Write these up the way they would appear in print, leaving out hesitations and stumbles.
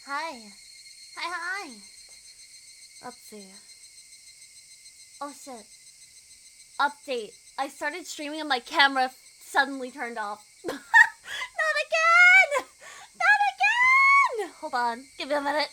Hi. Hi. Let's see. Oh shit. Update. I started streaming and my camera suddenly turned off. Not again! Not again! Hold on. Give me a minute.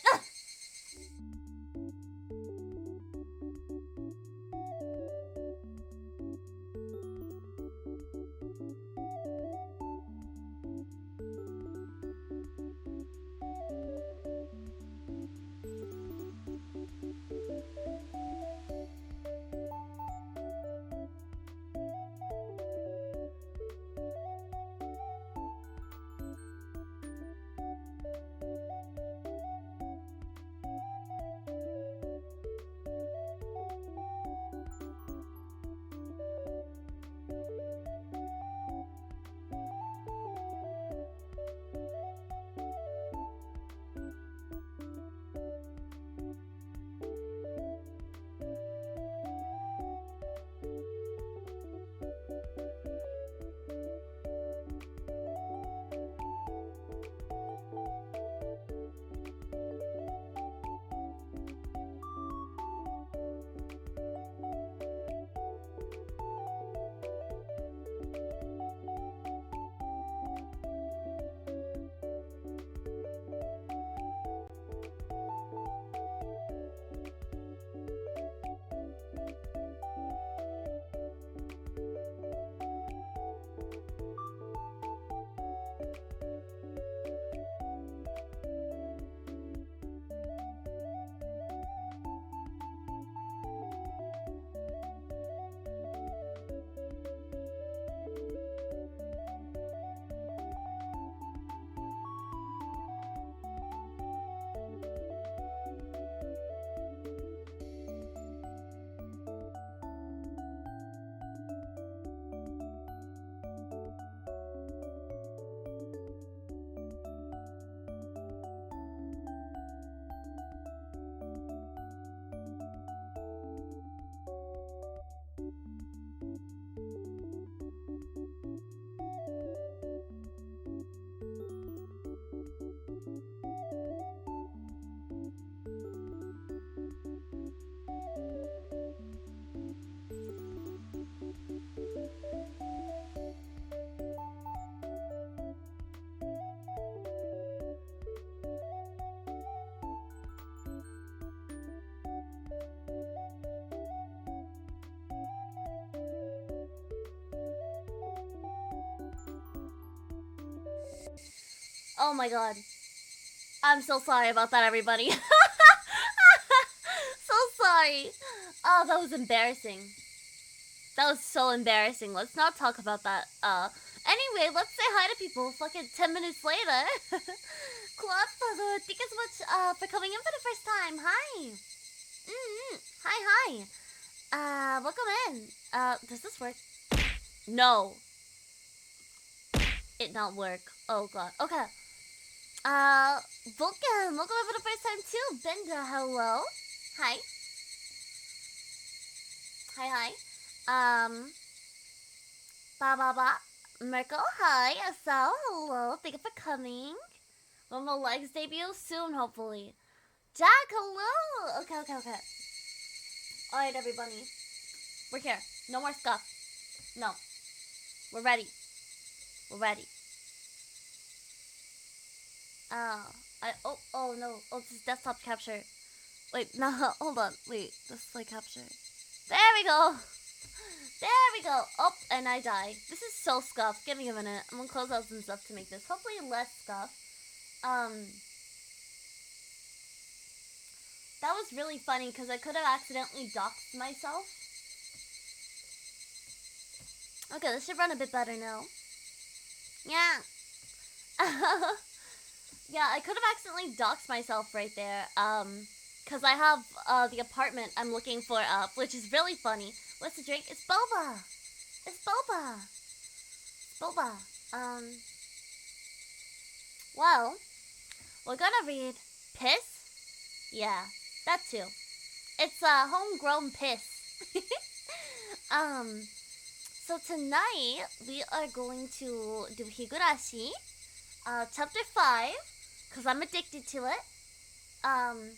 Oh my god. I'm so sorry about that, everybody. So sorry. Oh, that was embarrassing. That was so embarrassing. Let's not talk about that. Anyway, let's say hi to people fucking 10 minutes later. Thank you so much for coming in for the first time. Hi. Hi. Welcome in. Does this work? No. It not work. Oh god. Okay. Welcome in for the first time too. Benda, hello. Hi. Hi. Ba. Mirko, hi. Asal, hello. Thank you for coming. When will legs debut? Soon, hopefully. Jack, hello. Okay. Alright, everybody. We're here. No more scuff. No. We're ready. Oh no. Oh, this is desktop capture. Wait, no, hold on. Wait, display capture. There we go. Oh, and I died. This is so scuffed. Give me a minute. I'm gonna close out some stuff to make this hopefully less scuffed. That was really funny because I could have accidentally doxed myself. Okay, this should run a bit better now. Yeah. Yeah, I could have accidentally doxed myself right there. Because I have the apartment I'm looking for up, which is really funny. What's the drink? It's boba. Well, we're gonna read piss. Yeah, that too. It's homegrown piss. So tonight we are going to do Higurashi, chapter 5, because I'm addicted to it. Um,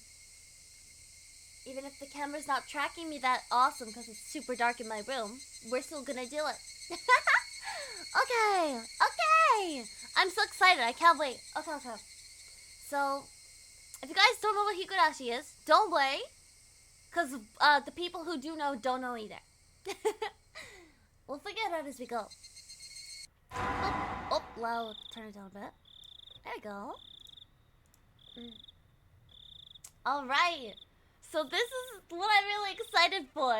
even if the camera's not tracking me that awesome because it's super dark in my room, we're still gonna do it. Okay, okay. I'm so excited. I can't wait. Okay, okay. So, if you guys don't know what Higurashi is, don't wait. Because the people who do know don't know either. We'll figure it out as we go. Oh, loud. Turn it down a bit. There we go. Alright. So this is what I'm really excited for.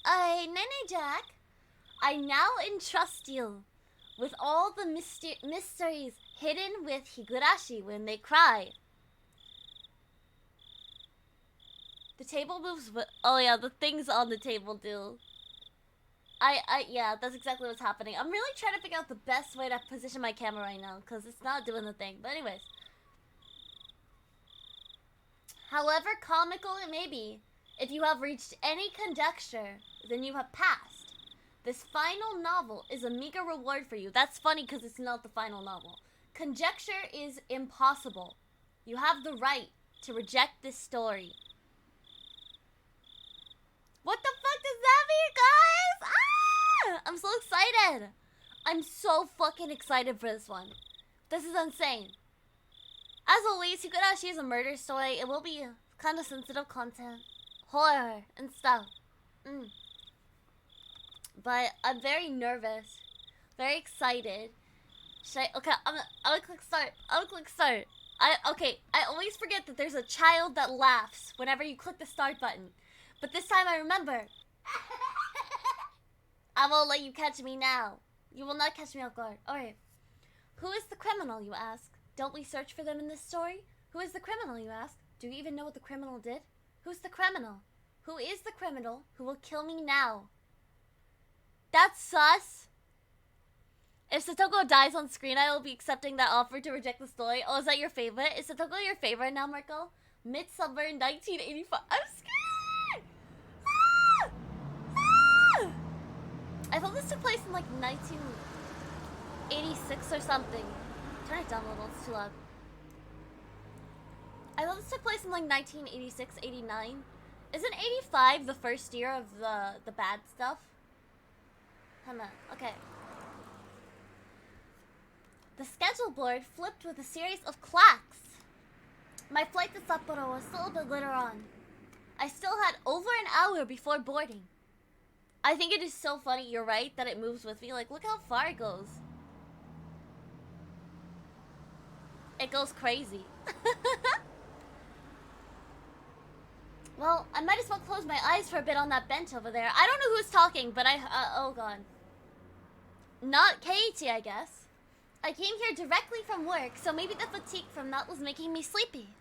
Nene Jack, I now entrust you with all the mysteries hidden with Higurashi when they cry. The table moves with... Oh yeah, the things on the table do. Yeah, that's exactly what's happening. I'm really trying to figure out the best way to position my camera right now, because it's not doing the thing. But anyways. However comical it may be, if you have reached any conjecture, then you have passed. This final novel is a meager reward for you. That's funny because it's not the final novel. Conjecture is impossible. You have the right to reject this story. What the fuck does that mean, guys? Ah! I'm so excited. I'm so fucking excited for this one. This is insane. As always, Higurashi is a murder story. It will be kind of sensitive content. Horror and stuff. But I'm very nervous. Very excited. Okay, I'm gonna click start. Okay, I always forget that there's a child that laughs whenever you click the start button. But this time I remember. I won't let you catch me now. You will not catch me off guard. Alright. Who is the criminal, you ask? Don't we search for them in this story? Who is the criminal, you ask? Do you even know what the criminal did? Who's the criminal? Who is the criminal who will kill me now? That's sus. If Satoko dies on screen, I will be accepting that offer to reject the story. Oh, is that your favorite? Is Satoko your favorite now, Marco? Midsummer 1985. I'm scared! I thought this took place in like 1986 or something. Turn it down a little, it's too loud. I thought this took place in like 1986, 89. Isn't 85 the first year of the bad stuff? Come on, okay. The schedule board flipped with a series of clacks. My flight to Sapporo was still a bit later on. I still had over an hour before boarding. I think it is so funny, you're right, that it moves with me. Like, look how far it goes. It goes crazy. Well, I might as well close my eyes for a bit on that bench over there. I don't know who's talking, but oh god. Not Keiichi, I guess. I came here directly from work, so maybe the fatigue from that was making me sleepy.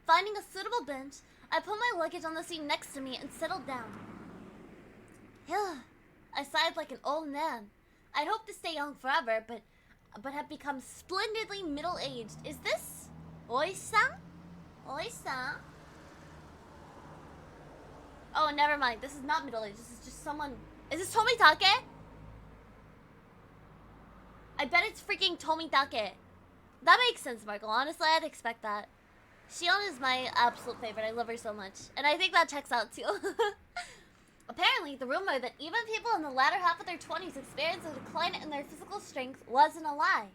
Finding a suitable bench, I put my luggage on the seat next to me and settled down. I sighed like an old man. I'd hoped to stay young forever, but have become splendidly middle-aged. Is this Oi-san? Oi-san? Oh, never mind. This is not middle-aged. This is just someone... Is this Tomitake? I bet it's freaking Tomitake. That makes sense, Marco. Honestly, I'd expect that. Shion is my absolute favorite. I love her so much. And I think that checks out, too. Apparently, the rumor that even people in the latter half of their 20s experience a decline in their physical strength wasn't a lie.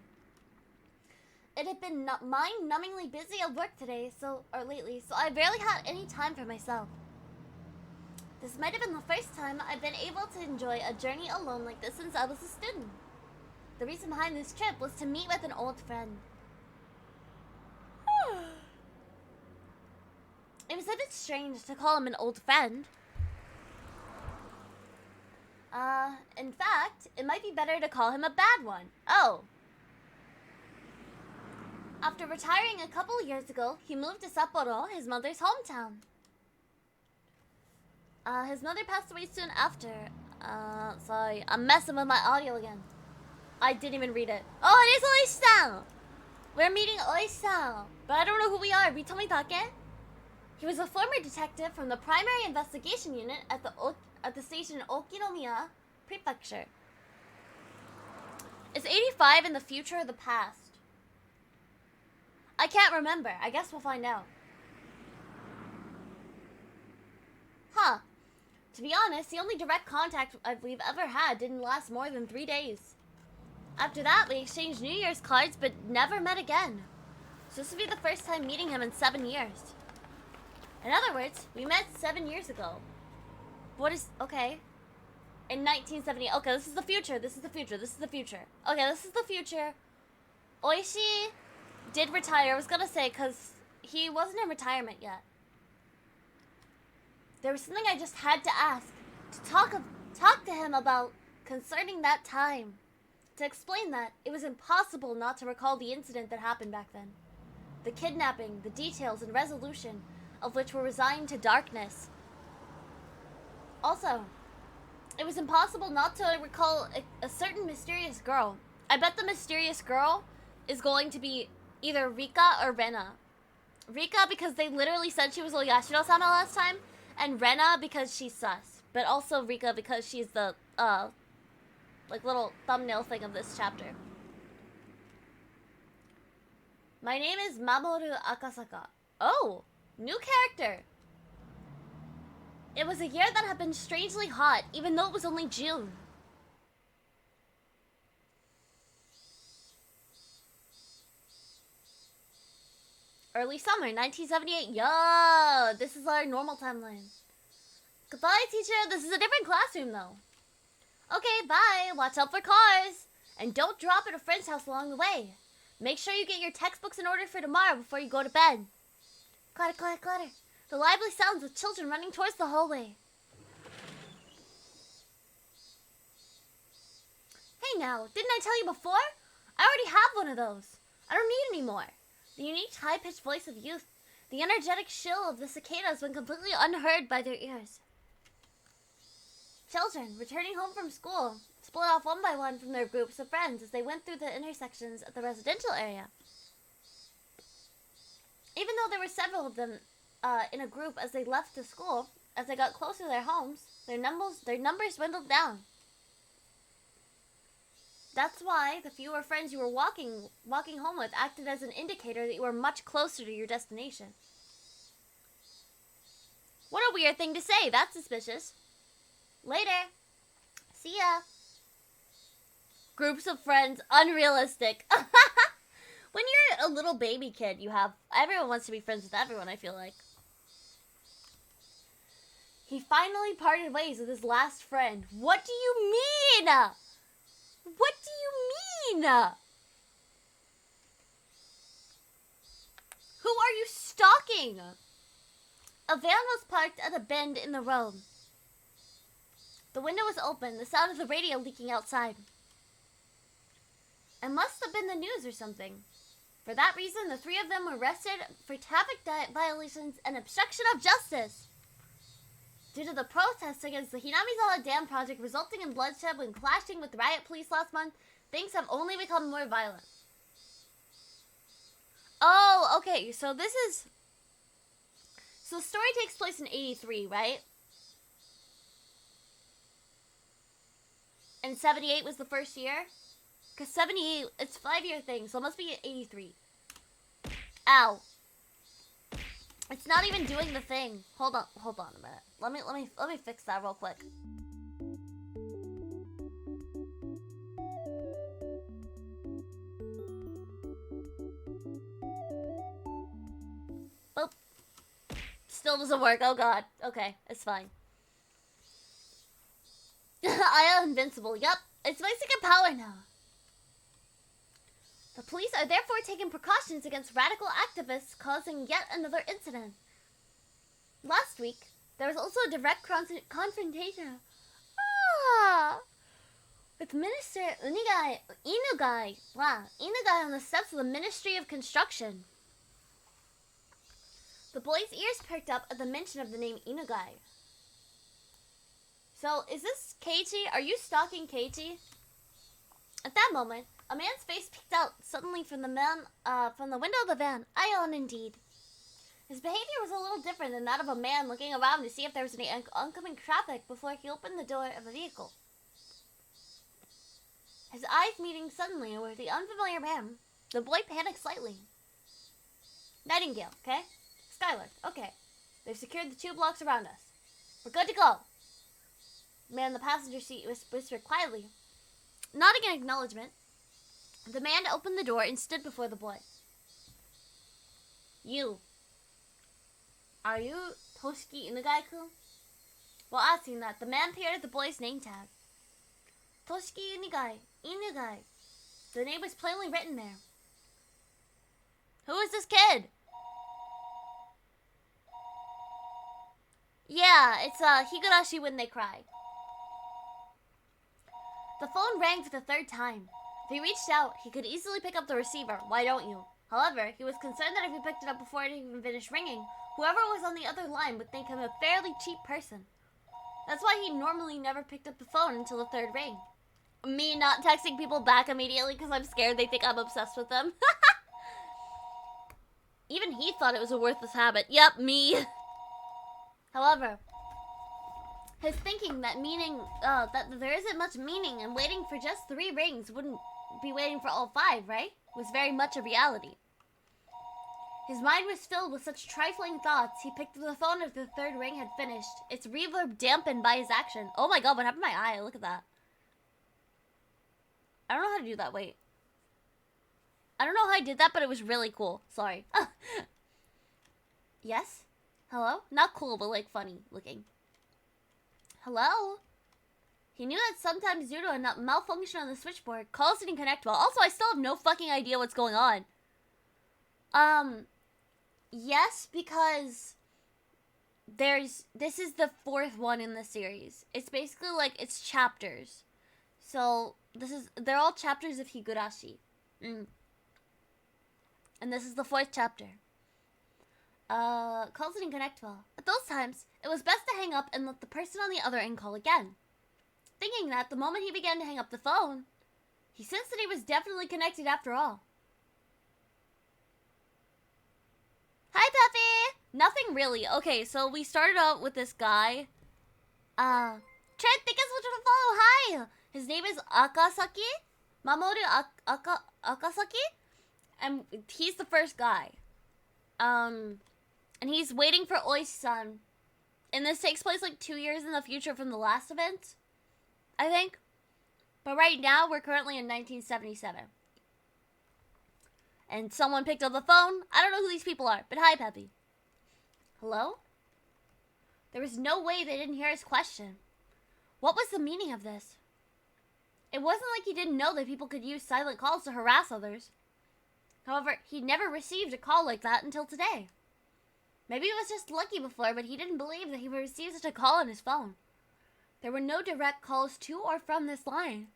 It had been mind-numbingly busy at work today, or lately, so I barely had any time for myself. This might have been the first time I've been able to enjoy a journey alone like this since I was a student. The reason behind this trip was to meet with an old friend. It was a bit strange to call him an old friend. In fact, it might be better to call him a bad one. Oh. After retiring a couple years ago, he moved to Sapporo, his mother's hometown. His mother passed away soon after. Sorry, I'm messing with my audio again. I didn't even read it. Oh, it is Oi-san! We're meeting Oi-san, but I don't know who we are. We Tomitake? He was a former detective from the primary investigation unit at the station in Okinomiya Prefecture. Is 85 in the future or the past? I can't remember. I guess we'll find out. Huh. To be honest, the only direct contact we've ever had didn't last more than 3 days. After that, we exchanged New Year's cards, but never met again. So this would be the first time meeting him in 7 years. In other words, we met 7 years ago. What is... Okay. In 1970... Okay, this is the future. This is the future. This is the future. Okay, this is the future. Oishi did retire. I was gonna say, because he wasn't in retirement yet. There was something I just had to ask. To talk to him about concerning that time. To explain that, it was impossible not to recall the incident that happened back then. The kidnapping, the details, and resolution of which were resigned to darkness. Also, it was impossible not to recall a certain mysterious girl. I bet the mysterious girl is going to be either Rika or Rena. Rika because they literally said she was Oyashiro-sama last time, and Rena because she's sus. But also Rika because she's the, like little thumbnail thing of this chapter. My name is Mamoru Akasaka. Oh, new character. It was a year that had been strangely hot, even though it was only June. Early summer, 1978. Yo, this is our normal timeline. Goodbye, teacher. This is a different classroom, though. Okay, bye. Watch out for cars. And don't drop at a friend's house along the way. Make sure you get your textbooks in order for tomorrow before you go to bed. Clatter, clatter, clatter. The lively sounds of children running towards the hallway. Hey now, didn't I tell you before? I already have one of those. I don't need any more. The unique high-pitched voice of youth. The energetic shill of the cicadas went completely unheard by their ears. Children, returning home from school, split off one by one from their groups of friends as they went through the intersections of the residential area. Even though there were several of them in a group as they left the school, as they got closer to their homes, their numbers dwindled down. That's why the fewer friends you were walking home with acted as an indicator that you were much closer to your destination. What a weird thing to say. That's suspicious. Later. See ya. Groups of friends. Unrealistic. When you're a little baby kid, everyone wants to be friends with everyone, I feel like. He finally parted ways with his last friend. What do you mean? What do you mean? Who are you stalking? A van was parked at a bend in the road. The window was open, the sound of the radio leaking outside. It must have been the news or something. For that reason, the three of them were arrested for traffic violations and obstruction of justice. Due to the protests against the Hinamizawa Dam project resulting in bloodshed when clashing with riot police last month, things have only become more violent. Oh, okay, so the story takes place in 83, right? And 78 was the first year? Because 78, it's a 5-year thing, so it must be 83. Ow. It's not even doing the thing. Hold on a minute. Let me fix that real quick. Boop. Still doesn't work. Oh god. Okay, it's fine. I am invincible. Yup. It's my second power now. The police are therefore taking precautions against radical activists causing yet another incident. Last week, there was also a direct confrontation with Minister Inugai on the steps of the Ministry of Construction. The boy's ears perked up at the mention of the name Inugai. So, is this Keiichi? Are you stalking Keiichi? At that moment, a man's face peeked out suddenly from the window of the van. Ion, indeed. His behavior was a little different than that of a man looking around to see if there was any oncoming traffic before he opened the door of a vehicle. His eyes meeting suddenly with the unfamiliar man, the boy panicked slightly. Nightingale, okay? Skylark, okay. They've secured the 2 blocks around us. We're good to go. The man in the passenger seat whispered quietly. Nodding in acknowledgement, the man opened the door and stood before the boy. You. Are you Toshiki Inugai-kun? While asking that, the man peered at the boy's name tag. Toshiki Inugai. The name was plainly written there. Who is this kid? Yeah, it's Higurashi when they cry. The phone rang for the 3rd time. If he reached out, he could easily pick up the receiver. Why don't you? However, he was concerned that if he picked it up before it even finished ringing, whoever was on the other line would think him a fairly cheap person. That's why he normally never picked up the phone until the 3rd ring. Me not texting people back immediately because I'm scared they think I'm obsessed with them. Even he thought it was a worthless habit. Yep, me. However, his thinking that that there isn't much meaning in waiting for just 3 rings wouldn't be waiting for all 5, right? Was very much a reality. His mind was filled with such trifling thoughts, he picked up the phone after the 3rd ring had finished, its reverb dampened by his action. Oh my god, what happened to my eye? Look at that. I don't know how to do that, wait. I don't know how I did that, but it was really cool. Sorry. Yes? Hello? Not cool, but like funny looking. Hello? He knew that sometimes due to a malfunction on the switchboard, calls didn't connect well. Also, I still have no fucking idea what's going on. Yes, because this is the 4th one in the series. It's basically like, it's chapters. So, they're all chapters of Higurashi. And this is the 4th chapter. Calls didn't connect well. At those times, it was best to hang up and let the person on the other end call again. Thinking that the moment he began to hang up the phone, he sensed that he was definitely connected after all. Hi, Peppy! Nothing really. Okay, so we started out with this guy. Trent, thank you so much for the follow. Hi! His name is Akasaki. Mamoru Akasaki. And he's the first guy. And he's waiting for Oishi-san. And this takes place like 2 years in the future from the last event, I think. But right now, we're currently in 1977. And someone picked up the phone. I don't know who these people are, but hi, Peppy. Hello? There was no way they didn't hear his question. What was the meaning of this? It wasn't like he didn't know that people could use silent calls to harass others. However, he never received a call like that until today. Maybe he was just lucky before, but he didn't believe that he would receive such a call on his phone. There were no direct calls to or from this line.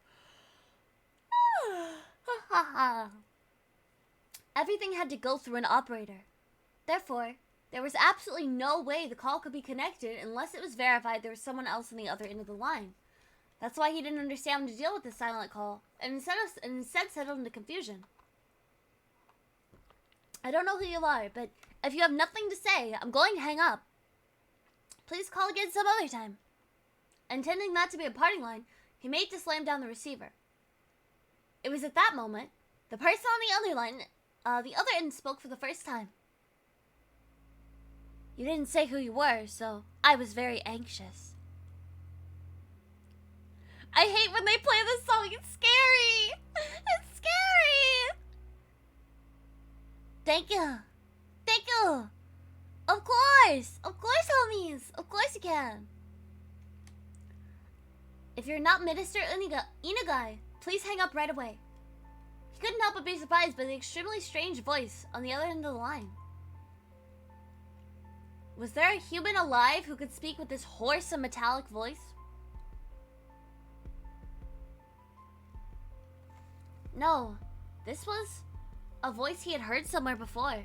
Everything had to go through an operator. Therefore, there was absolutely no way the call could be connected unless it was verified there was someone else on the other end of the line. That's why he didn't understand how to deal with the silent call, and instead settled into confusion. I don't know who you are, but if you have nothing to say, I'm going to hang up. Please call again some other time. Intending that to be a parting line, he made to slam down the receiver. It was at that moment, the person on the other line, the other end spoke for the first time. You didn't say who you were, so I was very anxious. I hate when they play this song, it's scary! It's scary! Thank you! Thank you! Of course, homies! Of course you can! If you're not Minister Inugai, please hang up right away. He couldn't help but be surprised by the extremely strange voice on the other end of the line. Was there a human alive who could speak with this hoarse and metallic voice? No, this was a voice he had heard somewhere before.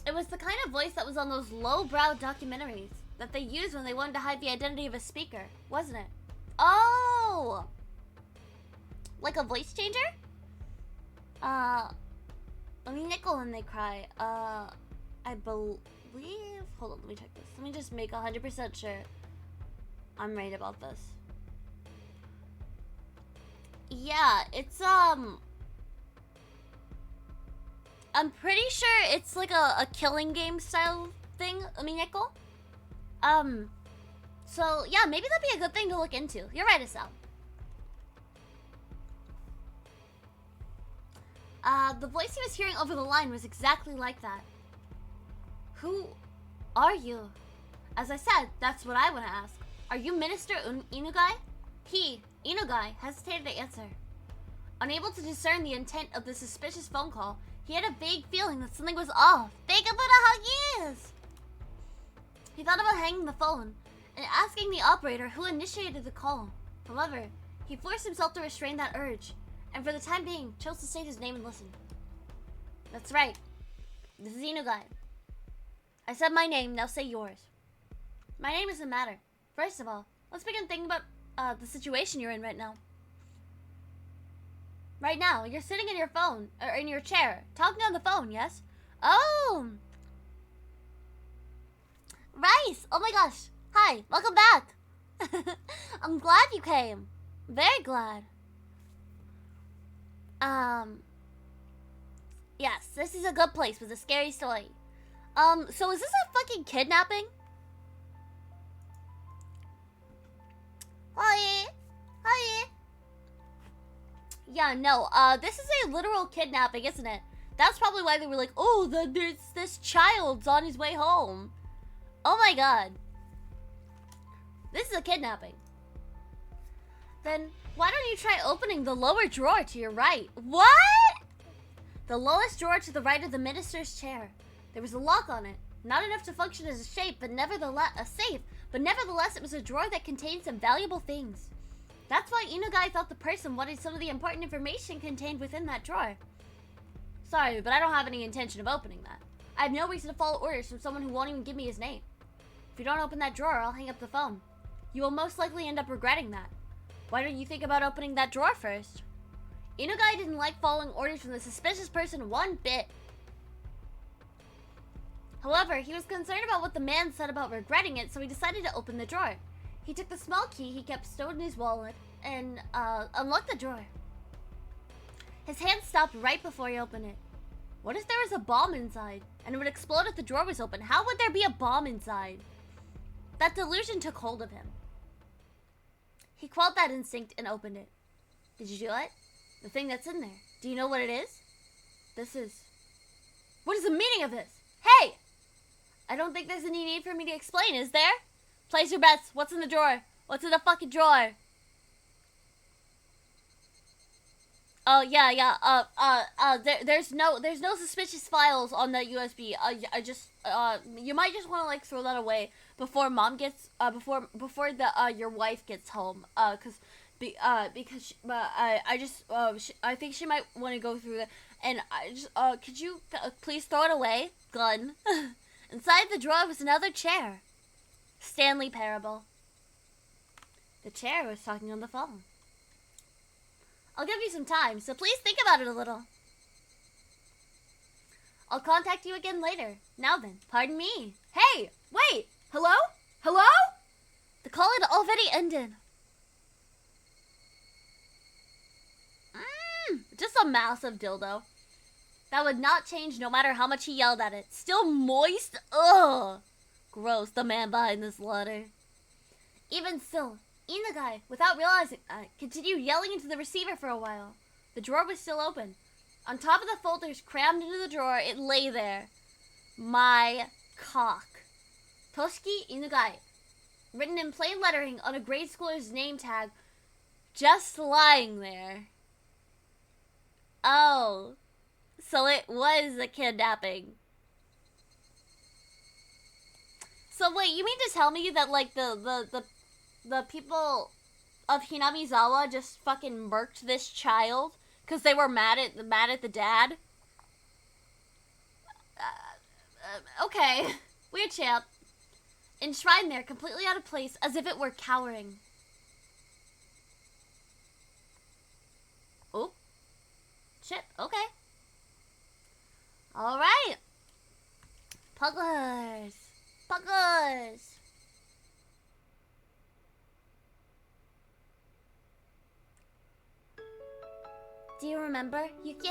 It was the kind of voice that was on those low-brow documentaries that they used when they wanted to hide the identity of a speaker, wasn't it? Oh! Like a voice changer? Let me nickel when they cry. I believe... Hold on, let me check this. Let me just make 100% sure I'm right about this. Yeah, it's I'm pretty sure it's like a killing game style thing, Mineko. So yeah, maybe that'd be a good thing to look into. You're right, Estelle. The voice he was hearing over the line was exactly like that. Who are you? As I said, that's what I want to ask. Are you Minister Inugai? He, Inugai, hesitated to answer. Unable to discern the intent of the suspicious phone call, he had a vague feeling that something was off. Think about how he is! He thought about hanging the phone and asking the operator who initiated the call. However, he forced himself to restrain that urge, and for the time being, chose to state his name and listen. That's right. This is Inugai. I said my name, now say yours. My name doesn't matter. First of all, let's begin thinking about the situation you're in right now. Right now, you're sitting in your phone, or in your chair, talking on the phone, yes? Oh! Rice! Oh my gosh! Hi, welcome back! I'm glad you came. Very glad. Yes, this is a good place with a scary story. So is this a fucking kidnapping? Hi! Hi! Yeah, no, this is a literal kidnapping, isn't it? That's probably why they were like, oh, there's this child's on his way home. Oh my god. This is a kidnapping. Then, why don't you try opening the lower drawer to your right? What? The lowest drawer to the right of the minister's chair. There was a lock on it. Not enough to function as a safe, but nevertheless it was a drawer that contained some valuable things. That's why Inugai thought the person wanted some of the important information contained within that drawer. Sorry, but I don't have any intention of opening that. I have no reason to follow orders from someone who won't even give me his name. If you don't open that drawer, I'll hang up the phone. You will most likely end up regretting that. Why don't you think about opening that drawer first? Inugai didn't like following orders from the suspicious person one bit. However, he was concerned about what the man said about regretting it, so he decided to open the drawer. He took the small key he kept stowed in his wallet and unlocked the drawer. His hand stopped right before he opened it. What if there was a bomb inside and it would explode if the drawer was open? How would there be a bomb inside? That delusion took hold of him. He quelled that instinct and opened it. Did you do it? The thing that's in there. Do you know what it is? This is... What is the meaning of this? Hey! I don't think there's any need for me to explain, is there? Place your bets. What's in the drawer? What's in the fucking drawer? Oh, yeah. There's no suspicious files on that USB. You might just want to, like, throw that away before mom gets, before your wife gets home. Because I think she might want to go through that. And could you please throw it away? Gun. Inside the drawer was another chair. Stanley Parable. The chair was talking on the phone. I'll give you some time, so please think about it a little. I'll contact you again later. Now then, pardon me. Hey, wait, hello? Hello? The call had already ended. Just a massive dildo. That would not change no matter how much he yelled at it. Still moist? Ugh. Gross, the man behind this letter. Even still, Inugai, without realizing, continued yelling into the receiver for a while. The drawer was still open. On top of the folders crammed into the drawer, it lay there. My cock. Toshiki Inugai. Written in plain lettering on a grade schooler's name tag. Just lying there. Oh. So it was a kidnapping. So wait, you mean to tell me that, like, the people of Hinamizawa just fucking murked this child because they were mad at the dad? Okay. Weird champ. Enshrined there, completely out of place, as if it were cowering. Oh. Shit, okay. Alright. Puggers. Puggers. Do you remember, Yuki?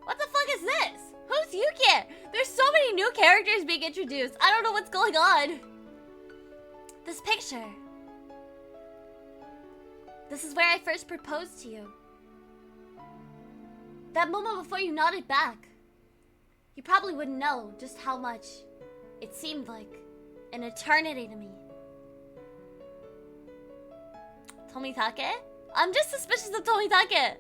What the fuck is this? Who's characters being introduced. I don't know what's going on. This picture. This is where I first proposed to you. That moment before you nodded back. You probably wouldn't know just how much it seemed like an eternity to me. Tomitake? I'm just suspicious of Tomitake.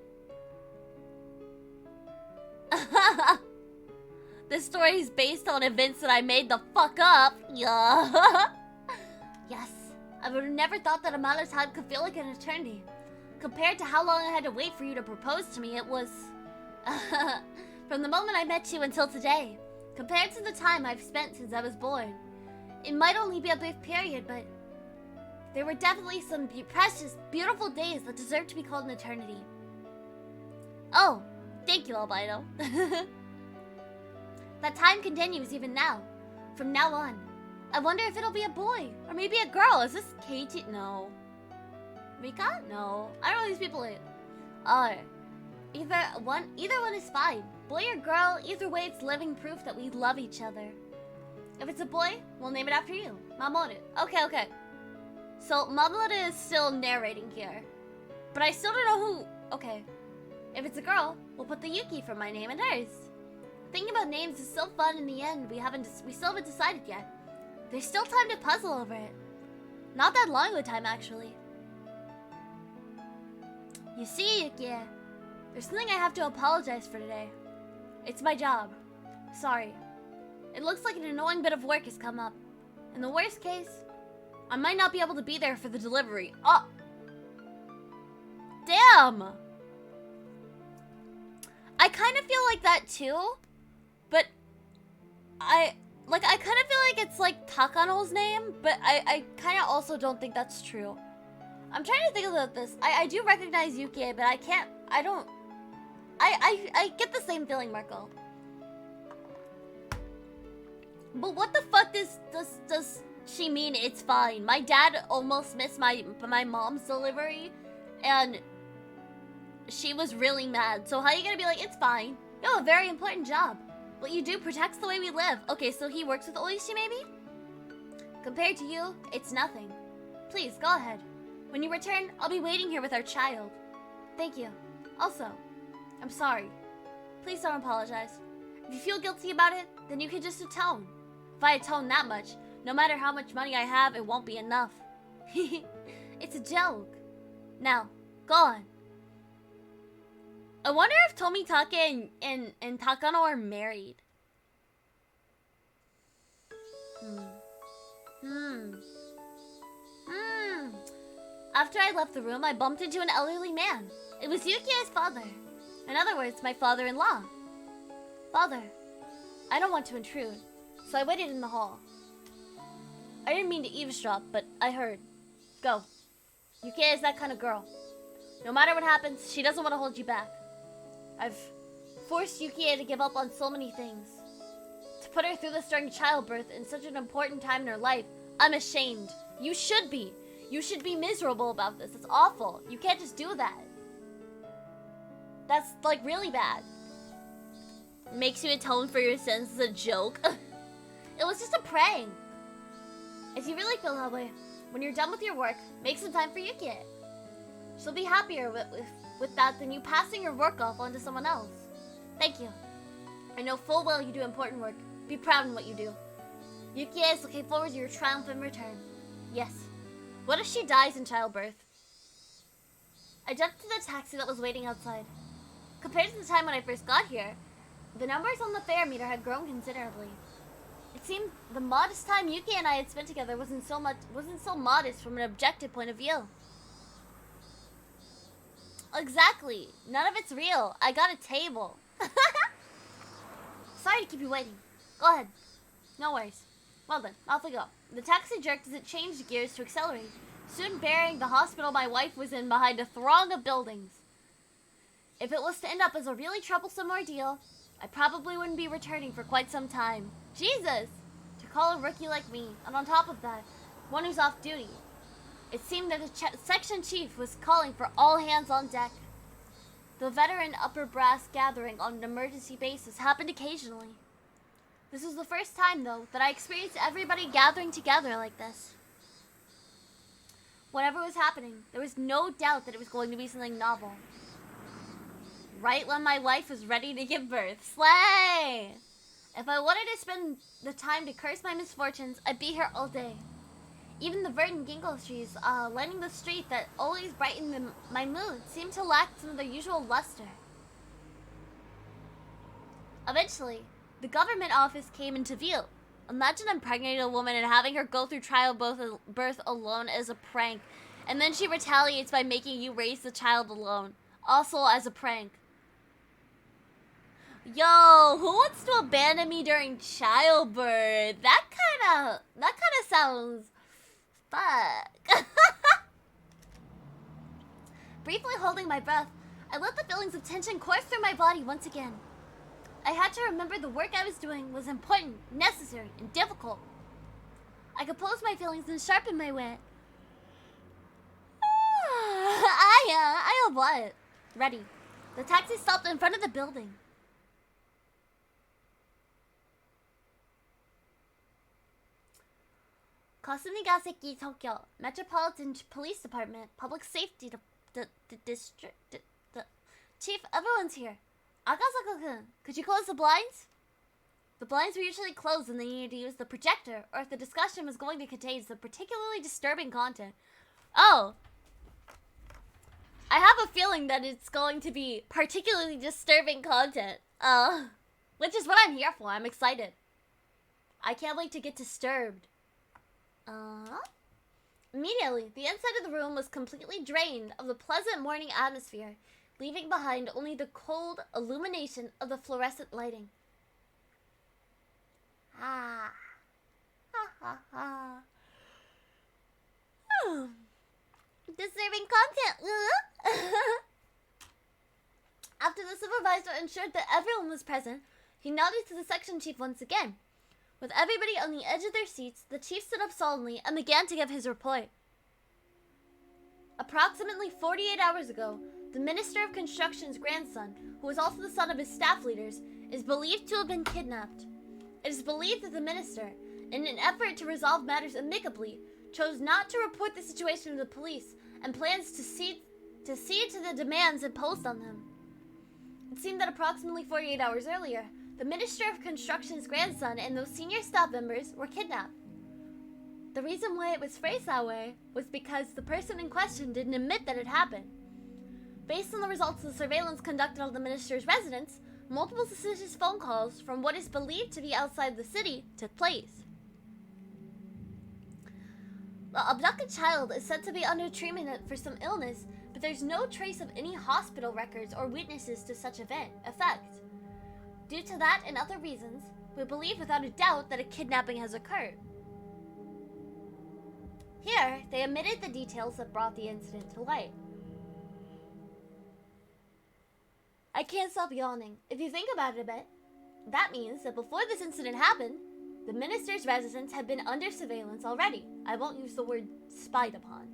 This story is based on events that I made the fuck up. Yeah. Yes. I would have never thought that amount of time could feel like an eternity. Compared to how long I had to wait for you to propose to me, it was... from the moment I met you until today. Compared to the time I've spent since I was born. It might only be a brief period, but... there were definitely some precious, beautiful days that deserve to be called an eternity. Oh, thank you, Albino. That time continues even now. From now on. I wonder if it'll be a boy. Or maybe a girl. Is this Katie? No. Rika? No. I don't know these people. Either one is fine. Boy or girl, either way it's living proof that we love each other. If it's a boy, we'll name it after you. Mamoru. Okay. So, Mamoru is still narrating here. But I still don't know who... Okay. If it's a girl, we'll put the Yuki for my name and hers. Thinking about names is so fun in the end, we still haven't decided yet. There's still time to puzzle over it. Not that long of a time, actually. You see, Yuki, there's something I have to apologize for today. It's my job. Sorry. It looks like an annoying bit of work has come up. In the worst case, I might not be able to be there for the delivery. Oh! Damn! I kind of feel like that too, but I kind of feel like it's like Takano's name, but I kind of also don't think that's true. I'm trying to think about this. I do recognize Yuki, but I get the same feeling, Marco. But what the fuck does she mean it's fine? My dad almost missed my mom's delivery, and she was really mad. So how are you gonna be like, it's fine? You have a very important job. What you do protects the way we live. Okay, so he works with Oishi, maybe? Compared to you, it's nothing. Please, go ahead. When you return, I'll be waiting here with our child. Thank you. Also, I'm sorry. Please don't apologize. If you feel guilty about it, then you can just atone. If I atone that much, no matter how much money I have, it won't be enough. It's a joke. Now, go on. I wonder if Tomitake and Takano are married. After I left the room, I bumped into an elderly man. It was Yuki's father. In other words, my father-in-law. Father, I don't want to intrude, so I waited in the hall. I didn't mean to eavesdrop, but I heard. Go. Yuki is that kind of girl. No matter what happens, she doesn't want to hold you back. I've forced Yuki to give up on so many things. To put her through this during childbirth in such an important time in her life, I'm ashamed. You should be. You should be miserable about this. It's awful. You can't just do that. That's, like, really bad. Makes you atone for your sins as a joke. It was just a prank. If you really feel that way, when you're done with your work, make some time for Yuki. She'll be happier with that than you passing your work off onto someone else. Thank you. I know full well you do important work. Be proud in what you do. Yuki is looking forward to your triumphant return. Yes. What if she dies in childbirth? I jumped to the taxi that was waiting outside. Compared to the time when I first got here, the numbers on the fare meter had grown considerably. It seemed the modest time Yuki and I had spent together wasn't so modest from an objective point of view. Exactly. None of it's real. I got a table. Sorry to keep you waiting. Go ahead. No worries. Well then, off we go. The taxi jerked as it changed gears to accelerate, soon burying the hospital my wife was in behind a throng of buildings. If it was to end up as a really troublesome ordeal, I probably wouldn't be returning for quite some time. Jesus! To call a rookie like me, and on top of that, one who's off duty. It seemed that the section chief was calling for all hands on deck. The veteran upper brass gathering on an emergency basis happened occasionally. This was the first time, though, that I experienced everybody gathering together like this. Whatever was happening, there was no doubt that it was going to be something novel. Right when my wife was ready to give birth. Slay! If I wanted to spend the time to curse my misfortunes, I'd be here all day. Even the verdant ginkgo trees lining the street that always brightened my mood seemed to lack some of their usual luster. Eventually, the government office came into view. Imagine impregnating a woman and having her go through birth alone as a prank, and then she retaliates by making you raise the child alone, also as a prank. Yo, who wants to abandon me during childbirth? That kind of sounds fuck. Briefly holding my breath, I let the feelings of tension course through my body once again. I had to remember the work I was doing was important, necessary, and difficult. I composed my feelings and sharpened my wit. I have what? Ready. The taxi stopped in front of the building. Kasumigaseki, Tokyo Metropolitan Police Department, Public Safety District. Chief, everyone's here. Akasaka-kun, could you close the blinds? The blinds were usually closed and they needed to use the projector, or if the discussion was going to contain some particularly disturbing content. Oh! I have a feeling that it's going to be particularly disturbing content. Which is what I'm here for. I'm excited. I can't wait to get disturbed. Immediately, the inside of the room was completely drained of the pleasant morning atmosphere, leaving behind only the cold illumination of the fluorescent lighting. Disturbing content. After the supervisor ensured that everyone was present, he nodded to the section chief once again. With everybody on the edge of their seats, the chief stood up solemnly and began to give his report. Approximately 48 hours ago, the Minister of Construction's grandson, who was also the son of his staff leaders, is believed to have been kidnapped. It is believed that the minister, in an effort to resolve matters amicably, chose not to report the situation to the police and plans to cede to the demands imposed on them. It seemed that approximately 48 hours earlier, the Minister of Construction's grandson and those senior staff members were kidnapped. The reason why it was phrased that way was because the person in question didn't admit that it happened. Based on the results of the surveillance conducted on the minister's residence, multiple suspicious phone calls from what is believed to be outside the city took place. The abducted child is said to be under treatment for some illness, but there's no trace of any hospital records or witnesses to such effect. Due to that and other reasons, we believe without a doubt that a kidnapping has occurred. Here, they omitted the details that brought the incident to light. I can't stop yawning. If you think about it a bit, that means that before this incident happened, the minister's residence had been under surveillance already. I won't use the word spied upon.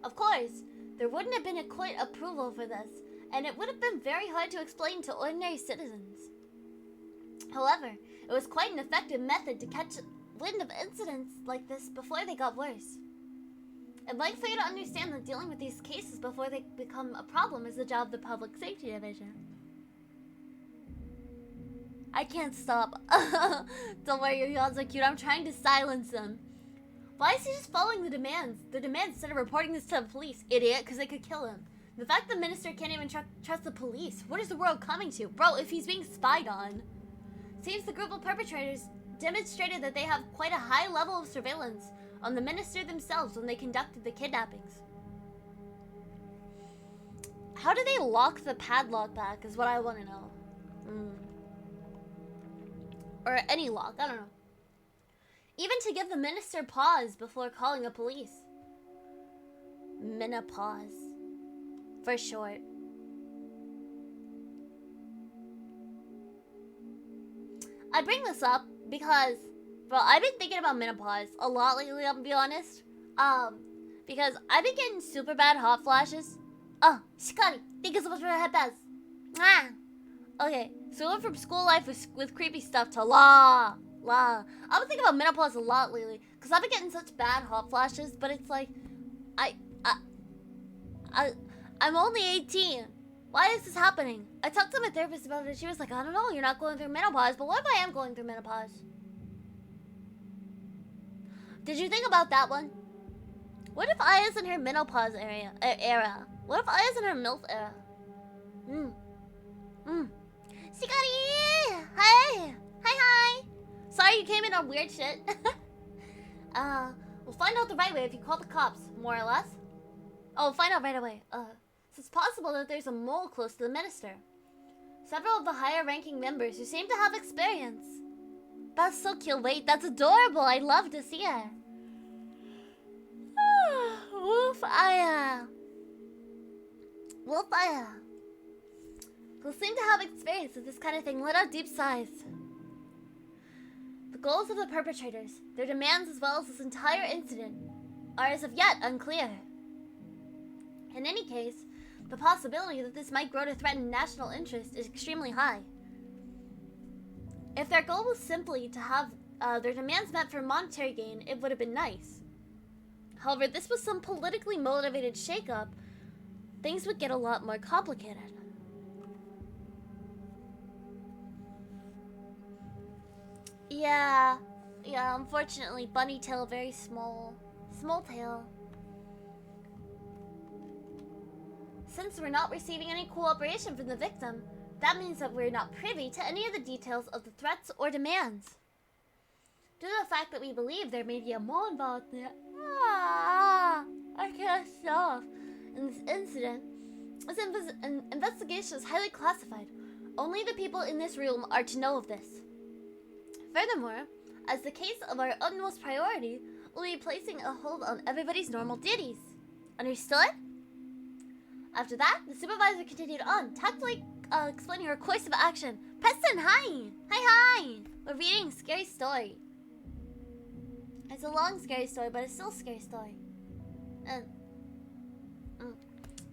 Of course, there wouldn't have been a court approval for this, and it would have been very hard to explain to ordinary citizens. However, it was quite an effective method to catch wind of incidents like this before they got worse. I'd like for you to understand that dealing with these cases before they become a problem is the job of the Public Safety Division. I can't stop. Don't worry, your yawns are cute. I'm trying to silence them. Why is he just following the demands? The demands instead of reporting this to the police, idiot, because they could kill him. The fact the minister can't even trust the police. What is the world coming to? Bro, if he's being spied on. Seems the group of perpetrators demonstrated that they have quite a high level of surveillance on the minister themselves when they conducted the kidnappings. How do they lock the padlock back is what I want to know. Or any lock, I don't know. Even to give the minister pause before calling the police. Menopause. For short. I bring this up because, bro, I've been thinking about menopause a lot lately, I'll be honest. Because I've been getting super bad hot flashes. Oh, shikari. Thank you so much for the head pass. Okay, so we went from school life with creepy stuff to law. I've been thinking about menopause a lot lately, because I've been getting such bad hot flashes, but it's like, I'm only 18. Why is this happening? I talked to my therapist about it, she was like, I don't know, you're not going through menopause, but what if I am going through menopause? Did you think about that one? What if I is in her menopause era? What if I is in her MILF era? Shikari! Hi! Hi! Sorry you came in on weird shit. We'll find out the right way if you call the cops, more or less. Oh, we'll find out right away. So it's possible that there's a mole close to the minister. Several of the higher-ranking members who seem to have experience. That's so cute. Wait, that's adorable. I'd love to see it. Wolfire. Who seem to have experience with this kind of thing let out deep sighs. The goals of the perpetrators, their demands as well as this entire incident, are as of yet unclear. In any case, the possibility that this might grow to threaten national interest is extremely high. If their goal was simply to have their demands met for monetary gain, it would have been nice. However, this was some politically motivated shakeup. Things would get a lot more complicated. Yeah, unfortunately, bunny tail, very small tail. Since we're not receiving any cooperation from the victim, that means that we're not privy to any of the details of the threats or demands. Due to the fact that we believe there may be a mole involved in it, I can't stop. In this incident, this investigation is highly classified. Only the people in this room are to know of this. Furthermore, as the case of our utmost priority, we'll be placing a hold on everybody's normal duties. Understood? After that, the supervisor continued on, tactfully explaining her course of action. Preston, hi! Hi! We're reading a scary story. It's a long scary story, but it's still a scary story.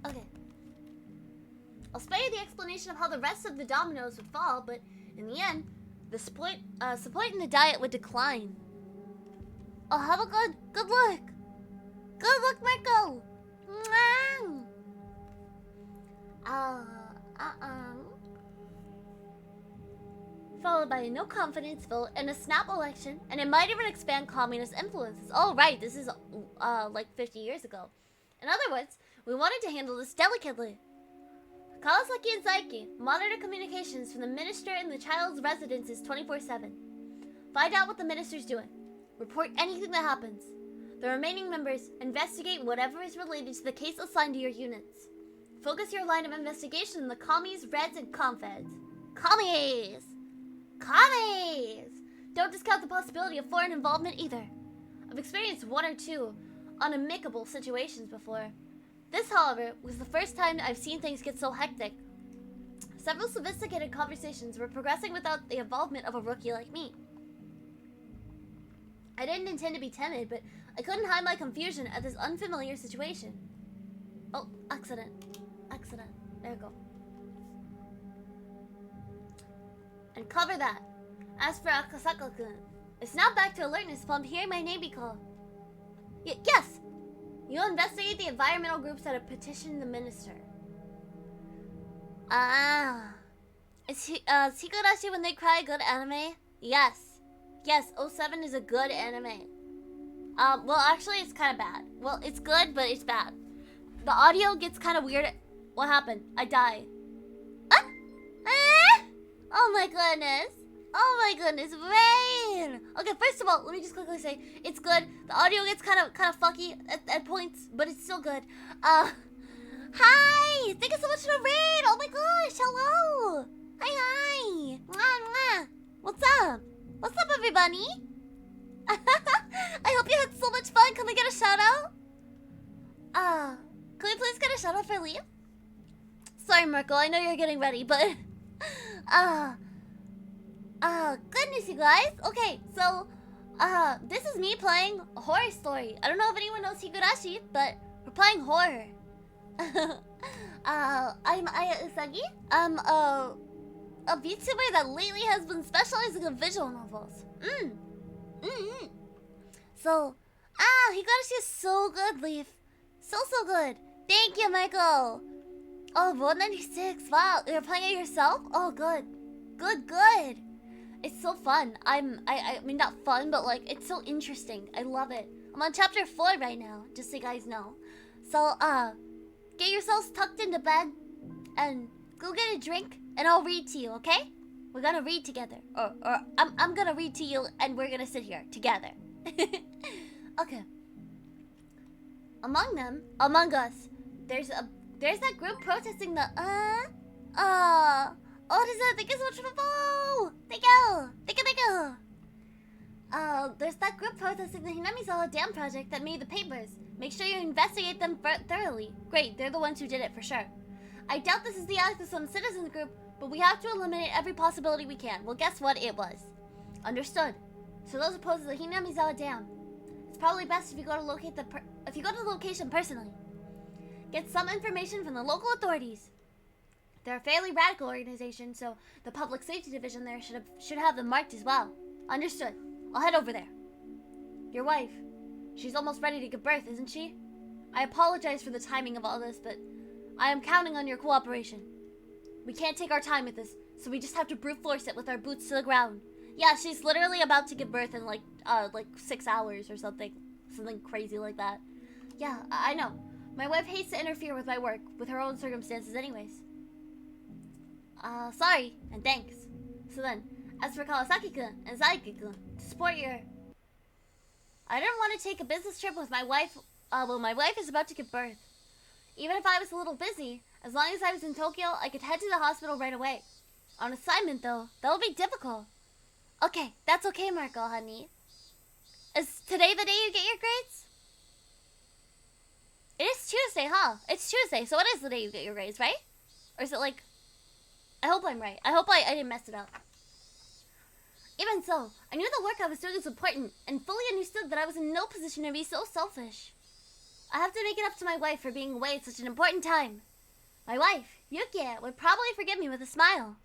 Okay. I'll spare you the explanation of how the rest of the dominoes would fall, but in the end, the support in the diet would decline. Oh, have a good look! Good look, Marco! Followed by a no confidence vote and a snap election, and it might even expand communist influences. Oh, right, this is like 50 years ago. In other words, we wanted to handle this delicately. Kawasaki and Saiki monitor communications from the minister and the child's residences 24/7. Find out what the minister's doing. Report anything that happens. The remaining members investigate whatever is related to the case assigned to your units. Focus your line of investigation on the commies, reds, and confeds. Commies! Don't discount the possibility of foreign involvement either. I've experienced one or two unamicable situations before. This, however, was the first time I've seen things get so hectic. Several sophisticated conversations were progressing without the involvement of a rookie like me. I didn't intend to be timid, but I couldn't hide my confusion at this unfamiliar situation. Oh, accident. There we go. And cover that. As for Akasaka-kun, it's now back to alertness upon hearing my name be called. Yes! You'll investigate the environmental groups that have petitioned the minister. Is Higurashi When They Cry a good anime? Yes, 07 is a good anime. Well, actually, it's kind of bad. Well, it's good, but it's bad. The audio gets kind of weird. What happened? I died. Oh my goodness, Rain! Okay, first of all, let me just quickly say, it's good. The audio gets kind of fucky at points, but it's still good. Hi! Thank you so much for the raid! Oh my gosh, hello! Hi! Mwah, mwah. What's up? What's up, everybody? I hope you had so much fun. Can we get a shout out? Can we please get a shout out for Lee? Sorry, Marco, I know you're getting ready, but goodness, you guys. Okay, so this is me playing a horror story. I don't know if anyone knows Higurashi, but we're playing horror. I'm Aya Usagi. I'm a VTuber that lately has been specializing in visual novels. So, Higurashi is so good, Leaf. So good. Thank you, Michael. Oh, Road 96. Wow, you're playing it yourself? Oh, good. Good. It's so fun. I mean, not fun, but like, it's so interesting. I love it. I'm on chapter 4 right now, just so you guys know. So, get yourselves tucked into bed and go get a drink, and I'll read to you, okay? We're gonna read together. Or I'm gonna read to you, and we're gonna sit here together. Okay. Among us, there's that group protesting the thank you so much for the follow. Thank you. There's that group protesting the Hinamizawa Dam project that made the papers. Make sure you investigate them thoroughly. Great, they're the ones who did it for sure. I doubt this is the act of some citizens group, but we have to eliminate every possibility we can. Well, guess what? It was. Understood. So those opposed to the Hinamizawa Dam. It's probably best if you go to the location personally. Get some information from the local authorities. They're a fairly radical organization, so the public safety division there should have them marked as well. Understood. I'll head over there. Your wife, she's almost ready to give birth, isn't she? I apologize for the timing of all this, but I am counting on your cooperation. We can't take our time with this, so we just have to brute force it with our boots to the ground. Yeah, she's literally about to give birth in like 6 hours or something crazy like that. Yeah, I know. My wife hates to interfere with my work, with her own circumstances anyways. Sorry, and thanks. So then, as for Kawasaki-kun and Saiki-kun, to support your... I didn't want to take a business trip with my wife, my wife is about to give birth. Even if I was a little busy, as long as I was in Tokyo, I could head to the hospital right away. On assignment, though, that would be difficult. Okay, that's okay, Marco, honey. Is today the day you get your grades? It is Tuesday, huh? It's Tuesday, so it is the day you get your grades, right? Or is it like... I hope I'm right. I hope I didn't mess it up. Even so, I knew the work I was doing was important, and fully understood that I was in no position to be so selfish. I have to make it up to my wife for being away at such an important time. My wife, Yuki, would probably forgive me with a smile.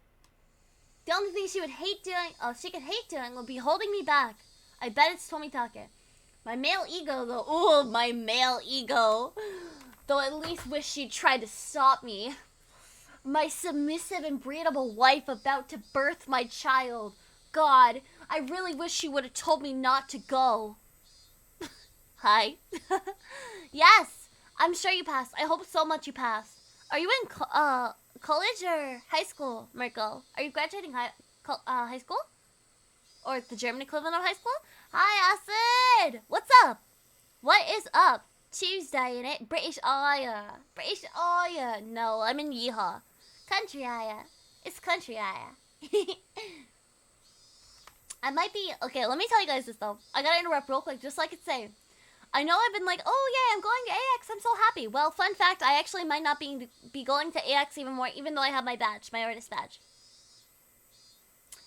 The only thing she could hate doing would be holding me back. I bet it's Tomitake. My male ego, though, my male ego, though at least wish she'd tried to stop me. My submissive and breedable wife about to birth my child. God, I really wish she would have told me not to go. Hi. Yes, I'm sure you passed. I hope so much you passed. Are you in college or high school, Mirko? Are you graduating high school? Or the German equivalent of high school? Hi, Acid! What's up? What is up? Tuesday, innit? British Aya. No, I'm in Yeehaw. Country Aya. It's country Aya. I might be... Okay, let me tell you guys this, though. I gotta interrupt real quick, just so I could say. I know I've been like, oh, yeah, I'm going to AX. I'm so happy. Well, fun fact, I actually might not be going to AX even more, even though I have my badge, my artist badge.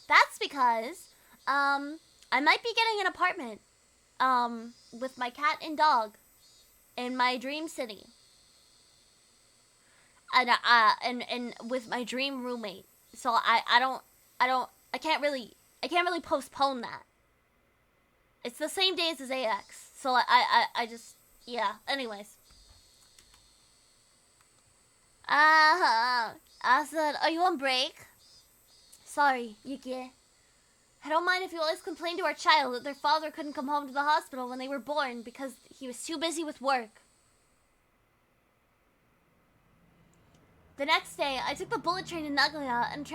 That's because, I might be getting an apartment, with my cat and dog in my dream city. And with my dream roommate. So I can't really postpone that. It's the same days as AX. So I just, yeah, anyways. I said, are you on break? Sorry, Yuki. I don't mind if you always complain to our child that their father couldn't come home to the hospital when they were born because he was too busy with work. The next day, I took the bullet train to Nagoya and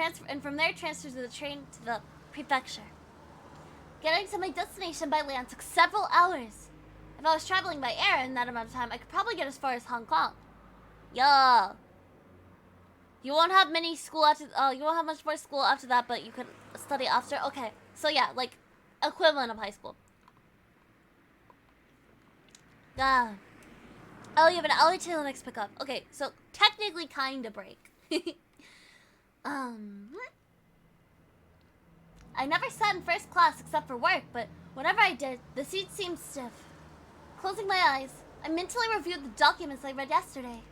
from there transferred the train to the prefecture. Getting to my destination by land took several hours. If I was traveling by air in that amount of time, I could probably get as far as Hong Kong. Yeah. You won't have many school after. You won't have much more school after that, but you can study after. Okay. So yeah, like equivalent of high school. Oh, you have an hour till the next pickup. Okay, so technically kind of break. I never sat in first class except for work, but whenever I did, the seat seemed stiff. Closing my eyes, I mentally reviewed the documents I read yesterday.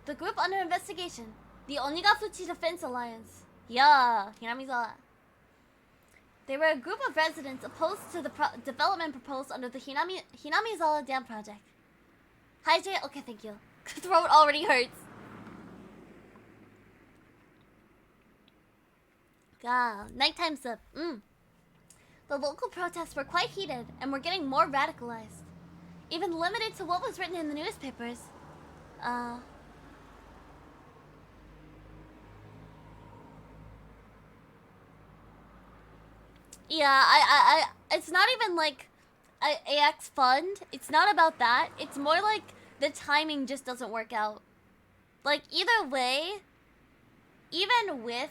The group under investigation. The Onigafuchi Defense Alliance. Yeah, Hinamizawa. They were a group of residents opposed to the development proposed under the Hinamizawa Dam Project. Hi, Jay. Okay, thank you. Throat already hurts. God, nighttime sip. The local protests were quite heated and were getting more radicalized. Even limited to what was written in the newspapers. Yeah, it's not even like AX fund. It's not about that. It's more like the timing just doesn't work out. Like, either way, even with,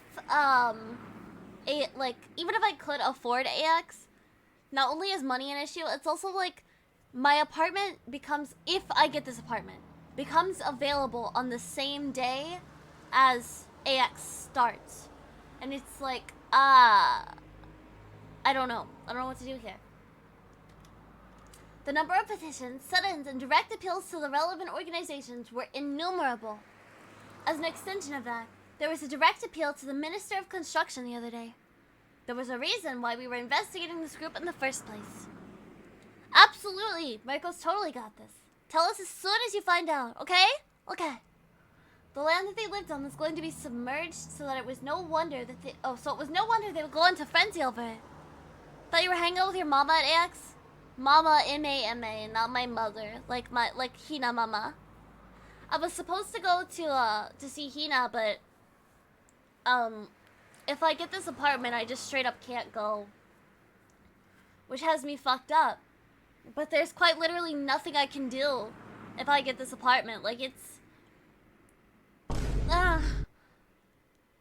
even if I could afford AX, not only is money an issue, it's also like, my apartment becomes, if I get this apartment, becomes available on the same day as AX starts. And it's like, I don't know. I don't know what to do here. The number of petitions, sit-ins, and direct appeals to the relevant organizations were innumerable. As an extension of that, there was a direct appeal to the Minister of Construction the other day. There was a reason why we were investigating this group in the first place. Absolutely! Marco's totally got this. Tell us as soon as you find out, okay? Okay. The land that they lived on was going to be submerged so that it was no wonder that they... Oh, so it was no wonder they would go into frenzy over it. Thought you were hanging out with your mama at AX? Mama, M-A-M-A, not my mother. Like Hina mama. I was supposed to go to see Hina, but... if I get this apartment, I just straight up can't go. Which has me fucked up. But there's quite literally nothing I can do if I get this apartment. Like, it's...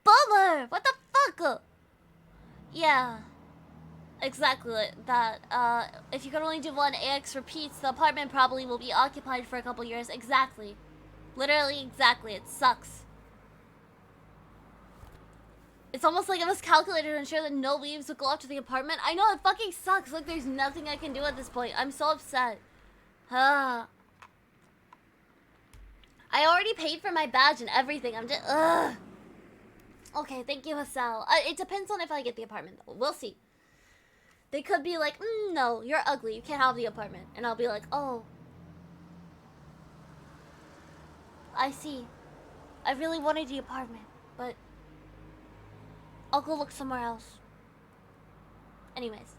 Bummer! What the fuck? Yeah. Exactly that. If you can only do one AX repeats, the apartment probably will be occupied for a couple years. Exactly. Literally, exactly. It sucks. It's almost like it was calculated to ensure that no leaves would go after the apartment. I know, it fucking sucks. Like, there's nothing I can do at this point. I'm so upset. I already paid for my badge and everything. I'm just, Okay, thank you, Hasel. It depends on if I get the apartment, though. We'll see. They could be like, no, you're ugly. You can't have the apartment. And I'll be like, oh. I see. I really wanted the apartment, but... I'll go look somewhere else. Anyways.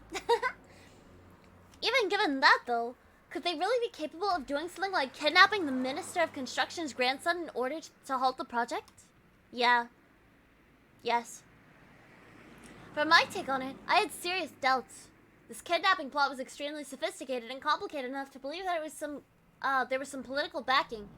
Even given that, though, could they really be capable of doing something like kidnapping the Minister of Construction's grandson in order to halt the project? Yeah. Yes. From my take on it, I had serious doubts. This kidnapping plot was extremely sophisticated and complicated enough to believe that it was there was some political backing.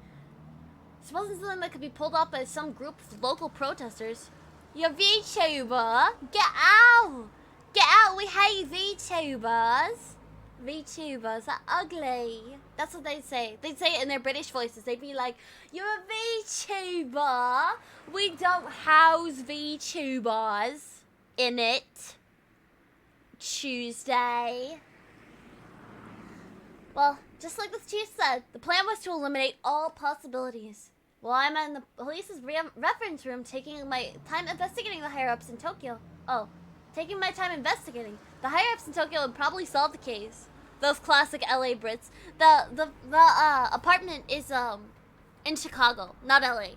This wasn't something that could be pulled off by some group of local protesters. You're VTuber! Get out! Get out! We hate VTubers! VTubers are ugly. That's what they say. They'd say it in their British voices. They'd be like, you're a VTuber! We don't house VTubers in it. Tuesday. Well, just like the chief said, the plan was to eliminate all possibilities. While I'm in the police's reference room taking my time investigating the higher-ups in Tokyo. Oh, taking my time investigating. The higher-ups in Tokyo would probably solve the case. Those classic LA Brits. The apartment is, in Chicago, not LA.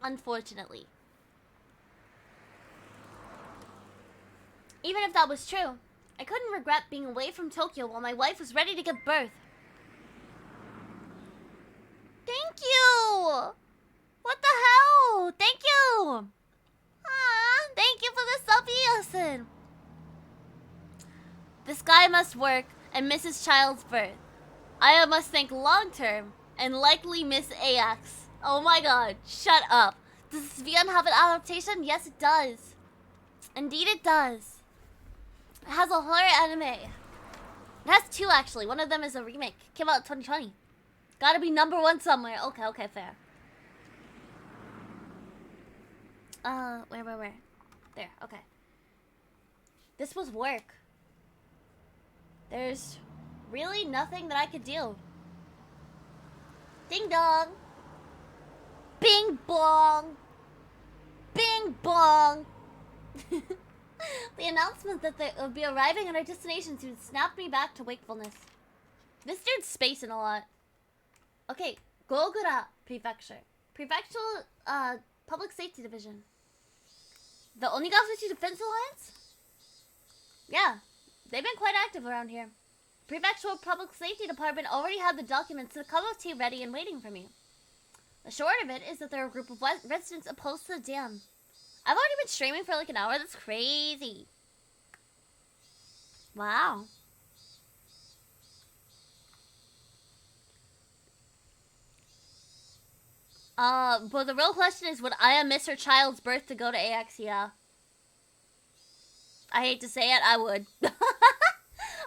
Unfortunately. Even if that was true, I couldn't regret being away from Tokyo while my wife was ready to give birth. Thank you! What the hell? Thank you! Thank you for the sub, Yosin. This guy must work and miss his child's birth. I must think long-term and likely miss AX. Oh my god, shut up. Does Svian have an adaptation? Yes, it does. Indeed it does. It has a horror anime. It has two, actually. One of them is a remake. Came out in 2020. Gotta be #1 somewhere. Okay, fair. Where? There, okay. This was work. There's really nothing that I could do. Ding dong! Bing bong! Bing bong! The announcement that they would be arriving at our destination soon snapped me back to wakefulness. This dude's spacing a lot. Okay, Gogura Prefecture. Prefectural, Public Safety Division. The Onigafuchi Defense Alliance? Yeah, they've been quite active around here. Prefectural Public Safety Department already had the documents and a cup of tea ready and waiting for me. The short of it is that there are a group of residents opposed to the dam. I've already been streaming for like an hour. That's crazy. Wow. But the real question is, would Aya miss her child's birth to go to AX? Yeah. I hate to say it, I would.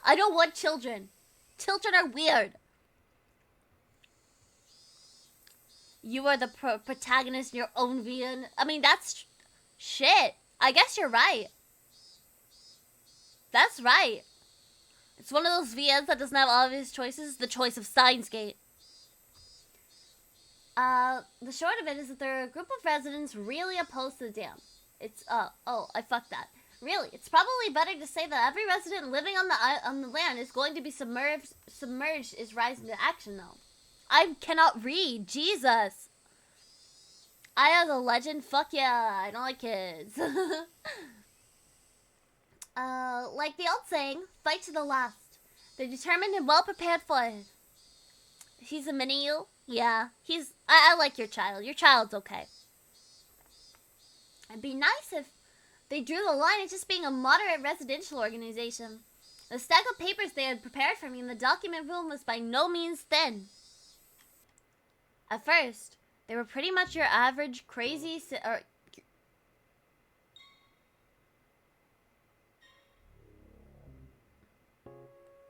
I don't want children. Children are weird. You are the protagonist in your own VN. I mean, that's shit. I guess you're right. That's right. It's one of those VNs that doesn't have obvious choices. The choice of Steins Gate. The short of it is that there are a group of residents really opposed to the dam. It's, oh, I fucked that. Really, it's probably better to say that every resident living on the land is going to be submerged is rising to action, though. I cannot read. Jesus. Aya the legend. Fuck yeah. I don't like kids. Like the old saying, fight to the last. They're determined and well prepared for it. He's a mini you? Yeah. I like your child. Your child's okay. It'd be nice if they drew the line at just being a moderate residential organization. The stack of papers they had prepared for me in the document room was by no means thin. At first, they were pretty much your average crazy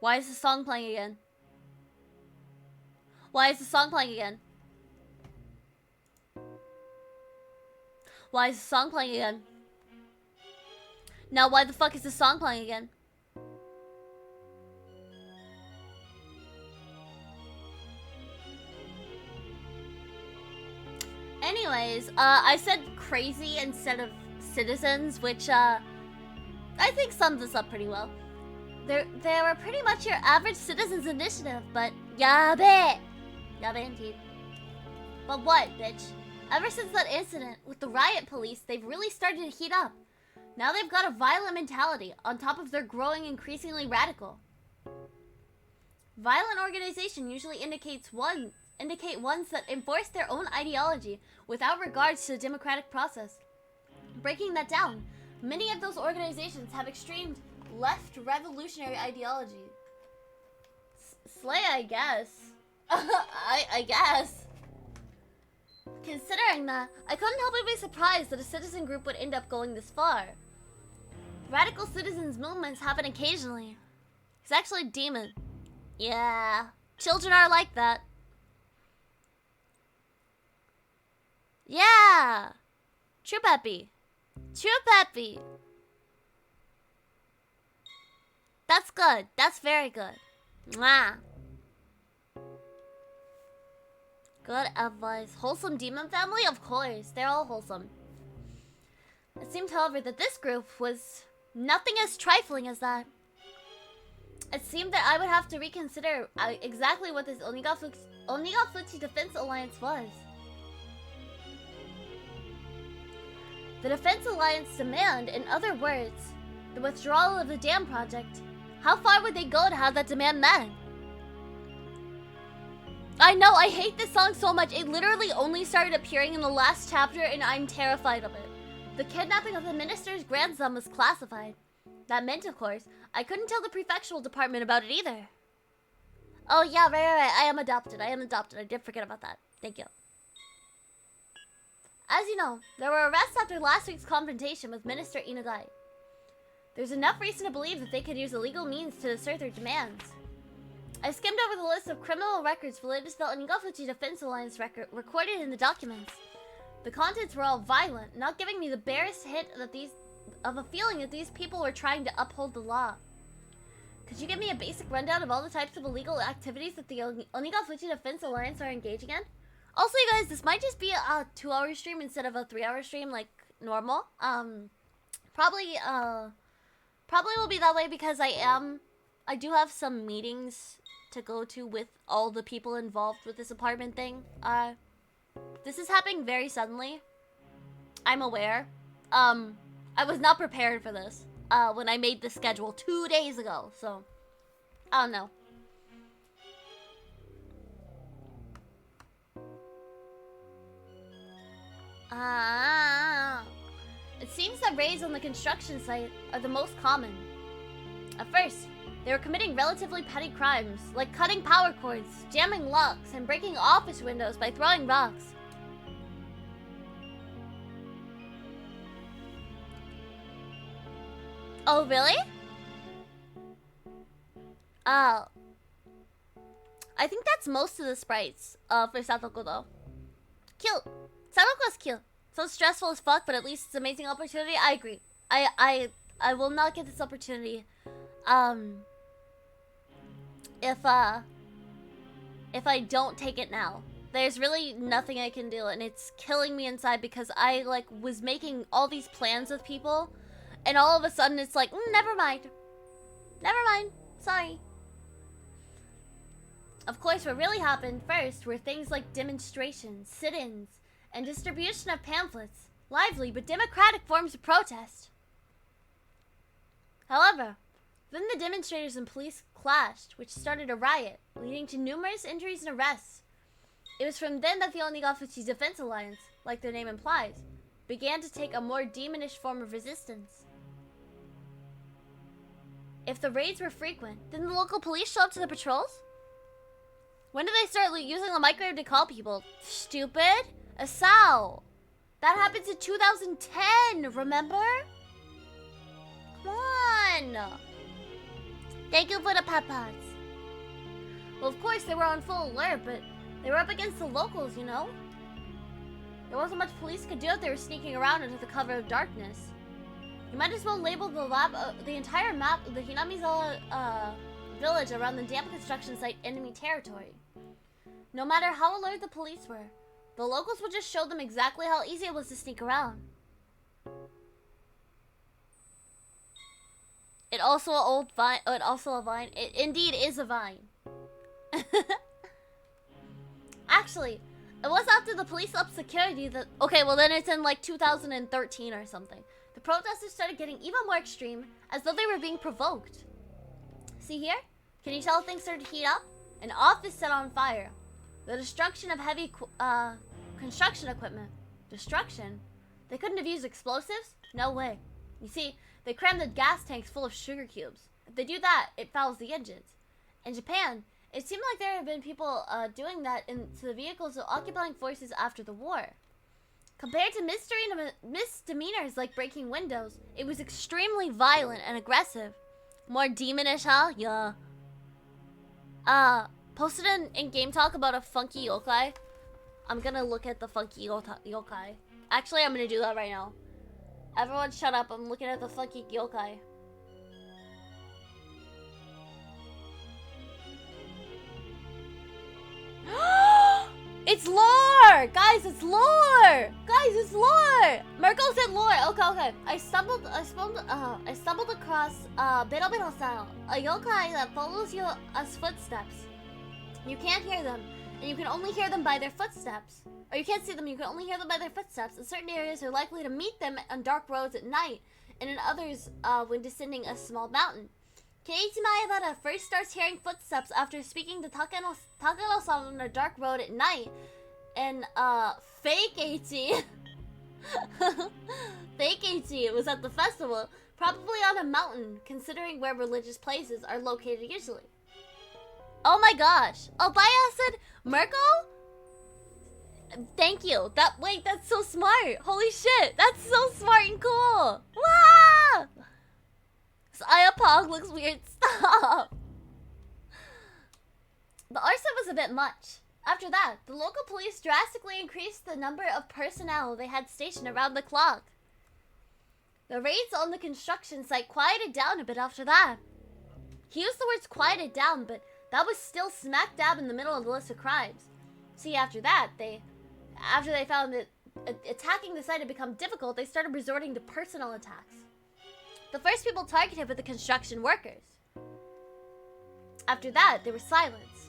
Why is the song playing again? Why is the song playing again? Why is the song playing again? Now, why the fuck is the song playing again? Anyways, I said crazy instead of citizens, which, I think sums this up pretty well. They were pretty much your average citizens initiative, but yabe! Yabe indeed. But what, bitch? Ever since that incident with the riot police, they've really started to heat up. Now they've got a violent mentality, on top of their growing increasingly radical. Violent organization usually indicate ones that enforce their own ideology without regards to the democratic process. Breaking that down, many of those organizations have extreme left revolutionary ideology. Slay, I guess. I guess. Considering that, I couldn't help but be surprised that a citizen group would end up going this far. Radical citizens movements happen occasionally. He's actually a demon. Yeah, children are like that. Yeah! True Peppy. True Peppy. That's good. That's very good. Mwah. Good advice. Wholesome demon family? Of course. They're all wholesome. It seemed, however, that this group was nothing as trifling as that. It seemed that I would have to reconsider exactly what this Onigafuchi Defense Alliance was. The Defense Alliance demand, in other words, the withdrawal of the dam project. How far would they go to have that demand met? I know, I hate this song so much. It literally only started appearing in the last chapter and I'm terrified of it. The kidnapping of the minister's grandson was classified. That meant, of course, I couldn't tell the prefectural department about it either. Oh yeah, right. I am adopted. I did forget about that. Thank you. As you know, there were arrests after last week's confrontation with Minister Inagai. There's enough reason to believe that they could use illegal means to assert their demands. I skimmed over the list of criminal records related to the Onigafuchi Defense Alliance recorded in the documents. The contents were all violent, not giving me the barest hint of a feeling that these people were trying to uphold the law. Could you give me a basic rundown of all the types of illegal activities that the Onigafuchi Defense Alliance are engaging in? Also, you guys, this might just be a 2-hour stream instead of a 3-hour stream like normal. Probably will be that way because I do have some meetings to go to with all the people involved with this apartment thing. This is happening very suddenly. I'm aware. I was not prepared for this when I made the schedule 2 days ago, so I don't know. It seems that raids on the construction site are the most common. At first, they were committing relatively petty crimes, like cutting power cords, jamming locks, and breaking office windows by throwing rocks. Oh, really? I think that's most of the sprites for Satoko, though. Cute. Satoko's cute. So stressful as fuck, but at least it's an amazing opportunity. I agree. I will not get this opportunity. If I don't take it now. There's really nothing I can do, and it's killing me inside because I like was making all these plans with people, and all of a sudden it's like, never mind. Never mind. Sorry. Of course, what really happened first were things like demonstrations, sit-ins, and distribution of pamphlets, lively but democratic forms of protest. However, then the demonstrators and police clashed, which started a riot, leading to numerous injuries and arrests. It was from then that the Onigafuchi Defense Alliance, like their name implies, began to take a more demonish form of resistance. If the raids were frequent, didn't the local police show up to the patrols? When did they start using the microwave to call people? Stupid? Asao! That happened in 2010, remember? Come on! Thank you for the papas. Well, of course, they were on full alert, but they were up against the locals, you know? There wasn't much police could do if they were sneaking around under the cover of darkness. You might as well label the entire map of the Hinamizawa village around the dam construction site enemy territory. No matter how alert the police were, the locals would just show them exactly how easy it was to sneak around. It also a vine. It indeed is a vine. Actually, it was after the police upped security that... Okay, well then it's in like 2013 or something. The protesters started getting even more extreme, as though they were being provoked. See here? Can you tell things started to heat up? An office set on fire. The destruction of heavy construction equipment. Destruction? They couldn't have used explosives? No way. You see, they crammed the gas tanks full of sugar cubes. If they do that, it fouls the engines. In Japan, it seemed like there have been people doing that to the vehicles of occupying forces after the war. Compared to misdemeanors like breaking windows, it was extremely violent and aggressive. More demonish, huh? Yeah. Posted in Game Talk about a funky yokai. I'm gonna look at the funky yokai. Actually, I'm gonna do that right now. Everyone shut up, I'm looking at the funky yokai. It's lore! Guys, it's lore! Guys, it's lore! Mirko said lore. Okay. I stumbled across Bero-Bero-san, a yokai that follows you as footsteps. You can't hear them, and you can only hear them by their footsteps. Or you can't see them, you can only hear them by their footsteps. In certain areas, you're likely to meet them on dark roads at night, and in others, when descending a small mountain. Keiichi Maebara first starts hearing footsteps after speaking to Takano-san on a dark road at night. And, fake Eiichi... fake Eiichi was at the festival, probably on a mountain, considering where religious places are located usually. Oh my gosh! Albaya said, Mirko? Thank you. Wait, that's so smart. Holy shit, that's so smart and cool. Wow! Ayapog looks weird. Stop! The arson was a bit much. After that, the local police drastically increased the number of personnel they had stationed around the clock. The raids on the construction site quieted down a bit after that. He used the words quieted down, but that was still smack dab in the middle of the list of crimes. See, after they found that attacking the site had become difficult, they started resorting to personal attacks. The first people targeted were the construction workers. After that, there was silence.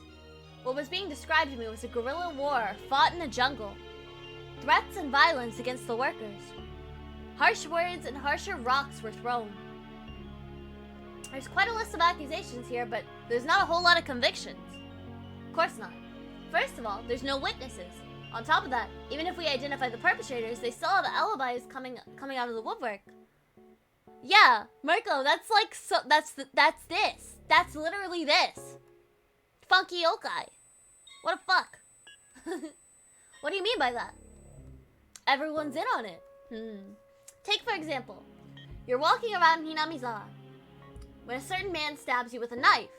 What was being described to me was a guerrilla war fought in the jungle. Threats and violence against the workers. Harsh words and harsher rocks were thrown. There's quite a list of accusations here, but there's not a whole lot of convictions. Of course not. First of all, there's no witnesses. On top of that, even if we identify the perpetrators, they still have alibis coming out of the woodwork. Yeah, Marco, that's like that's this. That's literally this. Funky yokai. What the fuck? What do you mean by that? Everyone's in on it. Take for example, you're walking around Hinamizawa when a certain man stabs you with a knife.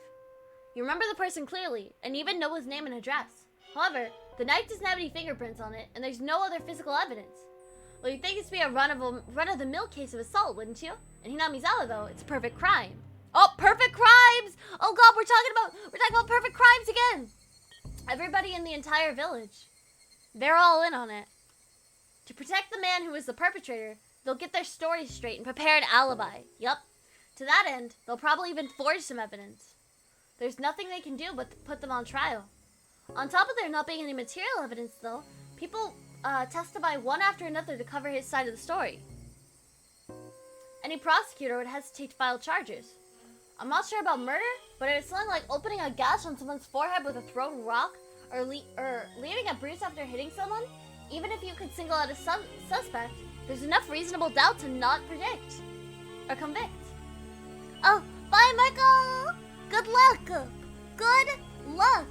You remember the person clearly and even know his name and address. However, the knife doesn't have any fingerprints on it, and there's no other physical evidence. Well, you'd think it's to be a run-of-the-mill case of assault, wouldn't you? In Hinamizawa, though, it's a perfect crime. Oh, perfect crimes! Oh God, we're talking about perfect crimes again. Everybody in the entire village, they're all in on it. To protect the man who is the perpetrator, they'll get their stories straight and prepare an alibi. Yup. To that end, they'll probably even forge some evidence. There's nothing they can do but to put them on trial. On top of there not being any material evidence, though, people testify one after another to cover his side of the story. Any prosecutor would hesitate to file charges. I'm not sure about murder, but if it's something like opening a gash on someone's forehead with a thrown rock, or leaving a bruise after hitting someone, even if you could single out a suspect, there's enough reasonable doubt to not predict or convict. Oh, bye, Michael! Good luck! Good luck!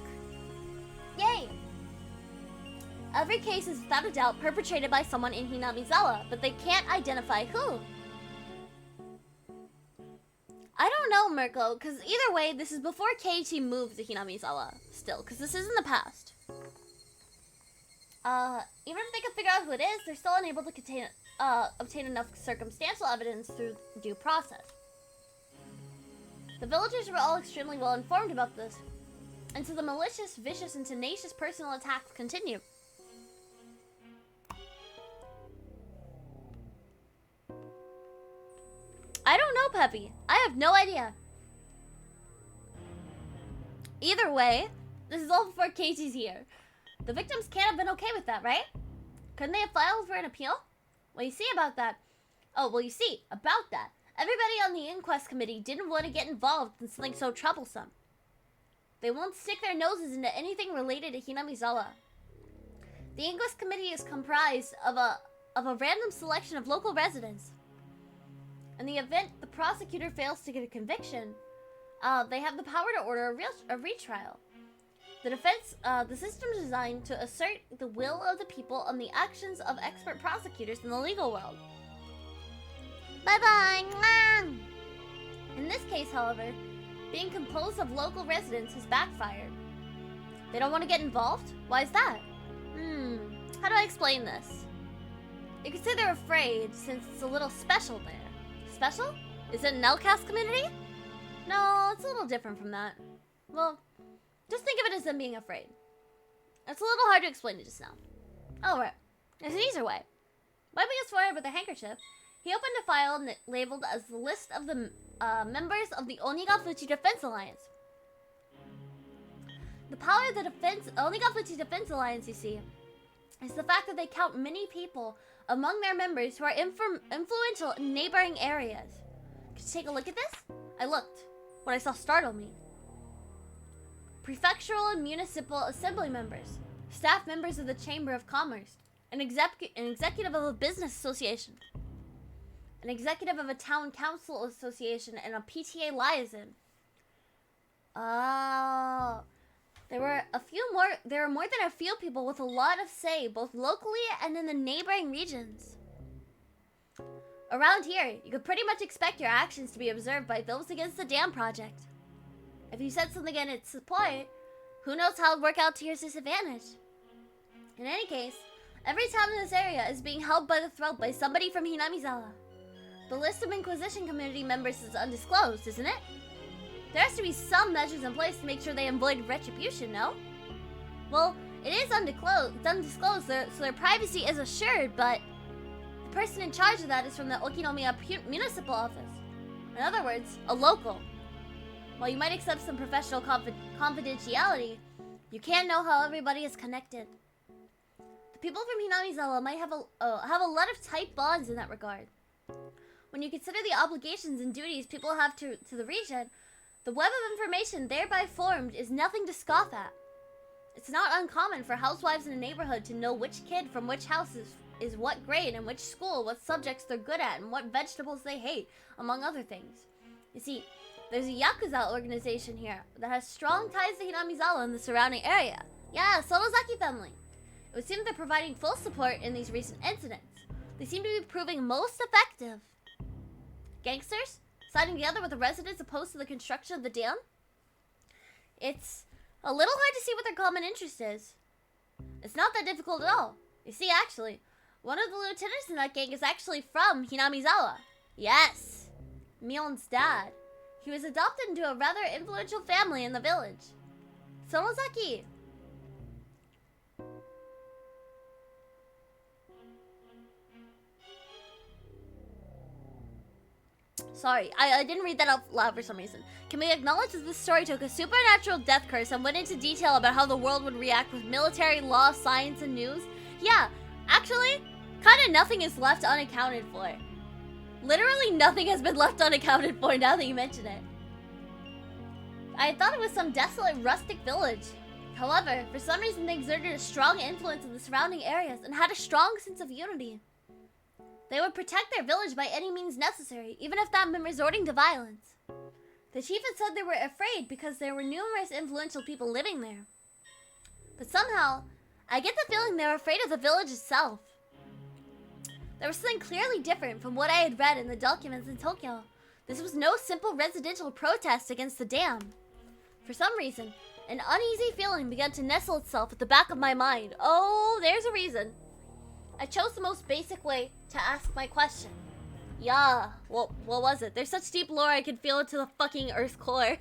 Yay! Every case is without a doubt perpetrated by someone in Hinamizawa, but they can't identify who. I don't know, Mirko, because either way, this is before KT moved to Hinamizawa, still, because this is in the past. Even if they can figure out who it is, they're still unable to obtain enough circumstantial evidence through due process. The villagers were all extremely well informed about this, and so the malicious, vicious, and tenacious personal attacks continue. I don't know, Peppy. I have no idea. Either way, this is all before Casey's here. The victims can't have been okay with that, right? Couldn't they have filed for an appeal? Well, you see about that. Everybody on the inquest committee didn't want to get involved in something so troublesome. They won't stick their noses into anything related to Hinamizawa. The inquest committee is comprised of a random selection of local residents. In the event the prosecutor fails to get a conviction, they have the power to order a retrial. The system is designed to assert the will of the people on the actions of expert prosecutors in the legal world. Bye-bye! In this case, however, being composed of local residents has backfired. They don't want to get involved? Why is that? How do I explain this? You could say they're afraid since it's a little special there. Special? Is it an LCAS community? No, it's a little different from that. Well, just think of it as them being afraid. It's a little hard to explain it just now. Oh, right. There's an easier way. Wiping his forehead with a handkerchief, he opened a file labeled as the list of the members of the Onigafuchi Defense Alliance. The power of the Onigafuchi Defense Alliance, you see, is the fact that they count many people among their members who are influential in neighboring areas. Could you take a look at this? I looked. What I saw startled me. Prefectural and municipal assembly members, staff members of the Chamber of Commerce, an executive of a business association, an executive of a town council association, and a PTA liaison. Oh, there were more than a few people with a lot of say, both locally and in the neighboring regions. Around here, you could pretty much expect your actions to be observed by those against the dam project. If you said something in its support, who knows how it would work out to your disadvantage. In any case, every town in this area is being held by the throat by somebody from Hinamizawa. The list of Inquisition community members is undisclosed, isn't it? There has to be some measures in place to make sure they avoid retribution, no? Well, It is undisclosed, so their privacy is assured, but the person in charge of that is from the Okinomiya Municipal Office. In other words, a local. While you might accept some professional confidentiality, you can't know how everybody is connected. The people from Hinamizawa might have a lot of tight bonds in that regard. When you consider the obligations and duties people have to the region, the web of information thereby formed is nothing to scoff at. It's not uncommon for housewives in a neighborhood to know which kid from which house is what grade and which school, what subjects they're good at, and what vegetables they hate, among other things. You see, there's a Yakuza organization here that has strong ties to Hinamizawa and the surrounding area. Yeah, Sorozaki family. It would seem they're providing full support in these recent incidents. They seem to be proving most effective. Gangsters? Siding together with the residents opposed to the construction of the dam? It's a little hard to see what their common interest is. It's not that difficult at all. You see, actually, one of the lieutenants in that gang is actually from Hinamizawa. Yes, Mion's dad. He was adopted into a rather influential family in the village. Sonozaki. Sorry, I didn't read that out loud for some reason. Can we acknowledge that this story took a supernatural death curse and went into detail about how the world would react with military, law, science, and news? Yeah, actually, kind of nothing is left unaccounted for. Literally nothing has been left unaccounted for now that you mention it. I thought it was some desolate, rustic village. However, for some reason they exerted a strong influence in the surrounding areas and had a strong sense of unity. They would protect their village by any means necessary, even if that meant resorting to violence. The chief had said they were afraid because there were numerous influential people living there. But somehow, I get the feeling they were afraid of the village itself. There was something clearly different from what I had read in the documents in Tokyo. This was no simple residential protest against the dam. For some reason, an uneasy feeling began to nestle itself at the back of my mind. Oh, there's a reason. I chose the most basic way to ask my question. Yeah, what was it? There's such deep lore I could feel it to the fucking earth core.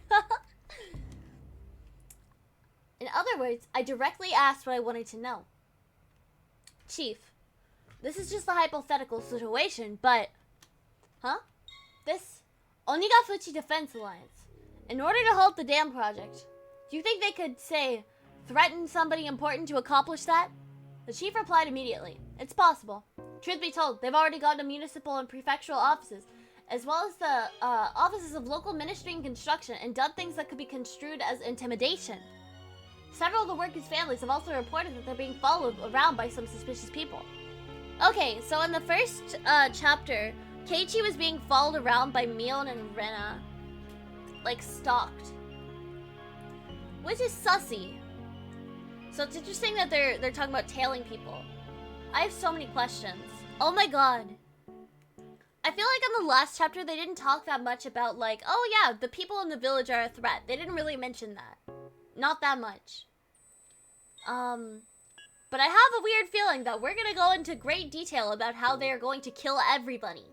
In other words, I directly asked what I wanted to know. Chief, this is just a hypothetical situation, but... This Onigafuchi Defense Alliance, in order to halt the dam project, do you think they could, say, threaten somebody important to accomplish that? The chief replied immediately. It's possible. Truth be told, they've already gone to municipal and prefectural offices, as well as the offices of local ministry and construction, and done things that could be construed as intimidation. Several of the workers' families have also reported that they're being followed around by some suspicious people. Okay, so in the first chapter, Keiichi was being followed around by Mion and Rena. Like, stalked. Which is sussy. So it's interesting that they're talking about tailing people. I have so many questions. Oh my god. I feel like in the last chapter they didn't talk that much about like, oh yeah, the people in the village are a threat. They didn't really mention that. Not that much. But I have a weird feeling that we're gonna go into great detail about how they are going to kill everybody.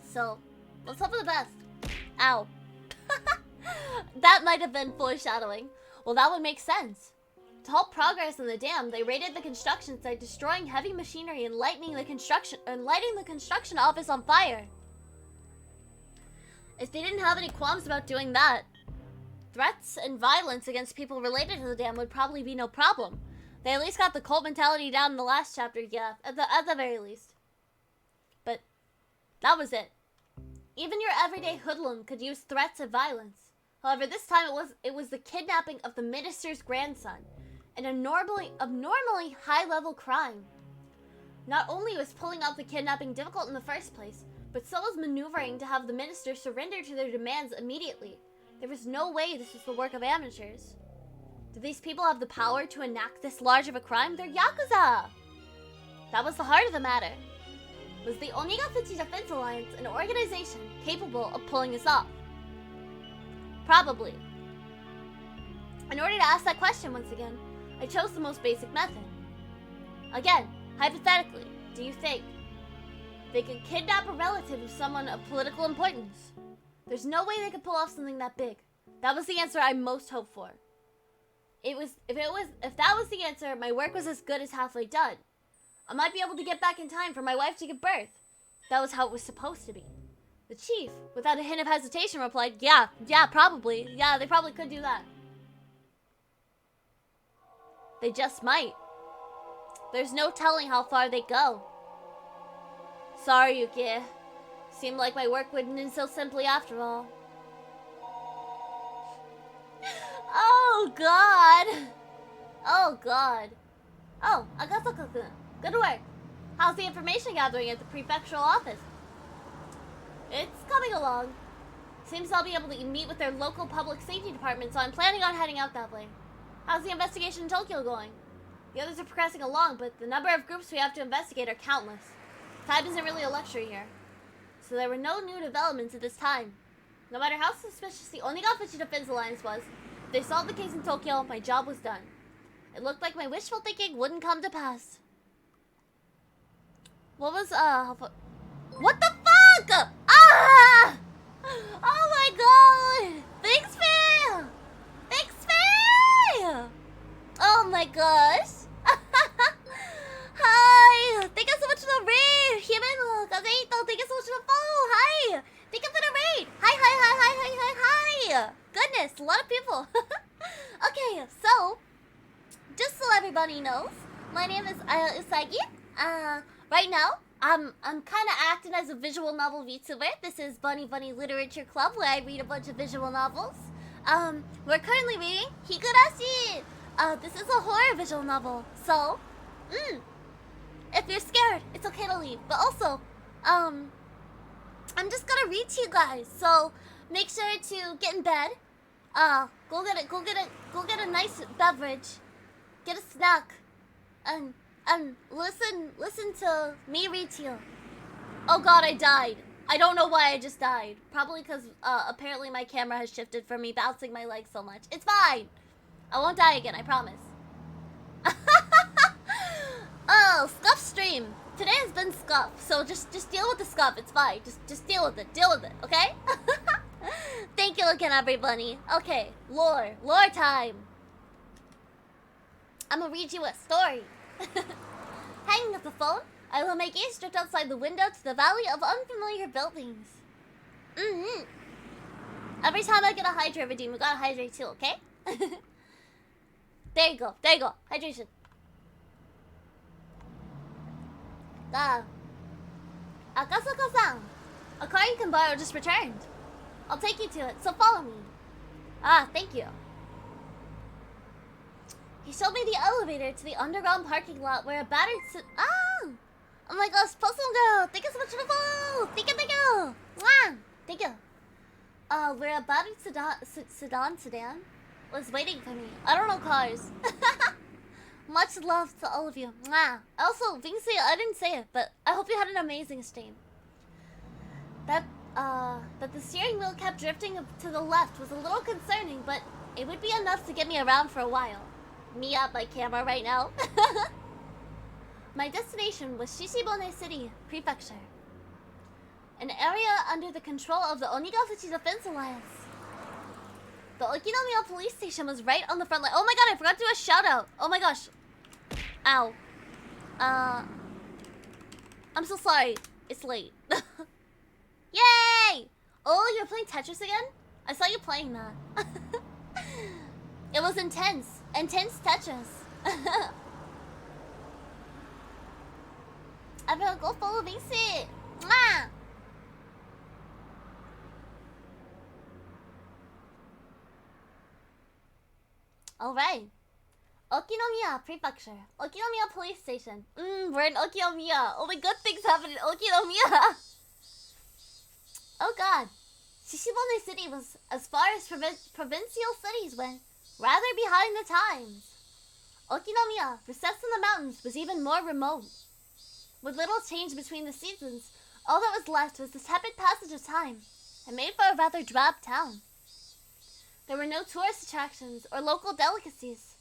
So, let's hope for the best. Ow. That might have been foreshadowing. Well, that would make sense. To halt progress in the dam, they raided the construction site, destroying heavy machinery and lighting the construction office on fire. If they didn't have any qualms about doing that, threats and violence against people related to the dam would probably be no problem. They at least got the cult mentality down in the last chapter, yeah, at the very least. But that was it. Even your everyday hoodlum could use threats of violence. However, this time it was the kidnapping of the minister's grandson, an abnormally high-level crime. Not only was pulling off the kidnapping difficult in the first place, but so was maneuvering to have the minister surrender to their demands immediately. There was no way this was the work of amateurs. Do these people have the power to enact this large of a crime? They're Yakuza! That was the heart of the matter. Was the Onigafuchi Defense Alliance an organization capable of pulling this off? Probably. In order to ask that question once again, I chose the most basic method. Again, hypothetically, do you think they could kidnap a relative of someone of political importance? There's no way they could pull off something that big. That was the answer I most hoped for. If that was the answer, my work was as good as halfway done. I might be able to get back in time for my wife to give birth. That was how it was supposed to be. The chief, without a hint of hesitation, replied, yeah, probably. Yeah, they probably could do that. They just might. There's no telling how far they go. Sorry, Yuki. Seemed like my work wouldn't end so simply after all. Oh, God. Oh, God. Oh, Agasaku-kun. Good work. How's the information gathering at the prefectural office? It's coming along. Seems I'll be able to meet with their local public safety department, so I'm planning on heading out that way. How's the investigation in Tokyo going? The others are progressing along, but the number of groups we have to investigate are countless. Time isn't really a luxury here. So there were no new developments at this time. No matter how suspicious the Onigafuchi Defense Alliance was, if they solved the case in Tokyo, my job was done. It looked like my wishful thinking wouldn't come to pass. What was, what the fuck? Ah! Oh my god! Thanks, Faye! Thanks, Faye! Oh my gosh! Hi! Thank you so much for the raid! Himeno, Kazeito, thank you so much for the follow! Hi! Thank you for the raid! Hi! Goodness, a lot of people! Okay, so, just so everybody knows, my name is Usagi. Right now, I'm kind of acting as a visual novel VTuber. This is Bunny Bunny Literature Club, where I read a bunch of visual novels. We're currently reading Higurashi. This is a horror visual novel. So, if you're scared, it's okay to leave. But also, I'm just gonna read to you guys. So, make sure to get in bed. Go get a nice beverage. Get a snack. And listen to me read to you. Oh god, I died. I don't know why I just died. Probably because apparently my camera has shifted from me bouncing my legs so much. It's fine. I won't die again, I promise. Oh, scuff stream. Today has been scuff, so just deal with the scuff. It's fine. Just deal with it, okay? Thank you again, everybody. Okay, lore time. I'm gonna read you a story. Hanging up the phone, I will make gaze drift outside the window to the valley of unfamiliar buildings. Every time I get a hydrate redeem, we gotta hydrate too, okay? There you go. Hydration. Akasaka-san, a car you can borrow just returned. I'll take you to it, so follow me. Thank you. He showed me the elevator to the underground parking lot where a battered oh my gosh, Possum Girl! Thank you so much for the follow! Thank you! Mwah! Thank you. Where a battered sedan was waiting for me. I don't know cars. Much love to all of you. Mwah! Also, Vinci, I didn't say it, but I hope you had an amazing stream. That the steering wheel kept drifting to the left was a little concerning, but it would be enough to get me around for a while. Me at my camera right now. My destination was Shishibone City, Prefecture. An area under the control of the Onigafuchi Defense Alliance. The Okinomiya police station was right on the front line. Oh my god, I forgot to do a shout out. Oh my gosh. Ow. I'm so sorry. It's late. Yay! Oh, you're playing Tetris again? I saw you playing that. It was intense. Intense Tetris. Everyone go follow Vinci. Mwah! Alright. Okinomiya Prefecture. Okinomiya Police Station. We're in Okinomiya. Only good things happen in Okinomiya. Oh god. Shishibone City was, as far as provincial cities went, rather behind the times. Okinomiya, recessed in the mountains, was even more remote. With little change between the seasons, all that was left was the tepid passage of time, and made for a rather drab town. There were no tourist attractions or local delicacies.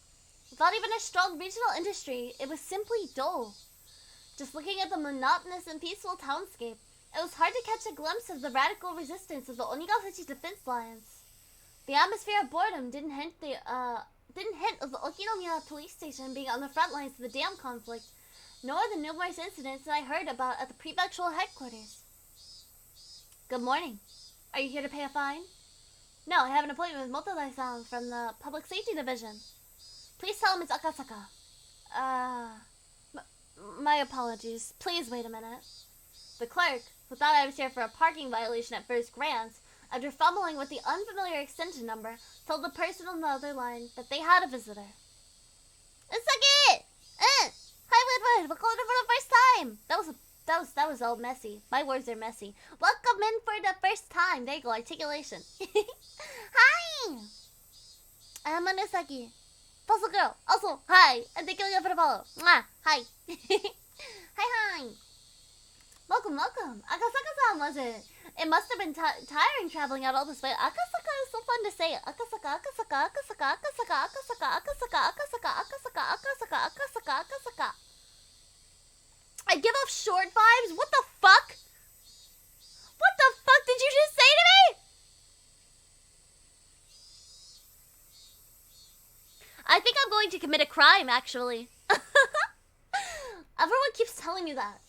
Without even a strong regional industry, it was simply dull. Just looking at the monotonous and peaceful townscape, it was hard to catch a glimpse of the radical resistance of the Onigafuchi Defense Alliance. The atmosphere of boredom didn't hint the didn't hint of the Okinomiya police station being on the front lines of the dam conflict, nor the numerous incidents that I heard about at the prefectural headquarters. Good morning. Are you here to pay a fine? No, I have an appointment with Motodai-san from the Public Safety Division. Please tell him it's Akasaka. My apologies. Please wait a minute. The clerk, who thought I was here for a parking violation at first glance, after fumbling with the unfamiliar extension number, told the person on the other line that they had a visitor. Isagi! Hi, Woodward! We're calling for the first time! That was all messy. My words are messy. Welcome in for the first time. There you go, articulation. Hi! I'm Anisaki. Puzzle girl. Also, hi! And thank you again for the follow. Mwah! Hi! Hi! Welcome. Akasaka-san, was it? It must have been tiring traveling out all this way. Akasaka is so fun to say. Akasaka. I give off short vibes? What the fuck? What the fuck did you just say to me? I think I'm going to commit a crime, actually. Everyone keeps telling me that.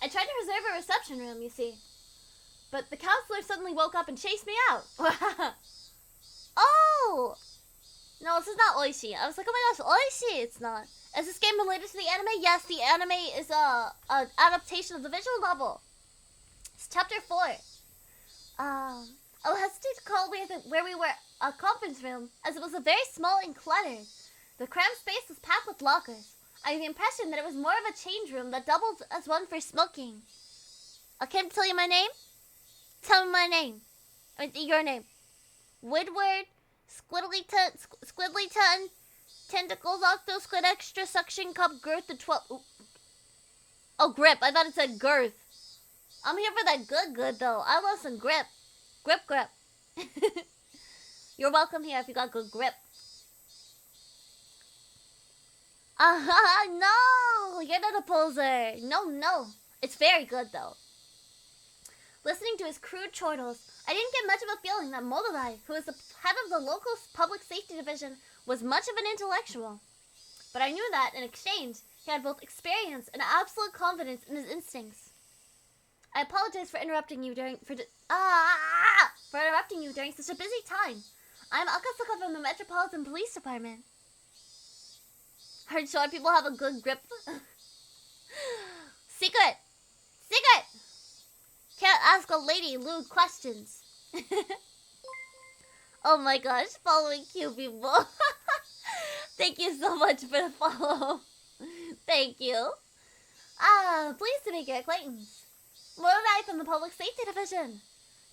I tried to reserve a reception room, you see. But the counselor suddenly woke up and chased me out. Oh! No, this is not Oishi. I was like, oh my gosh, Oishi! It's not. Is this game related to the anime? Yes, the anime is an adaptation of the visual novel. It's chapter 4. I'll hesitate to call where we were a conference room, as it was a very small and cluttered. The cramped space was packed with lockers. I had the impression that it was more of a change room that doubled as one for smoking. I can't tell you my name? Tell me my name. I mean, your name. Woodward, Squiddly Ton, Tentacles, Octo, Squid Extra, Suction Cup, Girth, the 12... Ooh. Oh, grip. I thought it said girth. I'm here for that good, though. I love some grip. Grip. You're welcome here if you got good grip. No! You're not a poser. No. It's very good, though. Listening to his crude chortles, I didn't get much of a feeling that Motodai, who is the head of the local public safety division, was much of an intellectual. But I knew that, in exchange, he had both experience and absolute confidence in his instincts. I apologize for interrupting you during such a busy time. I'm Akasaka from the Metropolitan Police Department. Heard short people have a good grip. Secret! Can't ask a lady lewd questions. Oh my gosh, following cute people. Thank you so much for the follow. Thank you. Pleased to make your acquaintance. Motodai from the Public Safety Division.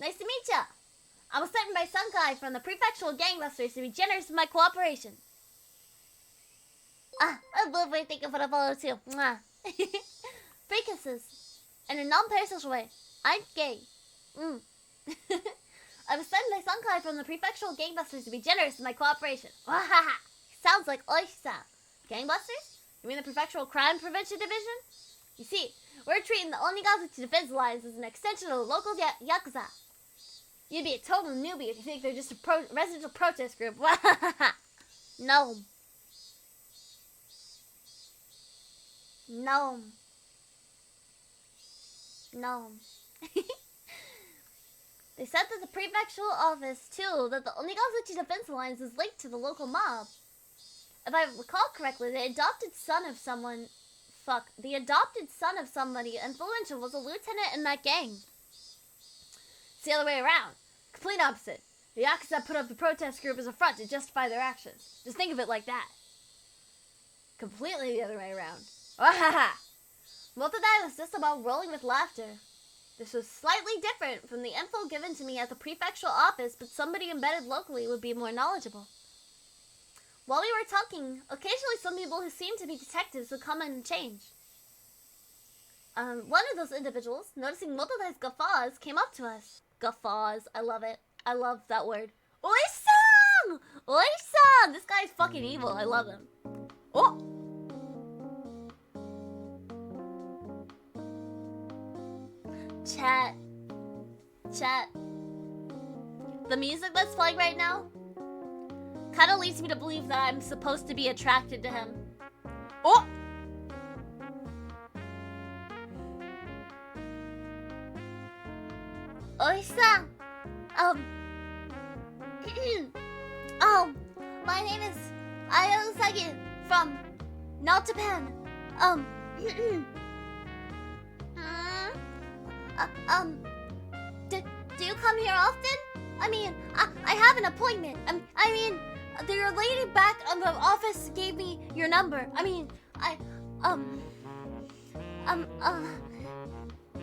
Nice to meet ya. I was sent by Sankai from the prefectural gangbusters to be generous with my cooperation. Blueberry, thank you for the follow too. Mwah. Free kisses. In a non-parasocial way. I'm gay. I was sent by Sankai from the prefectural gangbusters to be generous with my cooperation. Wahaha. Sounds like Oishi-san. Gangbusters? You mean the prefectural crime prevention division? You see, we're treating the Onigazuchi defense lines as an extension of the local yakuza. You'd be a total newbie if you think they're just a residential protest group. No. They said that the prefectural office, too, that the Onigazuchi Defense Alliance is linked to the local mob. If I recall correctly, the adopted son of somebody influential was a lieutenant in that gang. It's the other way around. Complete opposite. The Yakuza put up the protest group as a front to justify their actions. Just think of it like that. Completely the other way around. Wahaha! Motodai was just about rolling with laughter. This was slightly different from the info given to me at the prefectural office, but somebody embedded locally would be more knowledgeable. While we were talking, occasionally some people who seemed to be detectives would come in and change. One of those individuals, noticing Motodai's guffaws, came up to us. Guffaws, I love it. I love that word. Oi-san! Oi-san! This guy's fucking evil. I love him. Oh! Chat. The music that's playing right now kind of leads me to believe that I'm supposed to be attracted to him. Oh! Oi-san! My name is Aya Usagi from Not Japan. Do you come here often? I mean, I have an appointment. I mean, your lady back on the office gave me your number. I mean,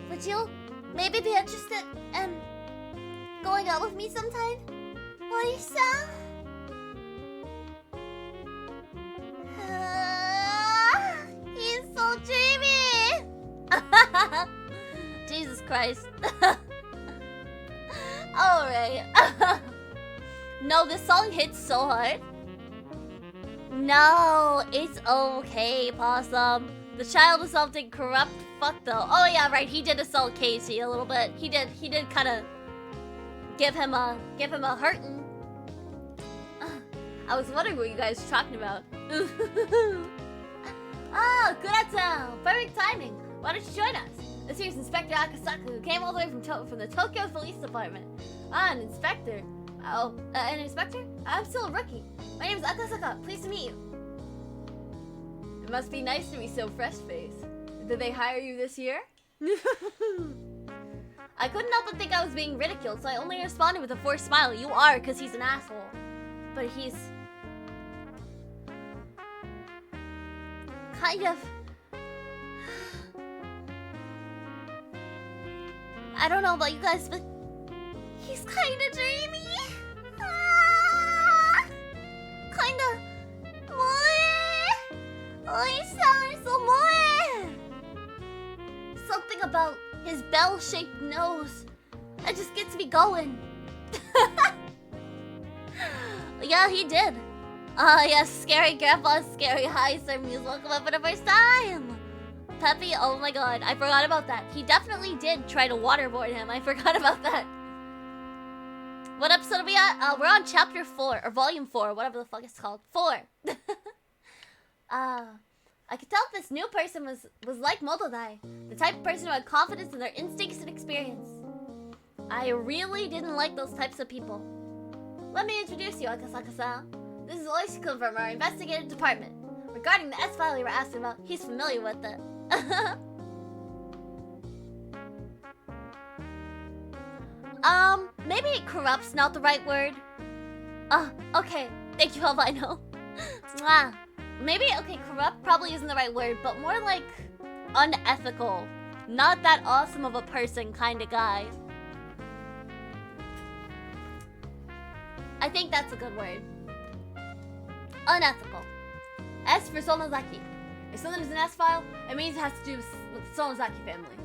would you maybe be interested in going out with me sometime? Lisa? He's so dreamy! Jesus Christ. Alright. No, this song hits so hard. No, it's okay, Possum. The child is something corrupt. Fuck though. Oh yeah, right. He did assault Casey a little bit. He did kind of give him a hurtin'. I was wondering what you guys were talking about. Ah, Kurata! Perfect timing. Why don't you join us? This here's Inspector Akasaku, who came all the way from the Tokyo Police Department. Ah, an inspector. Oh, an inspector? I'm still a rookie. My name is Akasaka. Pleased to meet you. It must be nice to be so fresh-faced. Did they hire you this year? I couldn't help but think I was being ridiculed, so I only responded with a forced smile. You are, because he's an asshole. But he's... kind of... I don't know about you guys, but... he's kinda dreamy. Kinda... Something about his bell-shaped nose. That just gets me going. Yeah, he did. Yes, scary grandpa's scary eyes are musical for the first time. Peppy, oh my god, I forgot about that. He definitely did try to waterboard him. I forgot about that. What episode are we at? We're on chapter 4, or volume 4, whatever the fuck it's called. 4. I could tell this new person was like Motodai, the type of person who had confidence in their instincts and experience. I really didn't like those types of people. Let me introduce you, Akasaka-san. This is Oishi-kun from our investigative department. Regarding the S-file you were asking about, he's familiar with it. Maybe corrupt's not the right word. Okay. Thank you, Albino. Maybe, okay, corrupt probably isn't the right word, but more like unethical. Not that awesome of a person kind of guy. I think that's a good word. Unethical. S for Sonozaki. If something is an S file, it means it has to do with the Sonozaki family.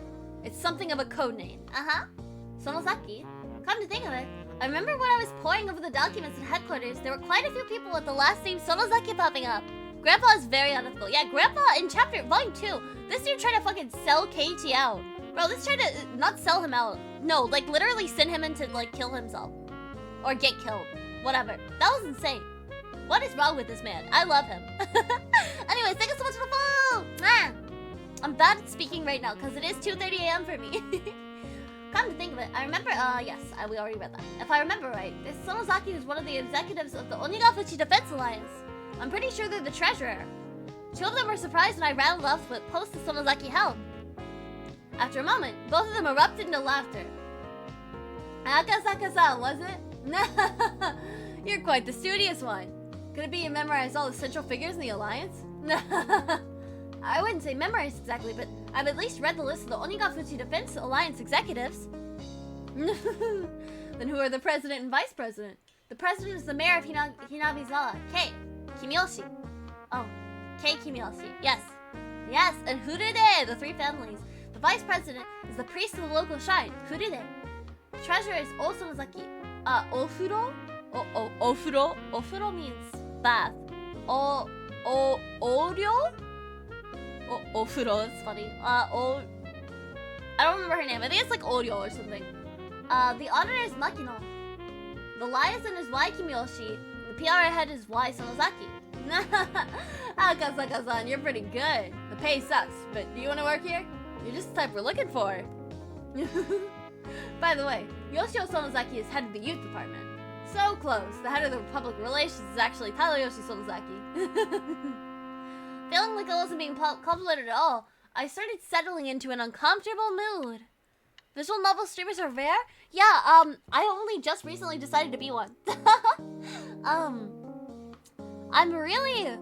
It's something of a code name. Sonozaki? Come to think of it, I remember when I was poring over the documents at headquarters, there were quite a few people with the last name Sonozaki popping up. Grandpa is very unethical. Yeah, Grandpa in volume 2, this dude tried to fucking sell Keiichi out. Bro, this tried to not sell him out. No, like literally send him in to like kill himself. Or get killed. Whatever. That was insane. What is wrong with this man? I love him. Anyways, thank you so much for the follow! I'm bad at speaking right now because it is 2:30 a.m. for me. Come to think of it, I remember, yes, we already read that. If I remember right, this Sonozaki is one of the executives of the Onigafuchi Defense Alliance. I'm pretty sure they're the treasurer. Two of them were surprised when I rattled off what post the Sonozaki held. After a moment, both of them erupted into laughter. Akasaka-san, was it? You're quite the studious one. Could it be you memorized all the central figures in the Alliance? I wouldn't say memorized exactly, but I've at least read the list of the Onigafuchi Defense Alliance executives. Then who are the president and vice president? The president is the mayor of Hinabizawa, Kei Kimiyoshi. Oh, Kei Kimiyoshi. Yes. Yes, and Furude, the three families. The vice president is the priest of the local shrine, Furude. The treasurer is Osonozaki. Ofuro? Ofuro? Ofuro means bath. Oryo? Ofuro, it's funny. I don't remember her name. I think it's like Oryo or something. The auditor is Makino. The liaison is Wai Kimiyoshi. The PR head is Y Sonozaki. Akasaka-san, you're pretty good. The pay sucks, but do you want to work here? You're just the type we're looking for. By the way, Yoshio Sonozaki is head of the youth department. So close. The head of the public relations is actually Tadayoshi Sonozaki. Feeling like I wasn't being complimented at all, I started settling into an uncomfortable mood. Visual novel streamers are rare? Yeah, I only just recently decided to be one. I'm really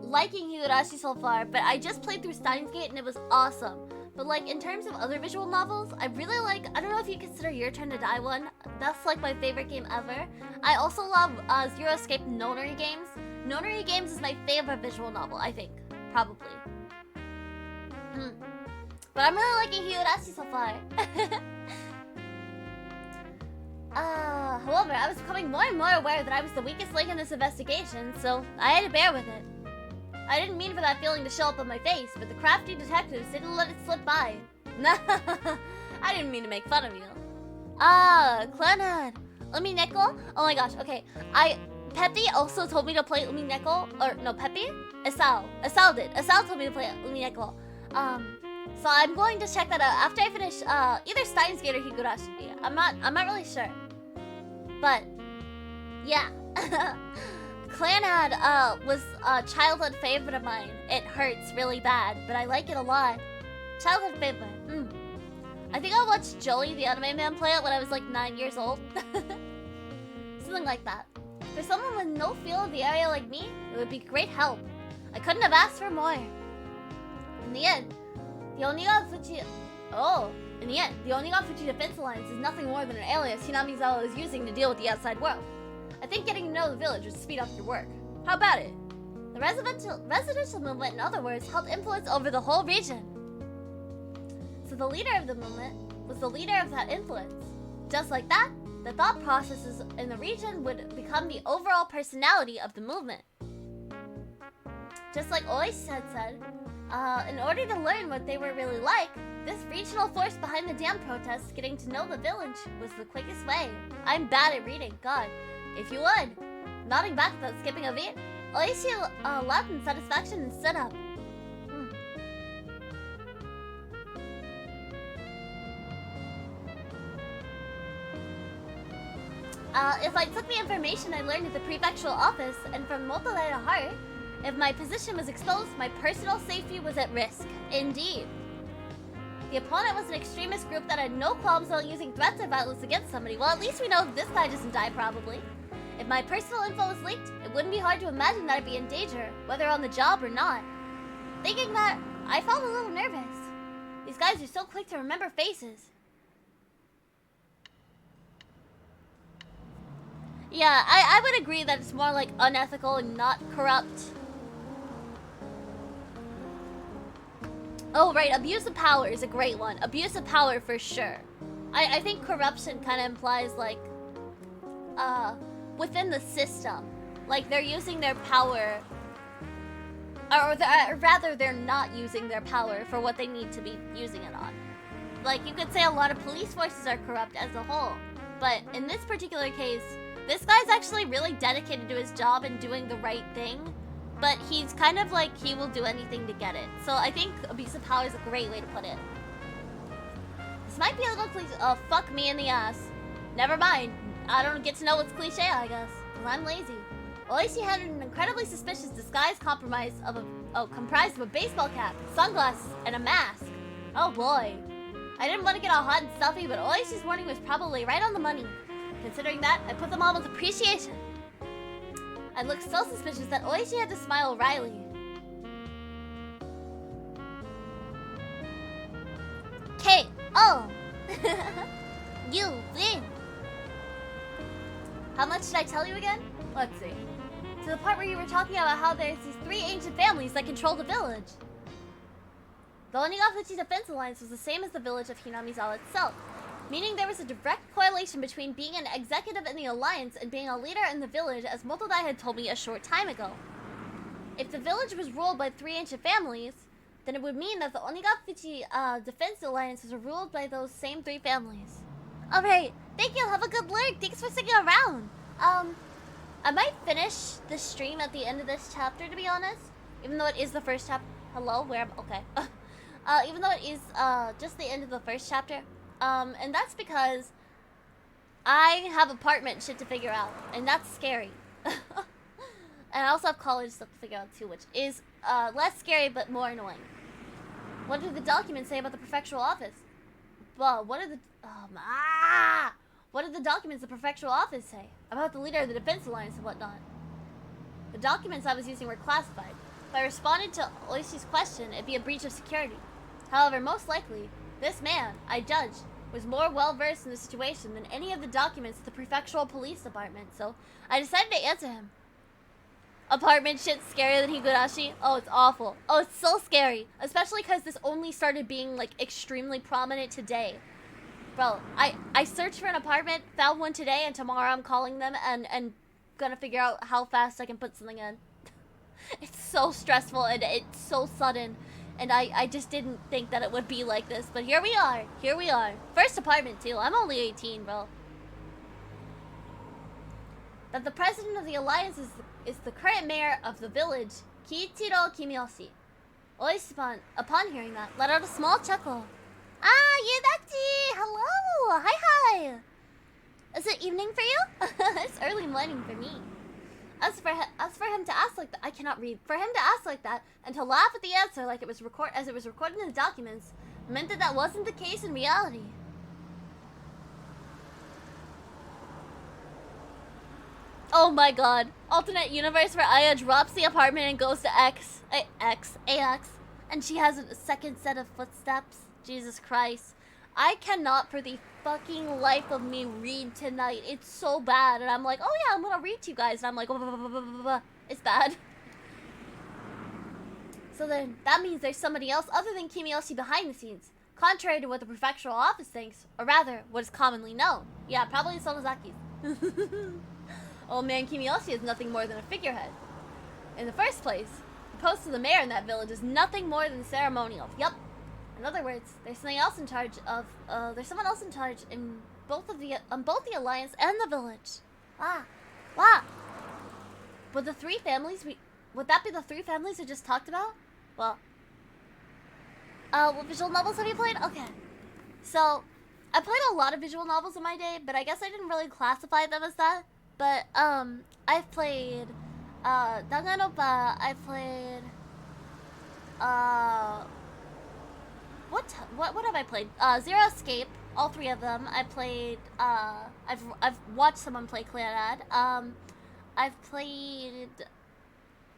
liking Higurashi so far, but I just played through Steins Gate and it was awesome. But like in terms of other visual novels, I really like, I don't know if you consider Your Turn to Die one. That's like my favorite game ever. I also love Zero Escape Nonary games. Nonary games is my favorite visual novel, I think. Probably. But I'm really liking Higurashi so far. However, I was becoming more and more aware that I was the weakest link in this investigation, so I had to bear with it. I didn't mean for that feeling to show up on my face, but the crafty detectives didn't let it slip by. I didn't mean to make fun of you. Clanad. Umineko? Oh my gosh, okay. Peppy also told me to play Umineko, or no, Peppy? Asao did. Asao told me to play Umineko. So I'm going to check that out after I finish either Steins Gate or Higurashi. I'm not really sure. But yeah. Clanad was a childhood favorite of mine. It hurts really bad, but I like it a lot. Childhood favorite. I think I watched Joey the Anime Man play it when I was like 9 years old. Something like that. For someone with no feel of the area like me, it would be great help. I couldn't have asked for more. In the end, the Onigafuchi Defense Alliance is nothing more than an alias Hinamizawa is using to deal with the outside world. I think getting to know the village would speed up your work. How about it? The residential movement, in other words, held influence over the whole region. So the leader of the movement was the leader of that influence. Just like that, the thought processes in the region would become the overall personality of the movement. Just like Oishi had said, in order to learn what they were really like, this regional force behind the dam protests getting to know the village was the quickest way. I'm bad at reading, God. If you would. Nodding back without skipping a beat, Oishi laughed in satisfaction and stood up. If I took the information I learned at the prefectural office and from Motodai to heart, if my position was exposed, my personal safety was at risk. Indeed. The opponent was an extremist group that had no qualms about using threats or violence against somebody. Well, at least we know this guy doesn't die, probably. If my personal info was leaked, it wouldn't be hard to imagine that I'd be in danger, whether on the job or not. Thinking that, I felt a little nervous. These guys are so quick to remember faces. Yeah, I would agree that it's more like unethical and not corrupt. Oh, right, abuse of power is a great one. Abuse of power for sure. I think corruption kind of implies like, within the system. Like they're using their power, or rather they're not using their power for what they need to be using it on. Like you could say a lot of police forces are corrupt as a whole. But in this particular case, this guy's actually really dedicated to his job and doing the right thing. But he's kind of like, he will do anything to get it. So I think abuse of power is a great way to put it. This might be a little cliche. Fuck me in the ass. Never mind. I don't get to know what's cliche, I guess. Because I'm lazy. Oishi had an incredibly suspicious disguise comprised of a baseball cap, sunglasses, and a mask. Oh boy. I didn't want to get all hot and stuffy, but Oishi's warning was probably right on the money. Considering that, I put them on with appreciation. I looked so suspicious that Oishi had to smile wryly. K.O. You win. How much did I tell you again? Let's see. To the part where you were talking about how there's these 3 ancient families that control the village. The Onigafuchi Defense Alliance was the same as the village of Hinamizawa itself, meaning there was a direct correlation between being an executive in the alliance and being a leader in the village, as Motodai had told me a short time ago. If the village was ruled by 3 ancient families, then it would mean that the Onigafuchi Defense Alliance was ruled by those same 3 families. Alright, thank you, have a good lurk. Thanks for sticking around. I might finish the stream at the end of this chapter, to be honest. Even though it is the first chapter. Hello, where am okay. Even though it is just the end of the first chapter. And that's because I have apartment shit to figure out, and that's scary. And I also have college stuff to figure out too, which is less scary but more annoying. What do the documents say about the prefectural office? Well, what are the what did the documents of the prefectural office say about the leader of the Defense Alliance and whatnot? The documents I was using were classified. If I responded to Oishi's question, it'd be a breach of security. However, most likely, this man, I judged, was more well-versed in the situation than any of the documents of the prefectural police department, so I decided to answer him. Apartment shit's scarier than Higurashi? Oh, it's awful. Oh, it's so scary. Especially because this only started being, like, extremely prominent today. Bro, I searched for an apartment, found one today, and tomorrow I'm calling them and gonna figure out how fast I can put something in. It's so stressful and it's so sudden. And I just didn't think that it would be like this. But here we are. Here we are. First apartment, too. I'm only 18, bro. That the president of the alliance is the current mayor of the village, Kiichiro Kimiyoshi. Oishi, upon hearing that, let out a small chuckle. Ah, Yudachi! Hello! Hi! Is it evening for you? It's early morning for me. As for him to ask like that, I cannot read. For him to ask like that and to laugh at the answer like it was recorded in the documents meant that wasn't the case in reality. Oh my god. Alternate universe where Aya drops the apartment and goes to AX, and she has a second set of footsteps. Jesus Christ. I cannot for the fucking life of me read tonight. It's so bad. And I'm like, oh yeah, I'm gonna read to you guys. And I'm like, it's bad. So then, that means there's somebody else other than Kimiyoshi behind the scenes. Contrary to what the prefectural office thinks, or rather, what is commonly known. Yeah, probably Sonozaki's. Old man Kimiyoshi is nothing more than a figurehead. In the first place, the post of the mayor in that village is nothing more than ceremonial. Yup. In other words, there's someone else in charge in both the alliance and the village. Wow. Would that be the three families we just talked about? Well, what visual novels have you played? Okay. So, I played a lot of visual novels in my day, but I guess I didn't really classify them as that. But, I've played, Danganronpa, I've played, what have I played? Zero Escape, all three of them. I played, I've watched someone play Clannad. I've played,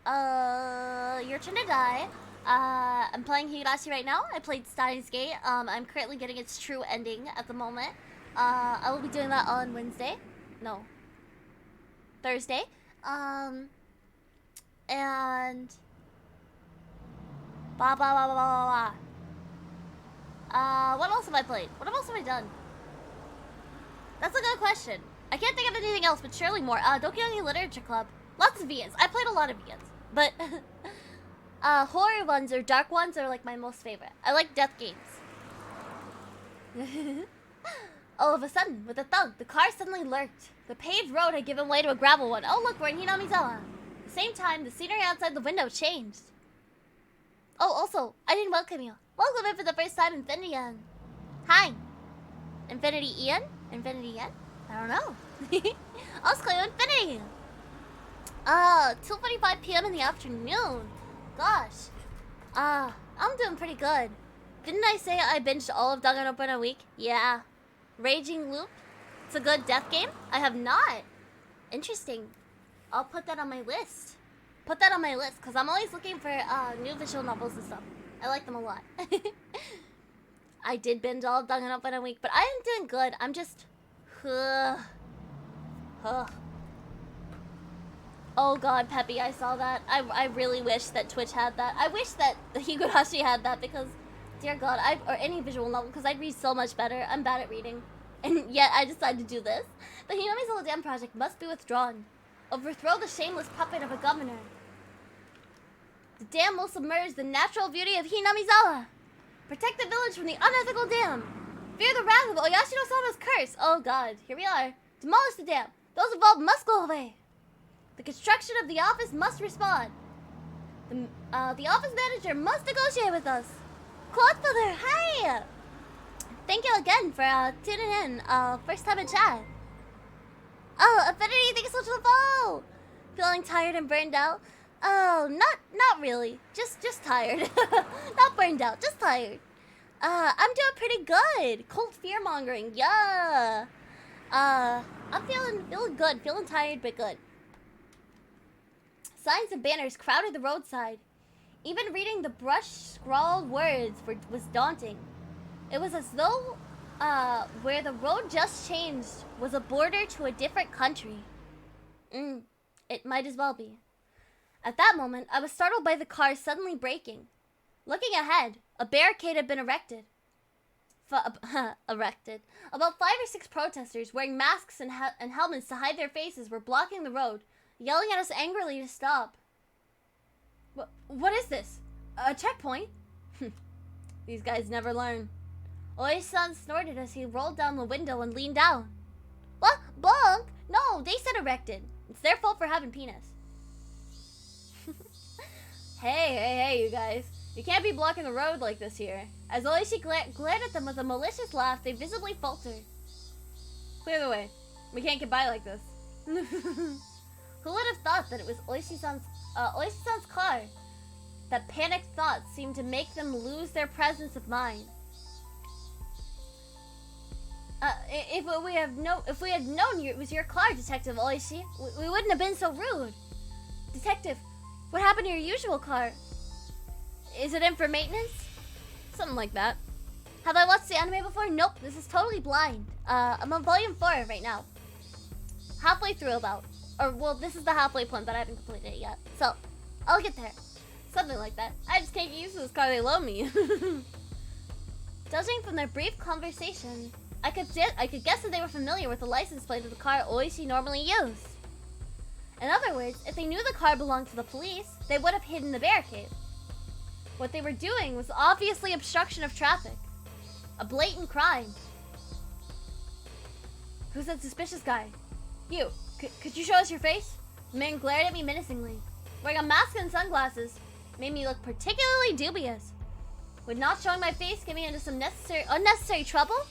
Your Turn to Die. I'm playing Higurashi right now. I played Steins Gate. I'm currently getting its true ending at the moment. I will be doing that on Thursday. And what else have I played? What else have I done? That's a good question. I can't think of anything else, but surely more. Dokyongi Literature Club. Lots of VNs. I played a lot of VNs. But, horror ones or dark ones are like my most favorite. I like death games. All of a sudden, with a thud, the car suddenly lurked. The paved road had given way to a gravel one. Oh look, we're in Hinamizawa. At the same time, the scenery outside the window changed. Oh, also, I didn't welcome you. Welcome in for the first time, Infinity Ian. Hi. Infinity Ian? Infinity Ian? I don't know. I'll just call you Infinity. 2:45 p.m. in the afternoon. Gosh. I'm doing pretty good. Didn't I say I binged all of Danganronpa in a week? Yeah. Raging Loop. It's a good death game? I have not. Interesting. I'll put that on my list. Because I'm always looking for new visual novels and stuff. I like them a lot. I did binge all of Danganronpa in a week, but I am doing good. I'm just... Oh god, Peppy, I saw that. I really wish that Twitch had that. I wish that Higurashi had that because, dear god, or any visual novel, because I'd read so much better. I'm bad at reading. And yet, I decided to do this. The Hinamizawa Dam project must be withdrawn. Overthrow the shameless puppet of a governor. The dam will submerge the natural beauty of Hinamizawa. Protect the village from the unethical dam. Fear the wrath of Oyashino-sama's curse. Oh god, here we are. Demolish the dam. Those involved must go away. The construction of the office must respond. The office manager must negotiate with us. Quadfather, hi! Thank you again for tuning in. First time in chat. Oh, Affinity, thank you so much for the follow. Feeling tired and burned out? Oh, not really. Just tired. Not burned out, just tired. I'm doing pretty good. Cold fear mongering, yeah. I'm feeling good. Feeling tired, but good. Signs and banners crowded the roadside. Even reading the brush-scrawled words was daunting. It was as though, where the road just changed was a border to a different country. It might as well be. At that moment, I was startled by the car suddenly braking. Looking ahead, a barricade had been erected. About 5 or 6 protesters wearing masks and helmets to hide their faces were blocking the road, yelling at us angrily to stop. What is this? A checkpoint? These guys never learn. Oi-san snorted as he rolled down the window and leaned down. What? Bunk? No, they said erected. It's their fault for having penis. Hey, you guys. You can't be blocking the road like this here. As Oishi glared at them with a malicious laugh, they visibly faltered. Clear the way. We can't get by like this. Who would have thought that it was Oishi-san's car? That panicked thoughts seemed to make them lose their presence of mind. If we had known it was your car, Detective Oishi, we wouldn't have been so rude. Detective, what happened to your usual car? Is it in for maintenance? Something like that. Have I watched the anime before? Nope, this is totally blind. I'm on volume 4 right now. Halfway through about. Or, well, this is the halfway point, but I haven't completed it yet. So, I'll get there. Something like that. I just can't get used to this car, they love me. Judging from their brief conversation, I could guess that they were familiar with the license plate of the car Oishi normally used. In other words, if they knew the car belonged to the police, they would have hidden the barricade. What they were doing was obviously obstruction of traffic. A blatant crime. Who's that suspicious guy? You. Could you show us your face? The man glared at me menacingly. Wearing a mask and sunglasses made me look particularly dubious. Would not showing my face get me into some unnecessary trouble?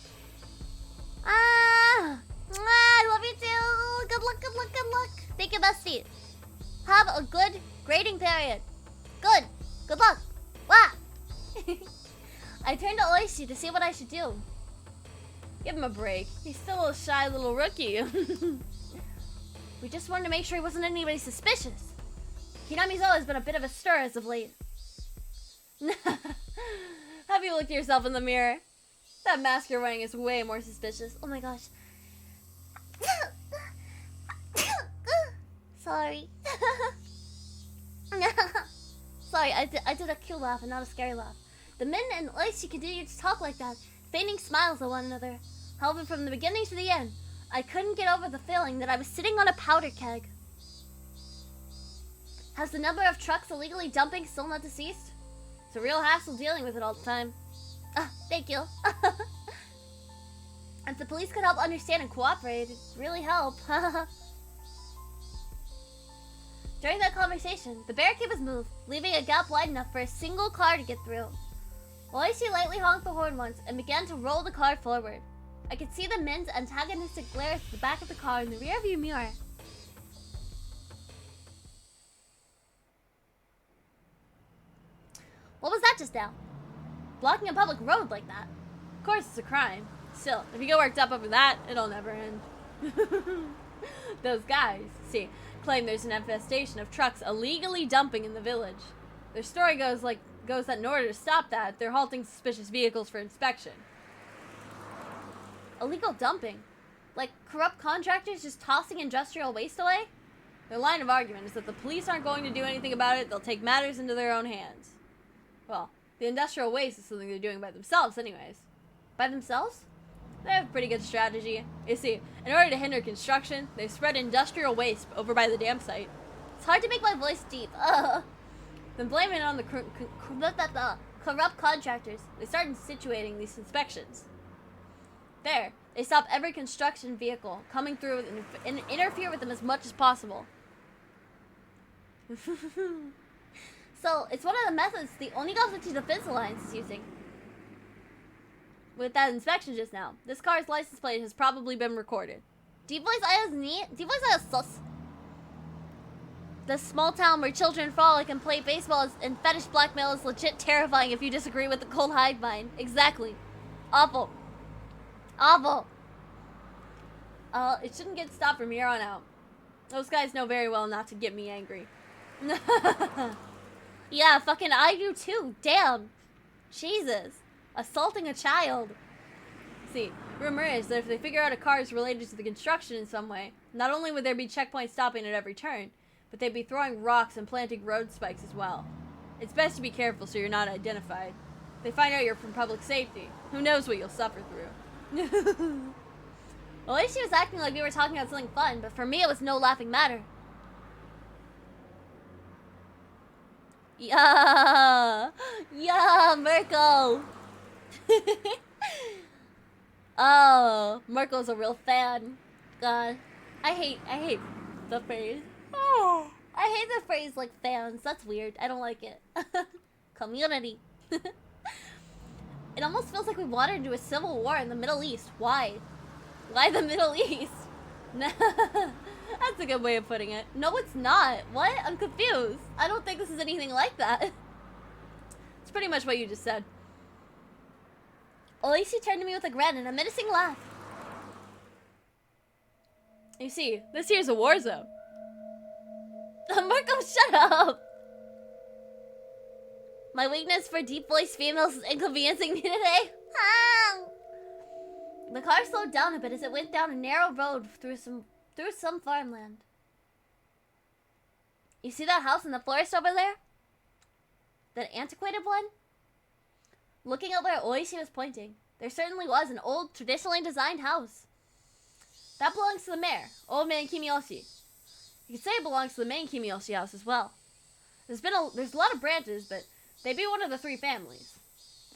I love you too. Good luck, good luck, good luck. Thank you, bestie. Have a good grading period. Good luck. Wah! I turned to Oishi to see what I should do. Give him a break. He's still a shy little rookie. We just wanted to make sure he wasn't anybody suspicious. Hinami's always been a bit of a stir as of late. Have you looked at yourself in the mirror? That mask you're wearing is way more suspicious. Oh my gosh. Sorry. Sorry, I did a cute laugh and not a scary laugh. The men and Oishi continued to talk like that, feigning smiles at one another. However, from the beginning to the end, I couldn't get over the feeling that I was sitting on a powder keg. Has the number of trucks illegally dumping still not deceased? It's a real hassle dealing with it all the time. Thank you. If the police could help understand and cooperate, it'd really help. During that conversation, the barricade was moved, leaving a gap wide enough for a single car to get through. Oishi lightly honked the horn once and began to roll the car forward. I could see the men's antagonistic glare at the back of the car in the rearview mirror. What was that just now? Blocking a public road like that? Of course it's a crime. Still, if you get worked up over that, it'll never end. Those guys, see, claim there's an infestation of trucks illegally dumping in the village. Their story goes that in order to stop that, they're halting suspicious vehicles for inspection. Illegal dumping? Like corrupt contractors just tossing industrial waste away? Their line of argument is that the police aren't going to do anything about it, they'll take matters into their own hands. Well, the industrial waste is something they're doing by themselves anyways. By themselves? They have a pretty good strategy. You see, in order to hinder construction, they've spread industrial waste over by the dam site. It's hard to make my voice deep. Then blaming it on the corrupt contractors, they start situating these inspections. there. They stop every construction vehicle coming through and interfere with them as much as possible. So, it's one of the methods the Onigazuchi Defense Alliance is using. With that inspection just now, this car's license plate has probably been recorded. D-Boys Aya's neat. D-Boys Aya's sus. The small town where children frolic and play baseball and fetish blackmail is legit terrifying if you disagree with the cold hive mind. Exactly. Awful. Awful. It shouldn't get stopped from here on out. Those guys know very well not to get me angry. Yeah, fucking I do too. Damn. Jesus. Assaulting a child. See, rumor is that if they figure out a car is related to the construction in some way, not only would there be checkpoints stopping at every turn, but they'd be throwing rocks and planting road spikes as well. It's best to be careful so you're not identified. If they find out you're from public safety, who knows what you'll suffer through. Well, at least she was acting like we were talking about something fun, but for me it was no laughing matter. Yeah, yeah, Mirko. Oh, Mirko's a real fan. God, I hate the phrase. Oh, I hate the phrase like fans. That's weird. I don't like it. Community. It almost feels like we wandered into a civil war in the Middle East. Why? Why the Middle East? That's a good way of putting it. No, it's not. What? I'm confused. I don't think this is anything like that. It's pretty much what you just said. Oishi turned to me with a grin and a menacing laugh. You see, this here's a war zone. Marco, shut up! My weakness for deep-voiced females is inconveniencing me today. The car slowed down a bit as it went down a narrow road through some farmland. You see that house in the forest over there? That antiquated one? Looking at where Oishi was pointing, there certainly was an old, traditionally designed house. That belongs to the mayor, Old Man Kimiyoshi. You could say it belongs to the main Kimiyoshi house as well. There's a lot of branches, but they'd be one of the three families.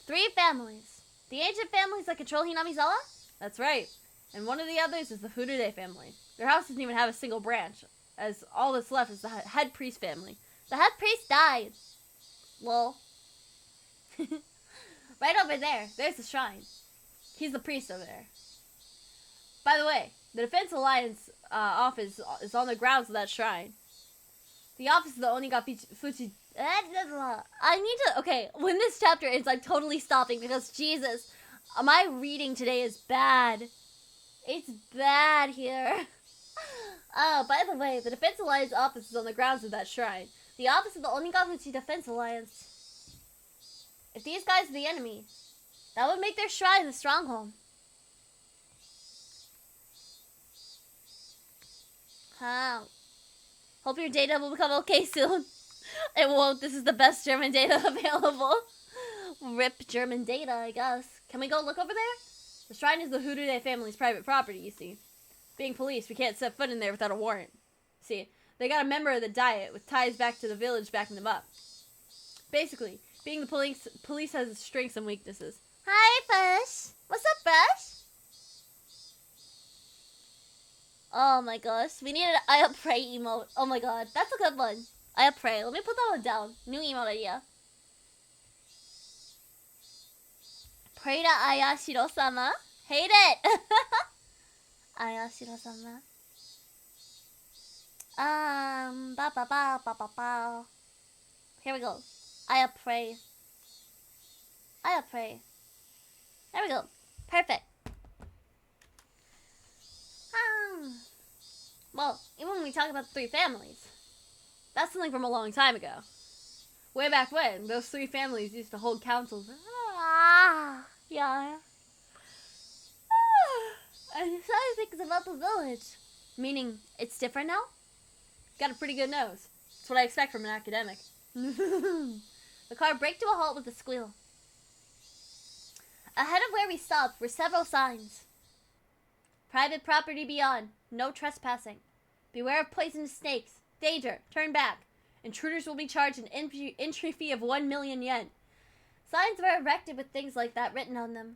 Three families. The ancient families that control Hinamizawa? That's right. And one of the others is the Furude family. Their house doesn't even have a single branch, as all that's left is the head priest family. The head priest died. Lol. Right over there, there's the shrine. He's the priest over there. By the way, the Defense Alliance office is on the grounds of that shrine. The office of the Onigafuchi... I need to... Okay, when this chapter ends, I'm totally stopping because, Jesus, my reading today is bad. It's bad here. Oh, by the way, the Defense Alliance office is on the grounds of that shrine. The office of the Onigafuchi Defense Alliance. If these guys are the enemy, that would make their shrine the stronghold. Hope your data will become okay soon. It won't. This is the best German data available. RIP German data, I guess. Can we go look over there? The shrine is the Furude family's private property, you see. Being police, we can't set foot in there without a warrant. See, they got a member of the Diet with ties back to the village backing them up. Basically, being the police has its strengths and weaknesses. Hi, Fish. What's up, Fish? Oh my gosh, we need an I pray emote. Oh my god, that's a good one. I pray. Let me put that one down. New emote idea. Pray to Ayashiro-sama. Hate it! Ayashiro-sama. Ba ba ba ba ba ba. Here we go. I pray. I pray. There we go. Perfect. Well, even when we talk about the three families, that's something from a long time ago. Way back when, those three families used to hold councils. Yeah. And so I think about the village. Meaning, it's different now? Got a pretty good nose. That's what I expect from an academic. The car braked to a halt with a squeal. Ahead of where we stopped were several signs. Private property beyond. No trespassing. Beware of poisonous snakes. Danger. Turn back. Intruders will be charged an entry fee of 1 million yen. Signs were erected with things like that written on them.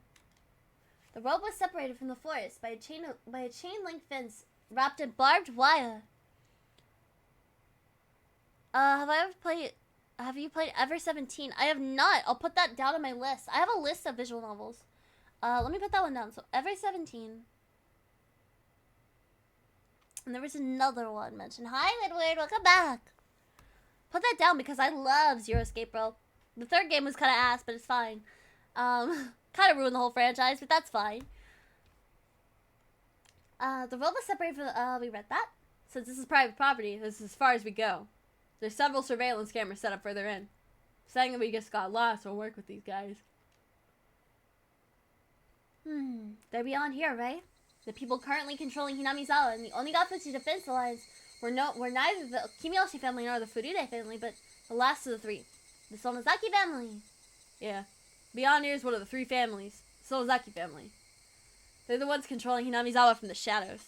The road was separated from the forest by a chain link fence wrapped in barbed wire. Have you played Ever 17? I have not. I'll put that down on my list. I have a list of visual novels. Let me put that one down. So Ever 17. And there was another one mentioned. Hi, Edward. Welcome back. Put that down because I love Zero Escape, bro. The third game was kind of ass, but it's fine. Kind of ruined the whole franchise, but that's fine. The road was separated from we read that. Since this is private property, this is as far as we go. There's several surveillance cameras set up further in. Saying that we just got lost will work with these guys. They're beyond here, right? The people currently controlling Hinamizawa and the Onigatsuchi Defense Alliance were neither the Kimiyoshi family nor the Furude family, but the last of the three. The Sonozaki family. Yeah. Beyond here is one of the three families. Sonozaki family. They're the ones controlling Hinamizawa from the shadows.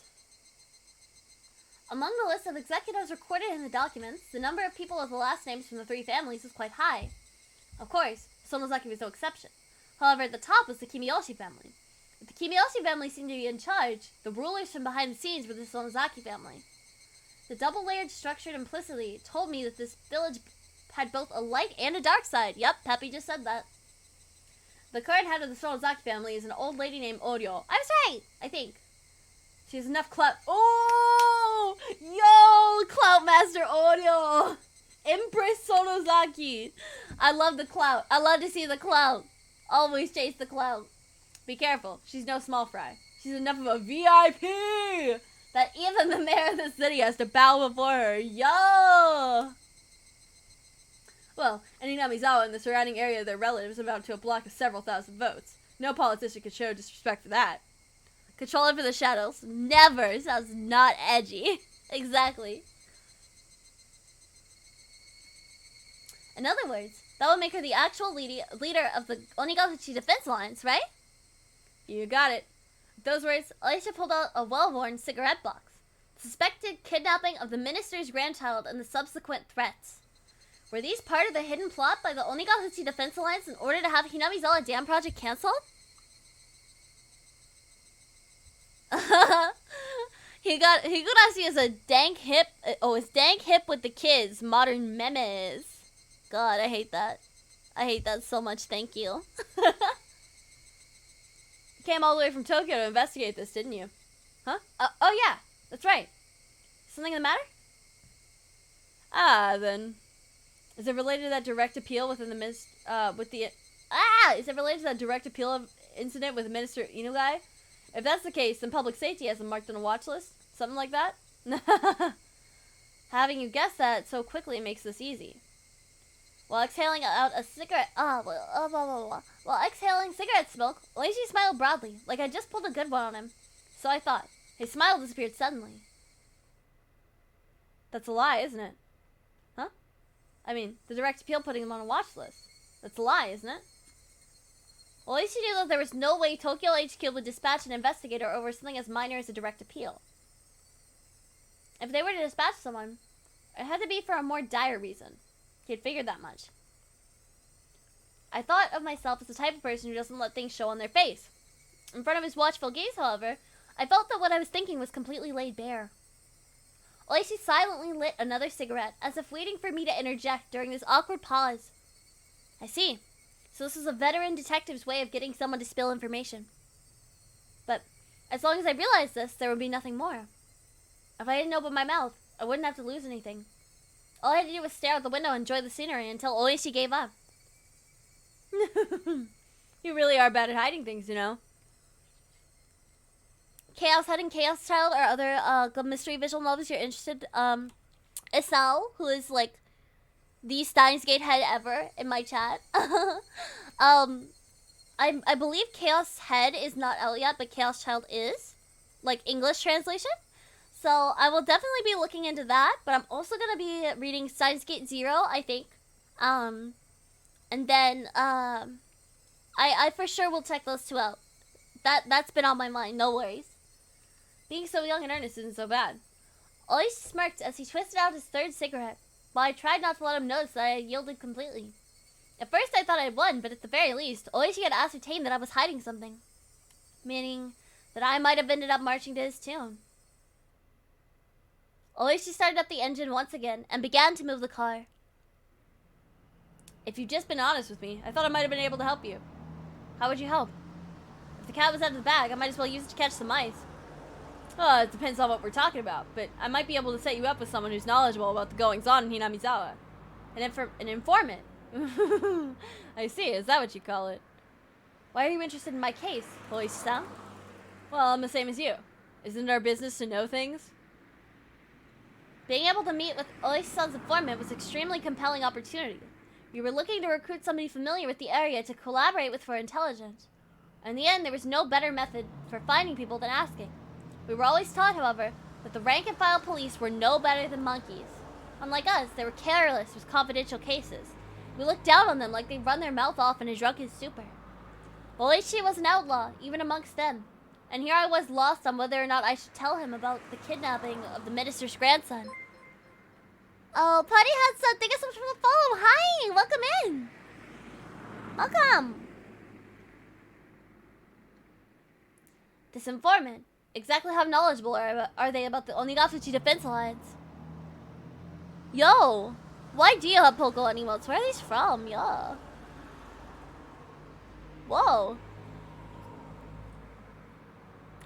Among the list of executives recorded in the documents, the number of people with the last names from the three families was quite high. Of course, Sonozaki was no exception. However, at the top was the Kimiyoshi family. If the Kimiyoshi family seemed to be in charge, the rulers from behind the scenes were the Sonozaki family. The double-layered structure implicitly told me that this village had both a light and a dark side. Yep, Peppy just said that. The current head of the Sonozaki family is an old lady named Oryo. I was right, I think. She has enough clout. Oh! Yo! Clout Master Oryo! Empress Sonozaki. I love the clout. I love to see the clout. Always chase the clout. Be careful. She's no small fry. She's enough of a VIP that even the mayor of the city has to bow before her. Yo! Well, in Hinamizawa and the surrounding area, their relatives amount to a block of several thousand votes. No politician could show disrespect for that. Control over the shadows never sounds not edgy. Exactly. In other words, that would make her the actual leader of the Onigatsuchi Defense Alliance, right? You got it. With those words, Alicia pulled out a well-worn cigarette box. Suspected kidnapping of the minister's grandchild and the subsequent threats. Were these part of the hidden plot by the Onigatsuchi Defense Alliance in order to have Hinamizawa Dam Project cancelled? Higurashi is a dank hip. It's dank hip with the kids. Modern memes. God, I hate that. I hate that so much. Thank you. Came all the way from Tokyo to investigate this, didn't you? Huh? Oh yeah, that's right. Something the matter? Then. Is it related to that direct appeal within the is it related to that direct appeal incident with Minister Inugai? If that's the case, then public safety has them marked on a watch list? Something like that? Having you guess that so quickly makes this easy. While exhaling out a cigarette, while exhaling cigarette smoke, Oishi smiled broadly, like I just pulled a good one on him. So I thought. His smile disappeared suddenly. That's a lie, isn't it? Huh? I mean, the direct appeal putting him on a watch list. That's a lie, isn't it? Well, Oishi knew that there was no way Tokyo HQ would dispatch an investigator over something as minor as a direct appeal. If they were to dispatch someone, it had to be for a more dire reason. He had figured that much. I thought of myself as the type of person who doesn't let things show on their face. In front of his watchful gaze, however, I felt that what I was thinking was completely laid bare. Oishi silently lit another cigarette, as if waiting for me to interject during this awkward pause. I see. So this is a veteran detective's way of getting someone to spill information. But as long as I realized this, there would be nothing more. If I didn't open my mouth, I wouldn't have to lose anything. All I had to do was stare out the window and enjoy the scenery until Oishi gave up. You really are bad at hiding things, you know. Chaos Head and Chaos Child are other good mystery visual novels you're interested. Isao, who is like the Steins Gate head ever in my chat. I believe Chaos Head is not out yet, but Chaos Child is. Like English translation. So I will definitely be looking into that, but I'm also going to be reading Steins Gate Zero, I think. And then, I for sure will check those two out. That's been on my mind, no worries. Being so young and earnest isn't so bad. Oishi smirked as he twisted out his third cigarette, while I tried not to let him notice that I had yielded completely. At first I thought I had won, but at the very least, Oishi had ascertained that I was hiding something. meaning that I might have ended up marching to his tune. Oishi started up the engine once again and began to move the car. If you'd just been honest with me, I thought I might have been able to help you. How would you help? If the cat was out of the bag, I might as well use it to catch some mice. Well, it depends on what we're talking about, but I might be able to set you up with someone who's knowledgeable about the goings-on in Hinamizawa. An informant. I see, is that what you call it? Why are you interested in my case, Oishi-san? Well, I'm the same as you. Isn't it our business to know things? Being able to meet with Oishi-san's informant was an extremely compelling opportunity. We were looking to recruit somebody familiar with the area to collaborate with for intelligence. In the end, there was no better method for finding people than asking. We were always taught, however, that the rank-and-file police were no better than monkeys. Unlike us, they were careless with confidential cases. We looked down on them like they'd run their mouth off in a drunken stupor. Oishi was an outlaw, even amongst them. And here I was lost on whether or not I should tell him about the kidnapping of the minister's grandson. Oh, Putty Hudson, thank you so much for the follow. Hi, welcome in. Welcome. This informant, exactly how knowledgeable are they about the Onigatsuchi Defense Alliance? Yo, why do you have Poco emotes? Where are these from? Yo. Whoa.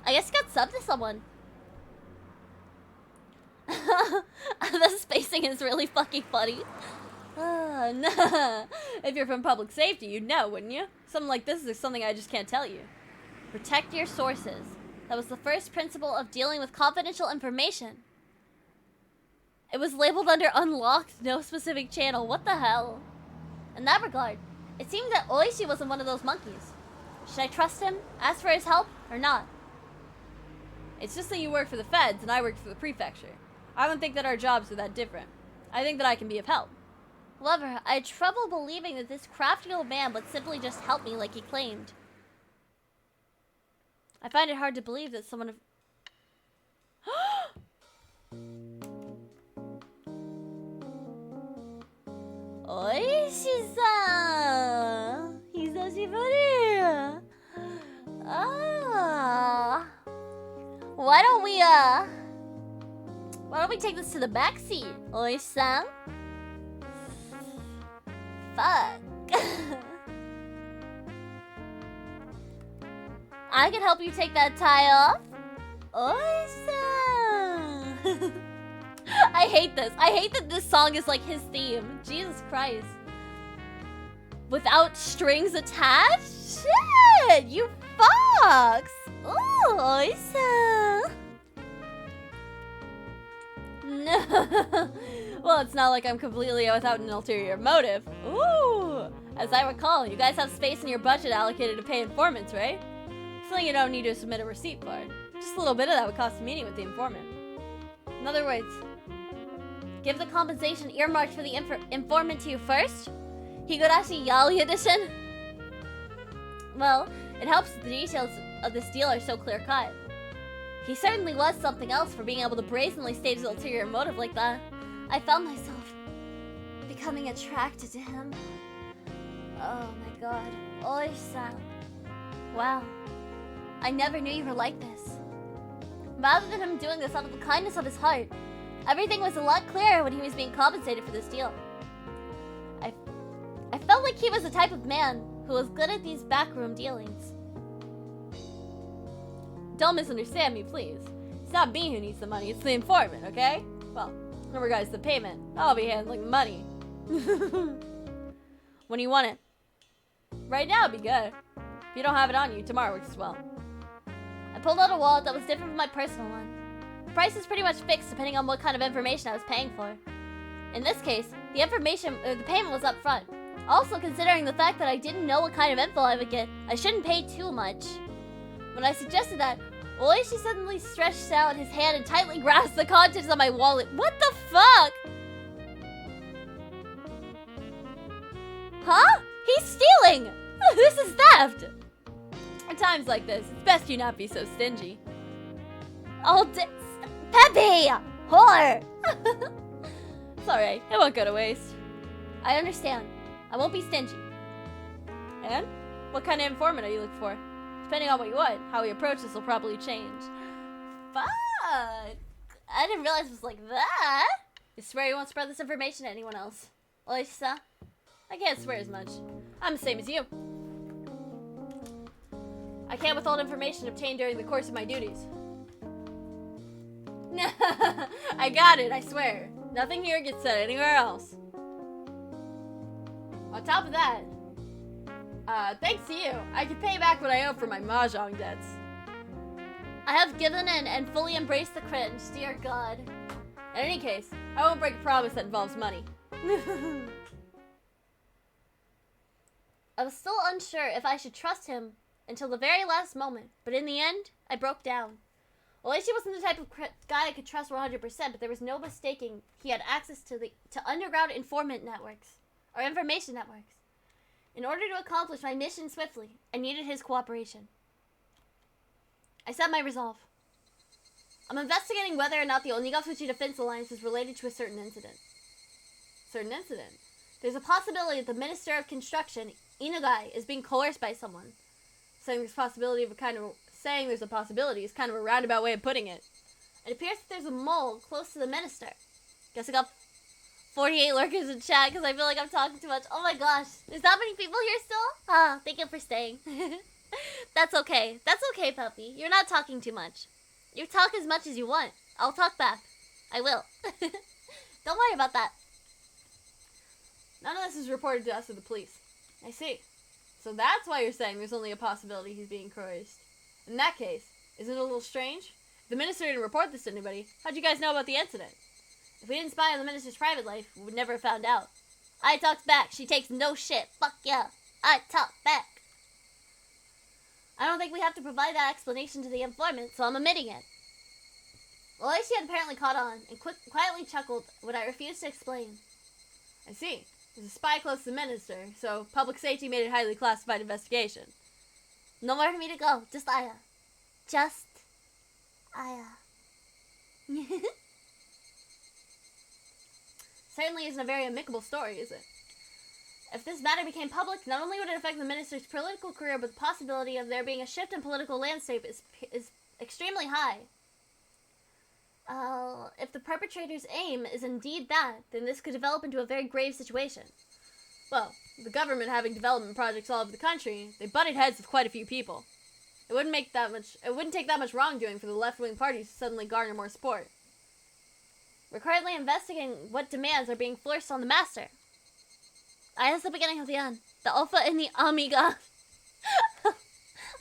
I guess you got subbed to someone. The spacing is really fucking funny. Nah. If you're from public safety, you'd know, wouldn't you? Something like this is something I just can't tell you. Protect your sources. That was the first principle of dealing with confidential information. It was labeled under unlocked, no specific channel. What the hell? In that regard, it seemed that Oishi wasn't one of those monkeys. Should I trust him, ask for his help, or not? It's just that you work for the feds and I work for the prefecture. I don't think that our jobs are that different. I think that I can be of help. However, I had trouble believing that this crafty old man would simply just help me like he claimed. I find it hard to believe that someone of... Oishi-san! Hisashiburi! Ah! Why don't we take this to the back seat, Oishi-san? Fuck. I can help you take that tie off. Oishi-san. I hate this. I hate that this song is like his theme. Jesus Christ. Without strings attached? Shit, you fucks. Ooh, Oishi-san. No. Well, it's not like I'm completely without an ulterior motive. Ooh. As I recall, you guys have space in your budget allocated to pay informants, right? Something you don't need to submit a receipt for. Just a little bit of that would cost a meeting with the informant. In other words, give the compensation earmarked for the informant to you first? Higurashi Yaoi edition? Well, it helps that the details of this deal are so clear-cut. He certainly was something else for being able to brazenly state his ulterior motive like that. I found myself becoming attracted to him. Oh my god. Oishi-san. Wow. I never knew you were like this. Rather than him doing this out of the kindness of his heart, everything was a lot clearer when he was being compensated for this deal. I felt like he was the type of man who was good at these backroom dealings. Don't misunderstand me, please. It's not me who needs the money, it's the informant, okay? Well, in regards to the payment, I'll be handling the money. When do you want it? Right now would be good. If you don't have it on you, tomorrow works as well. I pulled out a wallet that was different from my personal one. The price is pretty much fixed depending on what kind of information I was paying for. In this case, the payment was up front. Also, considering the fact that I didn't know what kind of info I would get, I shouldn't pay too much. When I suggested that, Oishi suddenly stretched out his hand and tightly grasped the contents of my wallet. What the fuck? Huh? He's stealing! This is theft! At times like this, it's best you not be so stingy. Oh, Peppy! Whore! It's alright, it won't go to waste. I understand. I won't be stingy. And? What kind of informant are you looking for? depending on what you want, how we approach this will probably change. Fuck! I didn't realize it was like that. I swear you won't spread this information to anyone else. Oysa? I can't swear as much. I'm the same as you. I can't withhold information obtained during the course of my duties. I got it, I swear. Nothing here gets said anywhere else. On top of that, thanks to you, I can pay back what I owe for my mahjong debts. I have given in and fully embraced the cringe, dear God. In any case, I won't break a promise that involves money. I was still unsure if I should trust him until the very last moment, but in the end, I broke down. Oishi wasn't the type of guy I could trust 100%, but there was no mistaking he had access to underground informant networks, or information networks. In order to accomplish my mission swiftly, I needed his cooperation. I set my resolve. I'm investigating whether or not the Onigafuchi Defense Alliance is related to a certain incident. There's a possibility that the Minister of Construction, Inugai, is being coerced by someone. Saying there's a possibility is kind of a roundabout way of putting it. It appears that there's a mole close to the minister. Guess I got 48 lurkers in chat because I feel like I'm talking too much. Oh my gosh. There's that many people here still? Thank you for staying. That's okay. That's okay, puppy. You're not talking too much. You talk as much as you want. I'll talk back. I will. Don't worry about that. None of this is reported to us or the police. I see. So that's why you're saying there's only a possibility he's being coerced. In that case, isn't it a little strange? If the minister didn't report this to anybody, how'd you guys know about the incident? If we didn't spy on the minister's private life, we would never have found out. I talked back. She takes no shit. Fuck yeah. I talk back. I don't think we have to provide that explanation to the informant, so I'm omitting it. Well, she had apparently caught on and quietly chuckled when I refused to explain. I see. There's a spy close to the minister, so public safety made it a highly classified investigation. No more for me to go. Just Aya. Just Aya. Certainly isn't a very amicable story, is it? If this matter became public, not only would it affect the minister's political career, but the possibility of there being a shift in political landscape is extremely high. If the perpetrator's aim is indeed that, then this could develop into a very grave situation. Well, the government having development projects all over the country, they butted heads with quite a few people. It wouldn't take that much wrongdoing for the left-wing parties to suddenly garner more support. We're currently investigating what demands are being forced on the master. That's the beginning of the end. The Alpha and the Omega.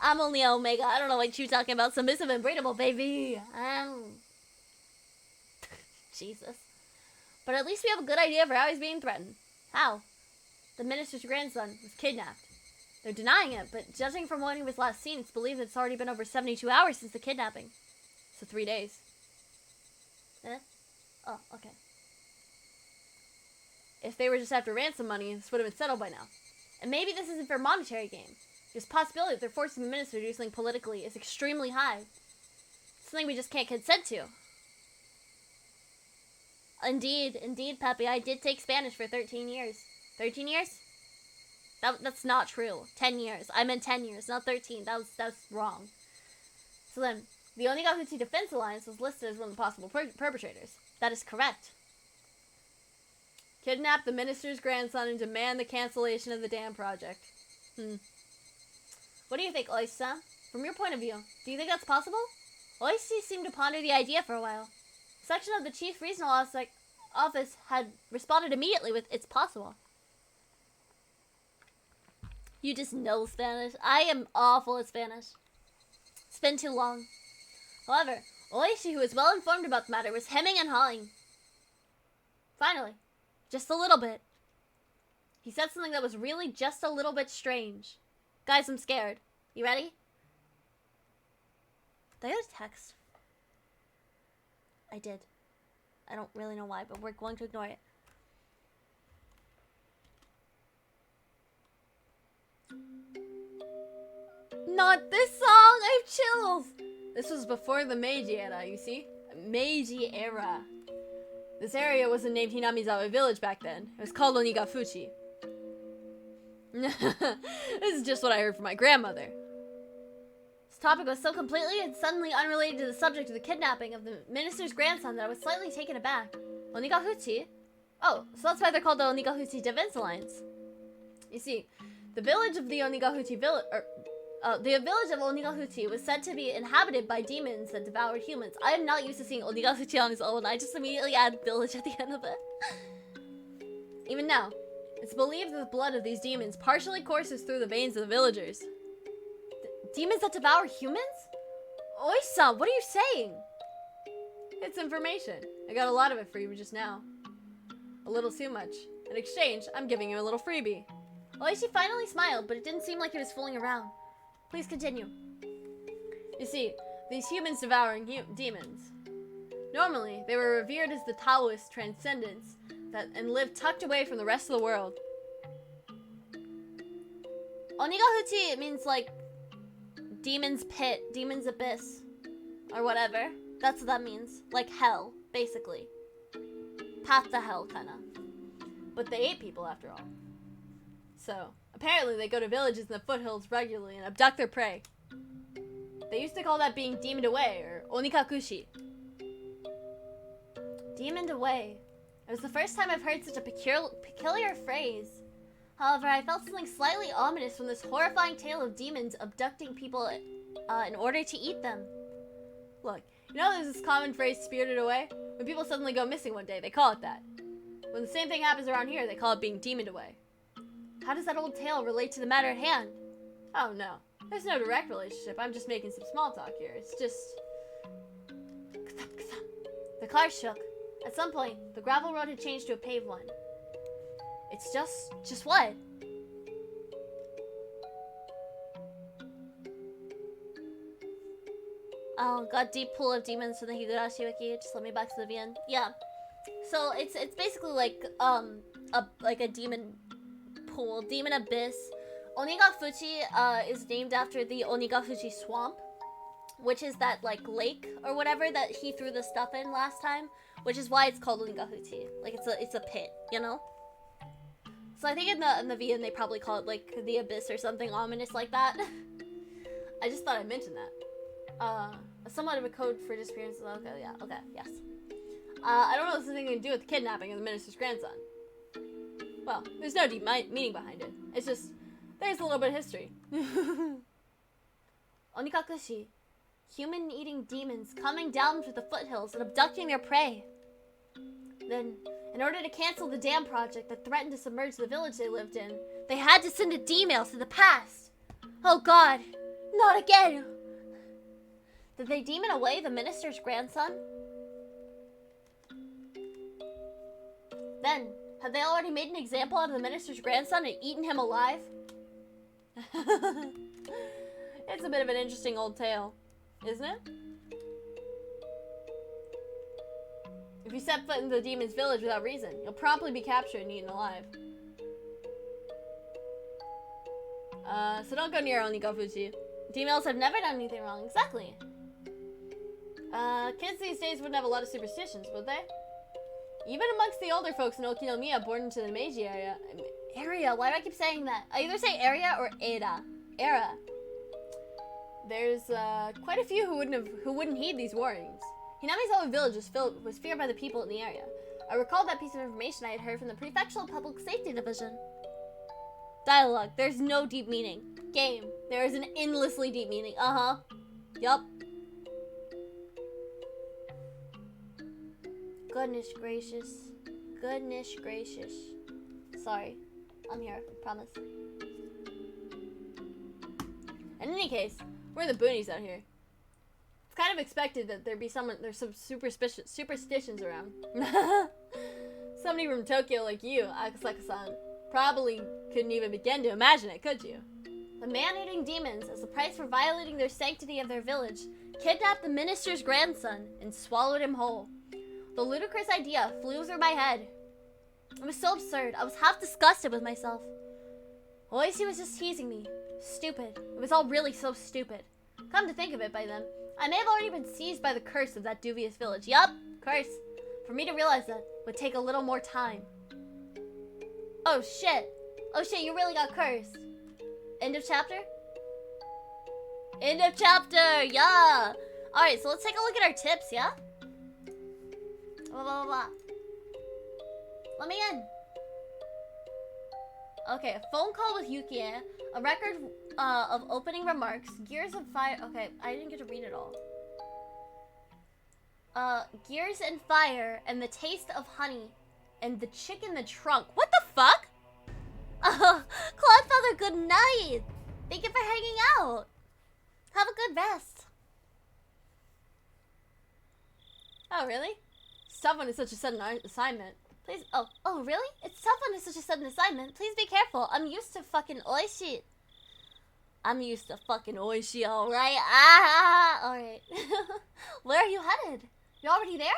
I'm only Omega. I don't know what you're talking about. Submissive and breedable, baby. Jesus. But at least we have a good idea for how he's being threatened. How? The minister's grandson was kidnapped. They're denying it, but judging from when he was last seen, it's believed that it's already been over 72 hours since the kidnapping. So 3 days. Oh, okay. If they were just after ransom money, this would have been settled by now. And maybe this isn't for a monetary gain. There's a possibility that they're forcing the minister to do something politically is extremely high. Something we just can't consent to. Indeed, Pepe, I did take Spanish for 13 years. 13 years? That's not true. 10 years. I meant 10 years, not 13. That's wrong. So then, the Onigafuchi Defense Alliance was listed as one of the possible perpetrators. That is correct. Kidnap the minister's grandson and demand the cancellation of the dam project. What do you think, Oisa? From your point of view, do you think that's possible? Oishi seemed to ponder the idea for a while. A section of the Chief Regional Office had responded immediately with, "It's possible." You just know Spanish. I am awful at Spanish. It's been too long. However, Oishi, who was well informed about the matter, was hemming and hawing. Finally, just a little bit. He said something that was really just a little bit strange. Guys, I'm scared. You ready? Did I get a text? I did. I don't really know why, but we're going to ignore it. Not this song! I have chills! This was before the Meiji era, you see? Meiji era. This area wasn't named Hinamizawa Village back then. It was called Onigafuchi. This is just what I heard from my grandmother. topic was so completely and suddenly unrelated to the subject of the kidnapping of the minister's grandson that I was slightly taken aback. Onigahuchi? Oh, so that's why they're called the Onigahuchi Defense Alliance. You see, the village of the Onigahuchi village, the village of Onigahuchi was said to be inhabited by demons that devoured humans. I am not used to seeing Onigahuchi on its own. I just immediately add village at the end of it. Even now, it's believed that the blood of these demons partially courses through the veins of the villagers. Demons that devour humans? Oi-san, what are you saying? It's information. I got a lot of it for you just now. A little too much. In exchange, I'm giving you a little freebie. Oishi finally smiled, but it didn't seem like he was fooling around. Please continue. You see, these humans devouring demons. Normally, they were revered as the Taoist transcendents and lived tucked away from the rest of the world. Onigahuchi means like demon's pit, demon's abyss, or whatever. That's what that means. Like hell, basically. Path to hell, kinda. But they ate people after all. So, apparently they go to villages in the foothills regularly and abduct their prey. They used to call that being demoned away, or onikakushi. Demoned away. It was the first time I've heard such a peculiar phrase. However, I felt something slightly ominous from this horrifying tale of demons abducting people in order to eat them. Look, you know there's this common phrase, spirited away? When people suddenly go missing one day, they call it that. When the same thing happens around here, they call it being demoned away. How does that old tale relate to the matter at hand? Oh no, there's no direct relationship. I'm just making some small talk here. It's just... The car shook. At some point, the gravel road had changed to a paved one. It's just what? Oh, got deep pool of demons from the Higurashi wiki. Just let me back to the VN. Yeah. So it's basically like a demon pool, demon abyss. Onigafuchi is named after the Onigafuchi swamp, which is that like lake or whatever that he threw the stuff in last time, which is why it's called Onigafuchi. Like it's a pit, you know? So I think in the VN they probably call it like the abyss or something ominous like that. I just thought I'd mention that. Somewhat of a code for disappearances. Okay, yeah, okay, yes. I don't know if this has anything to do with the kidnapping of the minister's grandson. Well, there's no deep meaning behind it. It's just, there's a little bit of history. Onikakushi. Human-eating demons coming down to the foothills and abducting their prey. Then, in order to cancel the dam project that threatened to submerge the village they lived in, they had to send a D-mail to the past. Oh god, not again! Did they demon away the minister's grandson? Then, had they already made an example out of the minister's grandson and eaten him alive? It's a bit of an interesting old tale, isn't it? If you set foot into the demon's village without reason, you'll promptly be captured and eaten alive. So don't go near Onigafuchi. D-males have never done anything wrong, exactly. Kids these days wouldn't have a lot of superstitions, would they? Even amongst the older folks in Okinomiya born into the Meiji area. Why do I keep saying that? I either say area or era. There's quite a few who wouldn't heed these warnings. Hinami's whole village was feared by the people in the area. I recalled that piece of information I had heard from the Prefectural Public Safety Division. Dialogue. There's no deep meaning. Game. There is an endlessly deep meaning. Yup. Goodness gracious. Goodness gracious. Sorry. I'm here. Promise. In any case, we're in the boonies out here. It's kind of expected that there's some superstitions around. Somebody from Tokyo like you, Akasaka-san, probably couldn't even begin to imagine it, could you? The man-eating demons, as the price for violating their sanctity of their village, kidnapped the minister's grandson and swallowed him whole. The ludicrous idea flew through my head. It was so absurd, I was half disgusted with myself. Oishi was just teasing me. Stupid. It was all really so stupid. Come to think of it by then, I may have already been seized by the curse of that dubious village. Yup, curse. For me to realize that would take a little more time. Oh shit, you really got cursed. End of chapter? End of chapter, yeah. Alright, so let's take a look at our tips, yeah? Blah, blah, blah, blah. Let me in. Okay, a phone call with Yukie, a record of opening remarks, Gears of Fire. Okay, I didn't get to read it all. Gears and Fire, and the Taste of Honey, and the Chick in the Trunk. What the fuck? Cloudfeather, good night. Thank you for hanging out. Have a good rest. Oh, really? Someone is such a sudden assignment. Please, oh, really? It's tough when it's such a sudden assignment. Please be careful. I'm used to fucking oishi. I'm used to fucking oishi, alright? Alright. Where are you headed? You already there?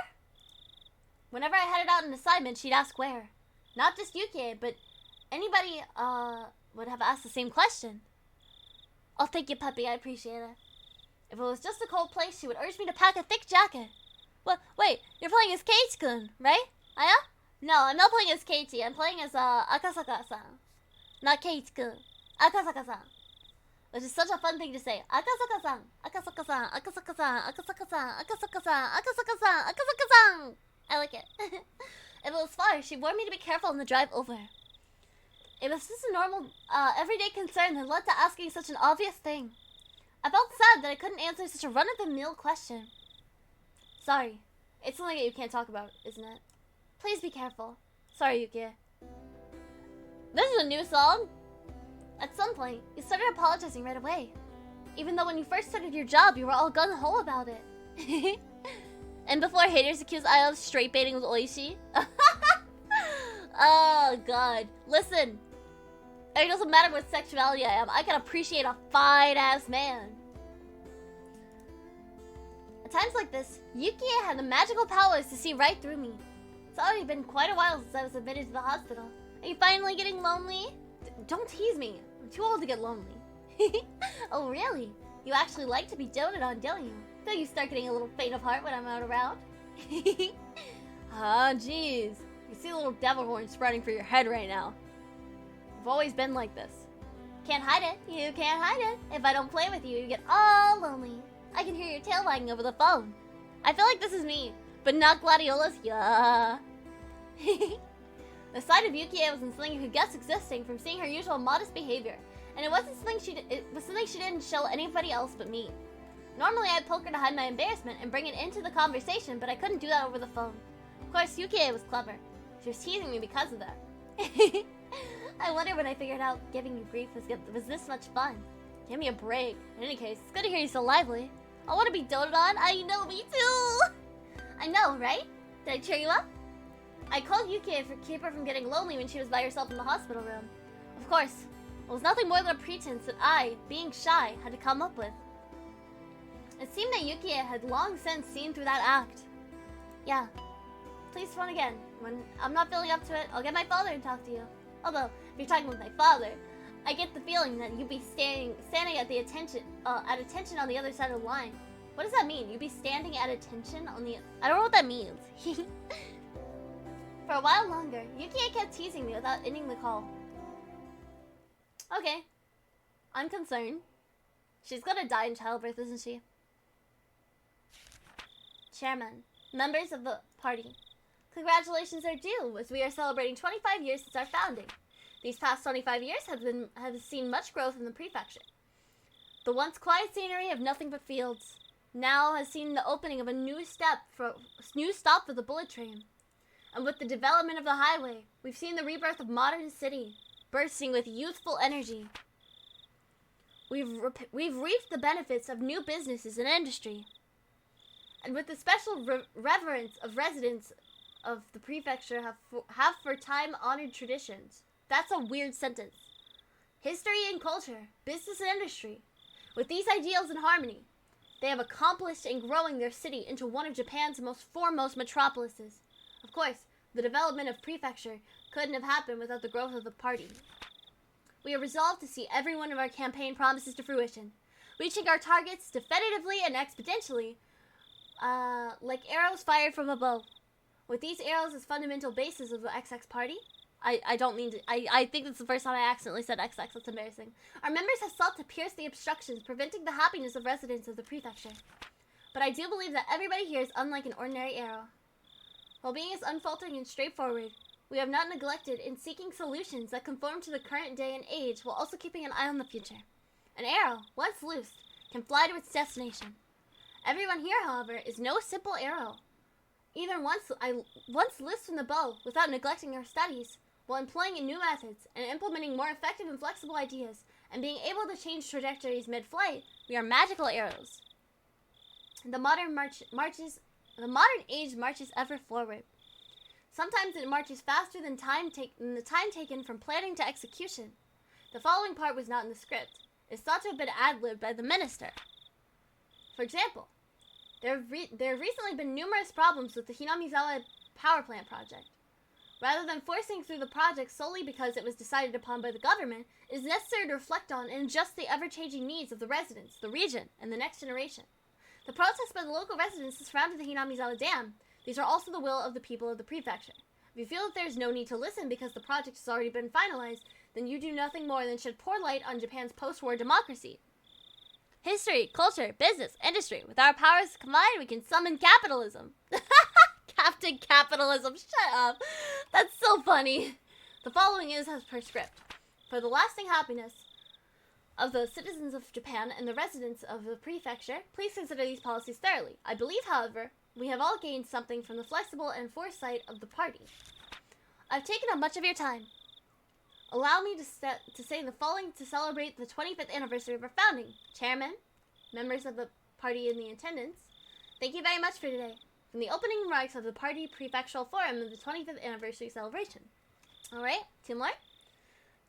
Whenever I headed out an assignment, she'd ask where. Not just Yukie, but anybody, would have asked the same question. Oh, thank you, puppy. I appreciate it. If it was just a cold place, she would urge me to pack a thick jacket. What? Wait, you're playing as Keiichi-kun, right? Aya? No, I'm not playing as Keiichi. I'm playing as, Akasaka-san. Not Keiichi-kun. Akasaka-san. Which is such a fun thing to say. Akasaka-san. Akasaka-san. Akasaka-san. Akasaka-san. Akasaka-san. Akasaka-san. Akasaka-san. I like it. If it was far, she warned me to be careful on the drive over. It was just a normal, everyday concern that led to asking such an obvious thing. I felt sad that I couldn't answer such a run-of-the-mill question. Sorry. It's something that you can't talk about, isn't it? Please be careful. Sorry, Yukie. This is a new song. At some point, you started apologizing right away. Even though when you first started your job, you were all gung-ho about it. And before haters accused Aya of straight baiting with Oishi. Oh, God. Listen. It doesn't matter what sexuality I am. I can appreciate a fine-ass man. At times like this, Yukie had the magical powers to see right through me. It's already been quite a while since I was admitted to the hospital. Are you finally getting lonely? Don't tease me. I'm too old to get lonely. Oh, really? You actually like to be doted on, don't you? Though you start getting a little faint of heart when I'm out around. Ah, jeez. You see a little devil horn spreading for your head right now. You've always been like this. Can't hide it. You can't hide it. If I don't play with you, you get all lonely. I can hear your tail wagging over the phone. I feel like this is me, but not Gladiola's. Yeah. The sight of Yukie wasn't something you could guess existing from seeing her usual modest behavior, and it wasn't something it was something she didn't show anybody else but me. Normally, I'd poke her to hide my embarrassment and bring it into the conversation, but I couldn't do that over the phone. Of course, Yukie was clever. She was teasing me because of that. I wonder when I figured out giving you grief was this much fun. Give me a break. In any case, it's good to hear you so lively. I want to be doted on. I know, me too. I know, right? Did I cheer you up? I called Yukie to keep her from getting lonely when she was by herself in the hospital room. Of course, it was nothing more than a pretense that I, being shy, had to come up with. It seemed that Yukie had long since seen through that act. Yeah. Please phone again. When I'm not feeling up to it, I'll get my father and talk to you. Although, if you're talking with my father, I get the feeling that you'd be standing at attention on the other side of the line. What does that mean? You'd be standing at attention on the... I don't know what that means. For a while longer, Yukie kept teasing me without ending the call. Okay. I'm concerned. She's gonna die in childbirth, isn't she? Chairman, members of the party. Congratulations are due, as we are celebrating 25 years since our founding. These past 25 years have seen much growth in the prefecture. The once quiet scenery of nothing but fields now has seen the opening of a new stop for the bullet train. And with the development of the highway, we've seen the rebirth of modern city, bursting with youthful energy. We've reaped the benefits of new businesses and industry. And with the special reverence of residents of the prefecture have for time-honored traditions. That's a weird sentence. History and culture, business and industry. With these ideals in harmony, they have accomplished in growing their city into one of Japan's foremost metropolises. Of course, the development of prefecture couldn't have happened without the growth of the party. We are resolved to see every one of our campaign promises to fruition, reaching our targets definitively and exponentially, like arrows fired from a bow. With these arrows as fundamental bases of the XX party, I don't mean to. I think it's the first time I accidentally said XX. That's embarrassing. Our members have sought to pierce the obstructions, preventing the happiness of residents of the prefecture. But I do believe that everybody here is unlike an ordinary arrow. While being as unfaltering and straightforward, we have not neglected in seeking solutions that conform to the current day and age while also keeping an eye on the future. An arrow, once loosed, can fly to its destination. Everyone here, however, is no simple arrow. Either once loosed from the bow without neglecting our studies, while employing new methods and implementing more effective and flexible ideas, and being able to change trajectories mid-flight, we are magical arrows. The modern age marches ever forward. Sometimes it marches faster than the time taken from planning to execution. The following part was not in the script. It's thought to have been ad-libbed by the minister. For example, there have recently been numerous problems with the Hinamizawa power plant project. Rather than forcing through the project solely because it was decided upon by the government, it is necessary to reflect on and adjust the ever-changing needs of the residents, the region, and the next generation. The protests by the local residents that surrounded the Hinamizawa Dam, these are also the will of the people of the prefecture. If you feel that there is no need to listen because the project has already been finalized, then you do nothing more than shed poor light on Japan's post-war democracy. History, culture, business, industry. With our powers combined, we can summon capitalism. Captain Capitalism, shut up. That's so funny. The following is as per script. For the lasting happiness of the citizens of Japan and the residents of the prefecture, please consider these policies thoroughly. I believe, however, we have all gained something from the flexible and foresight of the party. I've taken up much of your time. Allow me to say the following to celebrate the 25th anniversary of our founding. Chairman, members of the party in the attendance, thank you very much for today. From the opening remarks of the party prefectural forum of the 25th anniversary celebration. Alright, two more.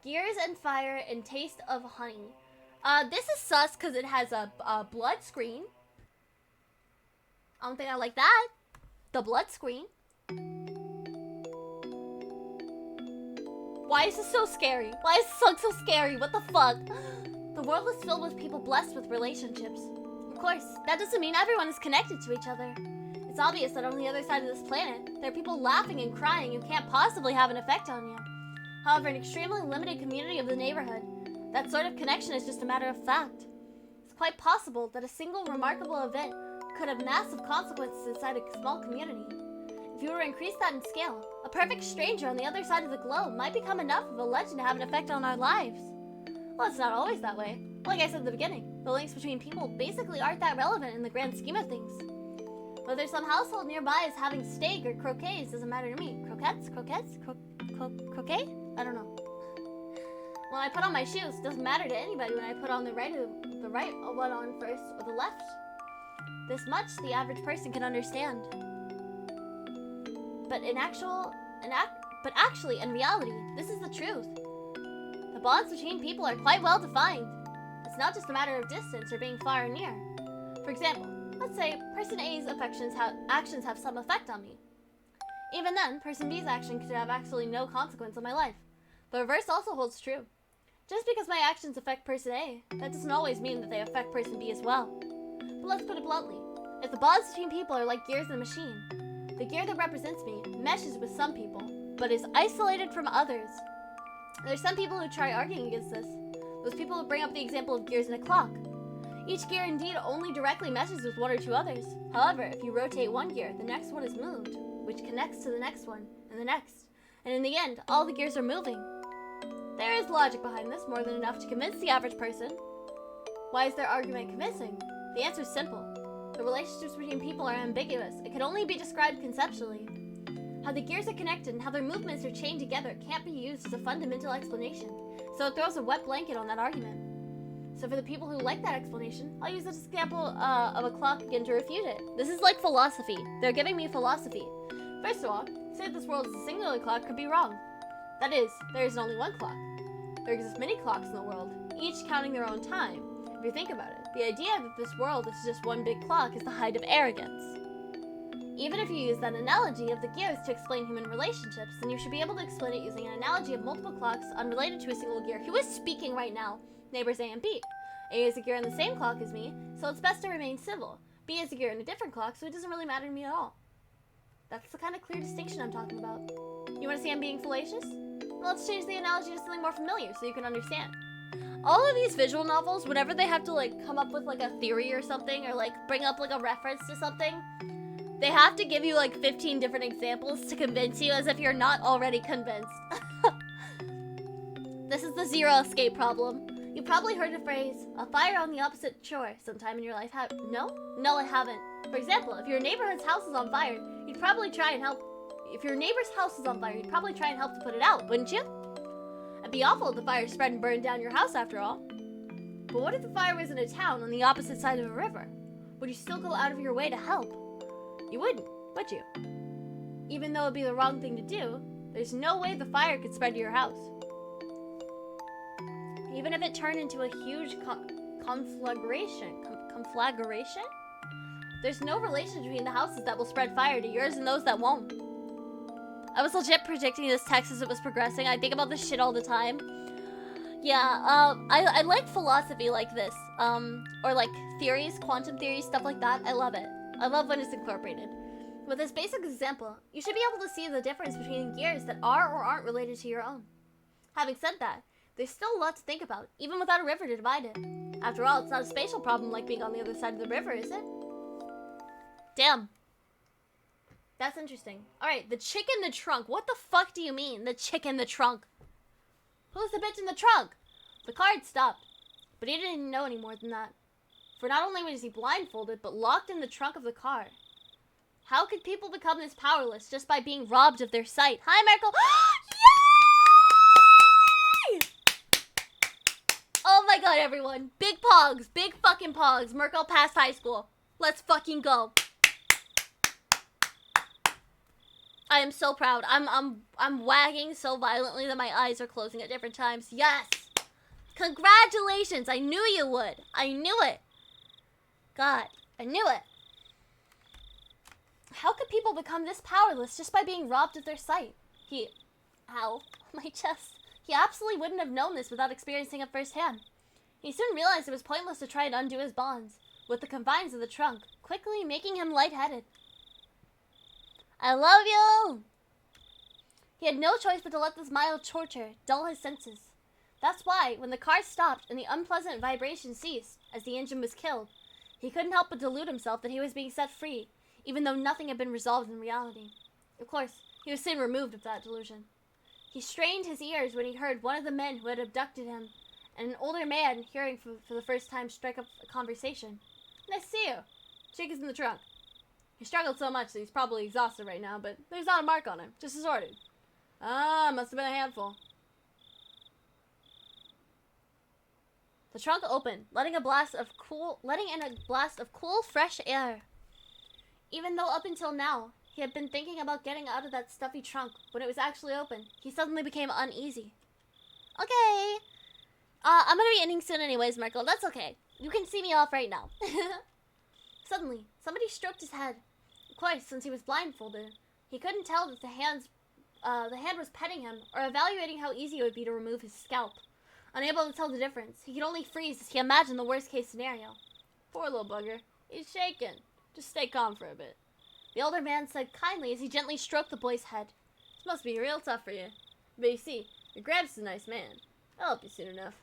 Gears and fire and taste of honey. This is sus because it has a blood screen. I don't think I like that. The blood screen. Why is this so scary? Why is this so scary? What the fuck? The world is filled with people blessed with relationships. Of course, that doesn't mean everyone is connected to each other. It's obvious that on the other side of this planet, there are people laughing and crying who can't possibly have an effect on you. However, an extremely limited community of the neighborhood, that sort of connection is just a matter of fact. It's quite possible that a single remarkable event could have massive consequences inside a small community. If you were to increase that in scale, a perfect stranger on the other side of the globe might become enough of a legend to have an effect on our lives. Well, it's not always that way. Like I said at the beginning, the links between people basically aren't that relevant in the grand scheme of things. Whether some household nearby is having steak or croquets doesn't matter to me. Croquettes? Croquet? I don't know. When I put on my shoes, it doesn't matter to anybody when I put on the right one on first or the left. This much the average person can understand. But actually, in reality, this is the truth. The bonds between people are quite well defined. It's not just a matter of distance or being far or near. For example, let's say person A's actions have some effect on me. Even then, person B's action could have absolutely no consequence on my life. The reverse also holds true. Just because my actions affect person A, that doesn't always mean that they affect person B as well. But let's put it bluntly. If the bonds between people are like gears in a machine, the gear that represents me meshes with some people, but is isolated from others. There's some people who try arguing against this. Those people who bring up the example of gears in a clock. Each gear indeed only directly meshes with one or two others. However, if you rotate one gear, the next one is moved, which connects to the next one, and the next. And in the end, all the gears are moving. There is logic behind this, more than enough to convince the average person. Why is their argument convincing? The answer is simple. The relationships between people are ambiguous. It can only be described conceptually. How the gears are connected and how their movements are chained together can't be used as a fundamental explanation, so it throws a wet blanket on that argument. So for the people who like that explanation, I'll use this example of a clock again to refute it. This is like philosophy. They're giving me philosophy. First of all, to say that this world is a singular clock could be wrong. That is, there isn't only one clock. There exist many clocks in the world, each counting their own time. If you think about it, the idea that this world is just one big clock is the height of arrogance. Even if you use that analogy of the gears to explain human relationships, then you should be able to explain it using an analogy of multiple clocks unrelated to a single gear. Who is speaking right now? Neighbors A and B. A is a gear on the same clock as me, so it's best to remain civil. B is a gear in a different clock, so it doesn't really matter to me at all. That's the kind of clear distinction I'm talking about. You want to see I'm being fallacious? Let's change the analogy to something more familiar so you can understand. All of these visual novels, whenever they have to like come up with like a theory or something, or like bring up like a reference to something, they have to give you like 15 different examples to convince you as if you're not already convinced. This is the zero escape problem. You probably heard the phrase, a fire on the opposite shore, sometime in your life. No? No, I haven't. For example, if your neighborhood's house is on fire, you'd probably try and help. If your neighbor's house is on fire, you'd probably try and help to put it out, wouldn't you? It'd be awful if the fire spread and burned down your house after all. But what if the fire was in a town on the opposite side of a river? Would you still go out of your way to help? You wouldn't, would you? Even though it'd be the wrong thing to do, there's no way the fire could spread to your house. Even if it turned into a huge conflagration? There's no relation between the houses that will spread fire to yours and those that won't. I was legit predicting this text as it was progressing. I think about this shit all the time. Yeah, I like philosophy like this. Or like theories, quantum theories, stuff like that. I love it. I love when it's incorporated. With this basic example, you should be able to see the difference between gears that are or aren't related to your own. Having said that, there's still a lot to think about, even without a river to divide it. After all, it's not a spatial problem like being on the other side of the river, is it? Damn. That's interesting. Alright, the chick in the trunk. What the fuck do you mean, the chick in the trunk? Who's the bitch in the trunk? The car had stopped, but he didn't know any more than that. For not only was he blindfolded, but locked in the trunk of the car. How could people become this powerless just by being robbed of their sight? Hi, Merkel! Yay! Oh my god, everyone. Big pogs. Big fucking pogs. Merkel passed high school. Let's fucking go. I am so proud. I'm wagging so violently that my eyes are closing at different times. Yes! Congratulations! I knew you would. I knew it. God, I knew it. How could people become this powerless just by being robbed of their sight? Ow, my chest. He absolutely wouldn't have known this without experiencing it firsthand. He soon realized it was pointless to try and undo his bonds with the confines of the trunk, quickly making him lightheaded. I love you! He had no choice but to let this mild torture dull his senses. That's why, when the car stopped and the unpleasant vibration ceased, as the engine was killed, he couldn't help but delude himself that he was being set free, even though nothing had been resolved in reality. Of course, he was soon removed of that delusion. He strained his ears when he heard one of the men who had abducted him, and an older man hearing for the first time strike up a conversation. Nice to see you. Chick is in the trunk. He struggled so much that he's probably exhausted right now, but there's not a mark on him, just assorted. Ah, must have been a handful. The trunk opened, letting in a blast of cool, fresh air. Even though up until now, he had been thinking about getting out of that stuffy trunk, when it was actually open, he suddenly became uneasy. Okay. I'm gonna be ending soon anyways, Merkel. That's okay. You can see me off right now. Suddenly, somebody stroked his head. Of course, since he was blindfolded, he couldn't tell that the hand was petting him or evaluating how easy it would be to remove his scalp. Unable to tell the difference, he could only freeze as he imagined the worst-case scenario. Poor little bugger. He's shaken. Just stay calm for a bit. The older man said kindly as he gently stroked the boy's head. This must be real tough for you. But you see, your Gramps is a nice man. I'll help you soon enough.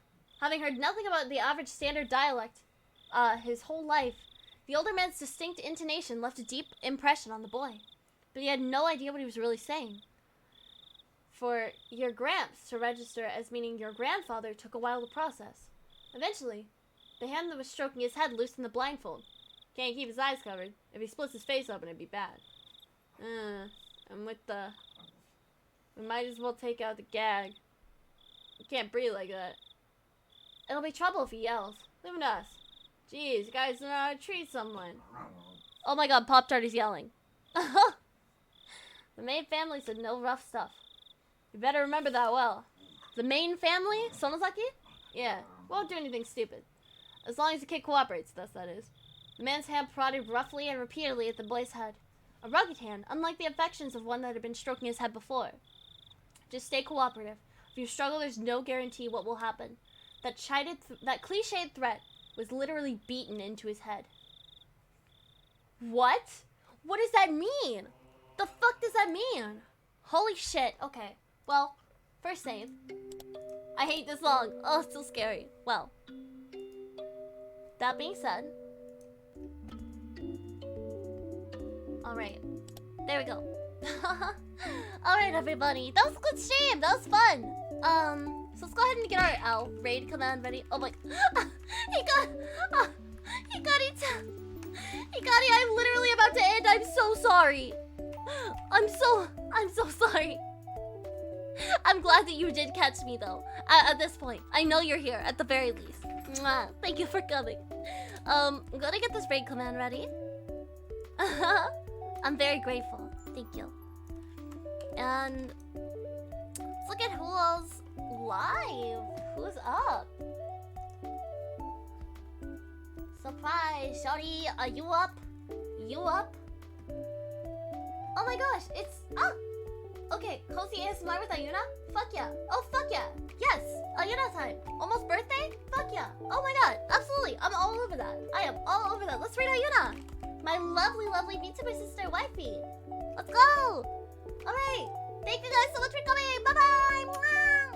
Having heard nothing about the average standard dialect his whole life, the older man's distinct intonation left a deep impression on the boy. But he had no idea what he was really saying. For your Gramps to register as meaning your grandfather took a while to process. Eventually, the hand that was stroking his head loosened the blindfold. Can't keep his eyes covered. If he splits his face open, it'd be bad. And with the... We might as well take out the gag. You can't breathe like that. It'll be trouble if he yells. Leave it to us. Jeez, you guys don't know how to treat someone. Oh my god, Pop-Tart is yelling. The main family said no rough stuff. You better remember that well. The main family? Sonozaki? Yeah, won't do anything stupid. As long as the kid cooperates, that is. The man's hand prodded roughly and repeatedly at the boy's head. A rugged hand, unlike the affections of one that had been stroking his head before. Just stay cooperative. If you struggle, there's no guarantee what will happen. That cliched threat was literally beaten into his head. What? What does that mean? The fuck does that mean? Holy shit. Okay. Well, First save. I hate this song. Oh, it's so scary. Well, that being said, alright. There we go. Alright, everybody. That was a good stream. That was fun. So let's go ahead and get our raid command ready. Oh my. He got it. I'm literally about to end. I'm so sorry. I'm so sorry. I'm glad that you did catch me though. At this point, I know you're here at the very least. Mwah. Thank you for coming. I'm gonna get this raid command ready. I'm very grateful. Thank you. And let's look at who else live. Who's up? Surprise, shawty. Are you up? You up? Oh my gosh, it's up. Okay, cozy ASMR with Ayuna? Fuck yeah. Oh, fuck yeah. Yes, Ayuna time. Almost birthday? Fuck yeah. Oh my god, absolutely. I'm all over that. I am all over that. Let's read Ayuna. My lovely, lovely VTuber sister wifey. Let's go. Alright. Thank you guys so much for coming. Bye-bye.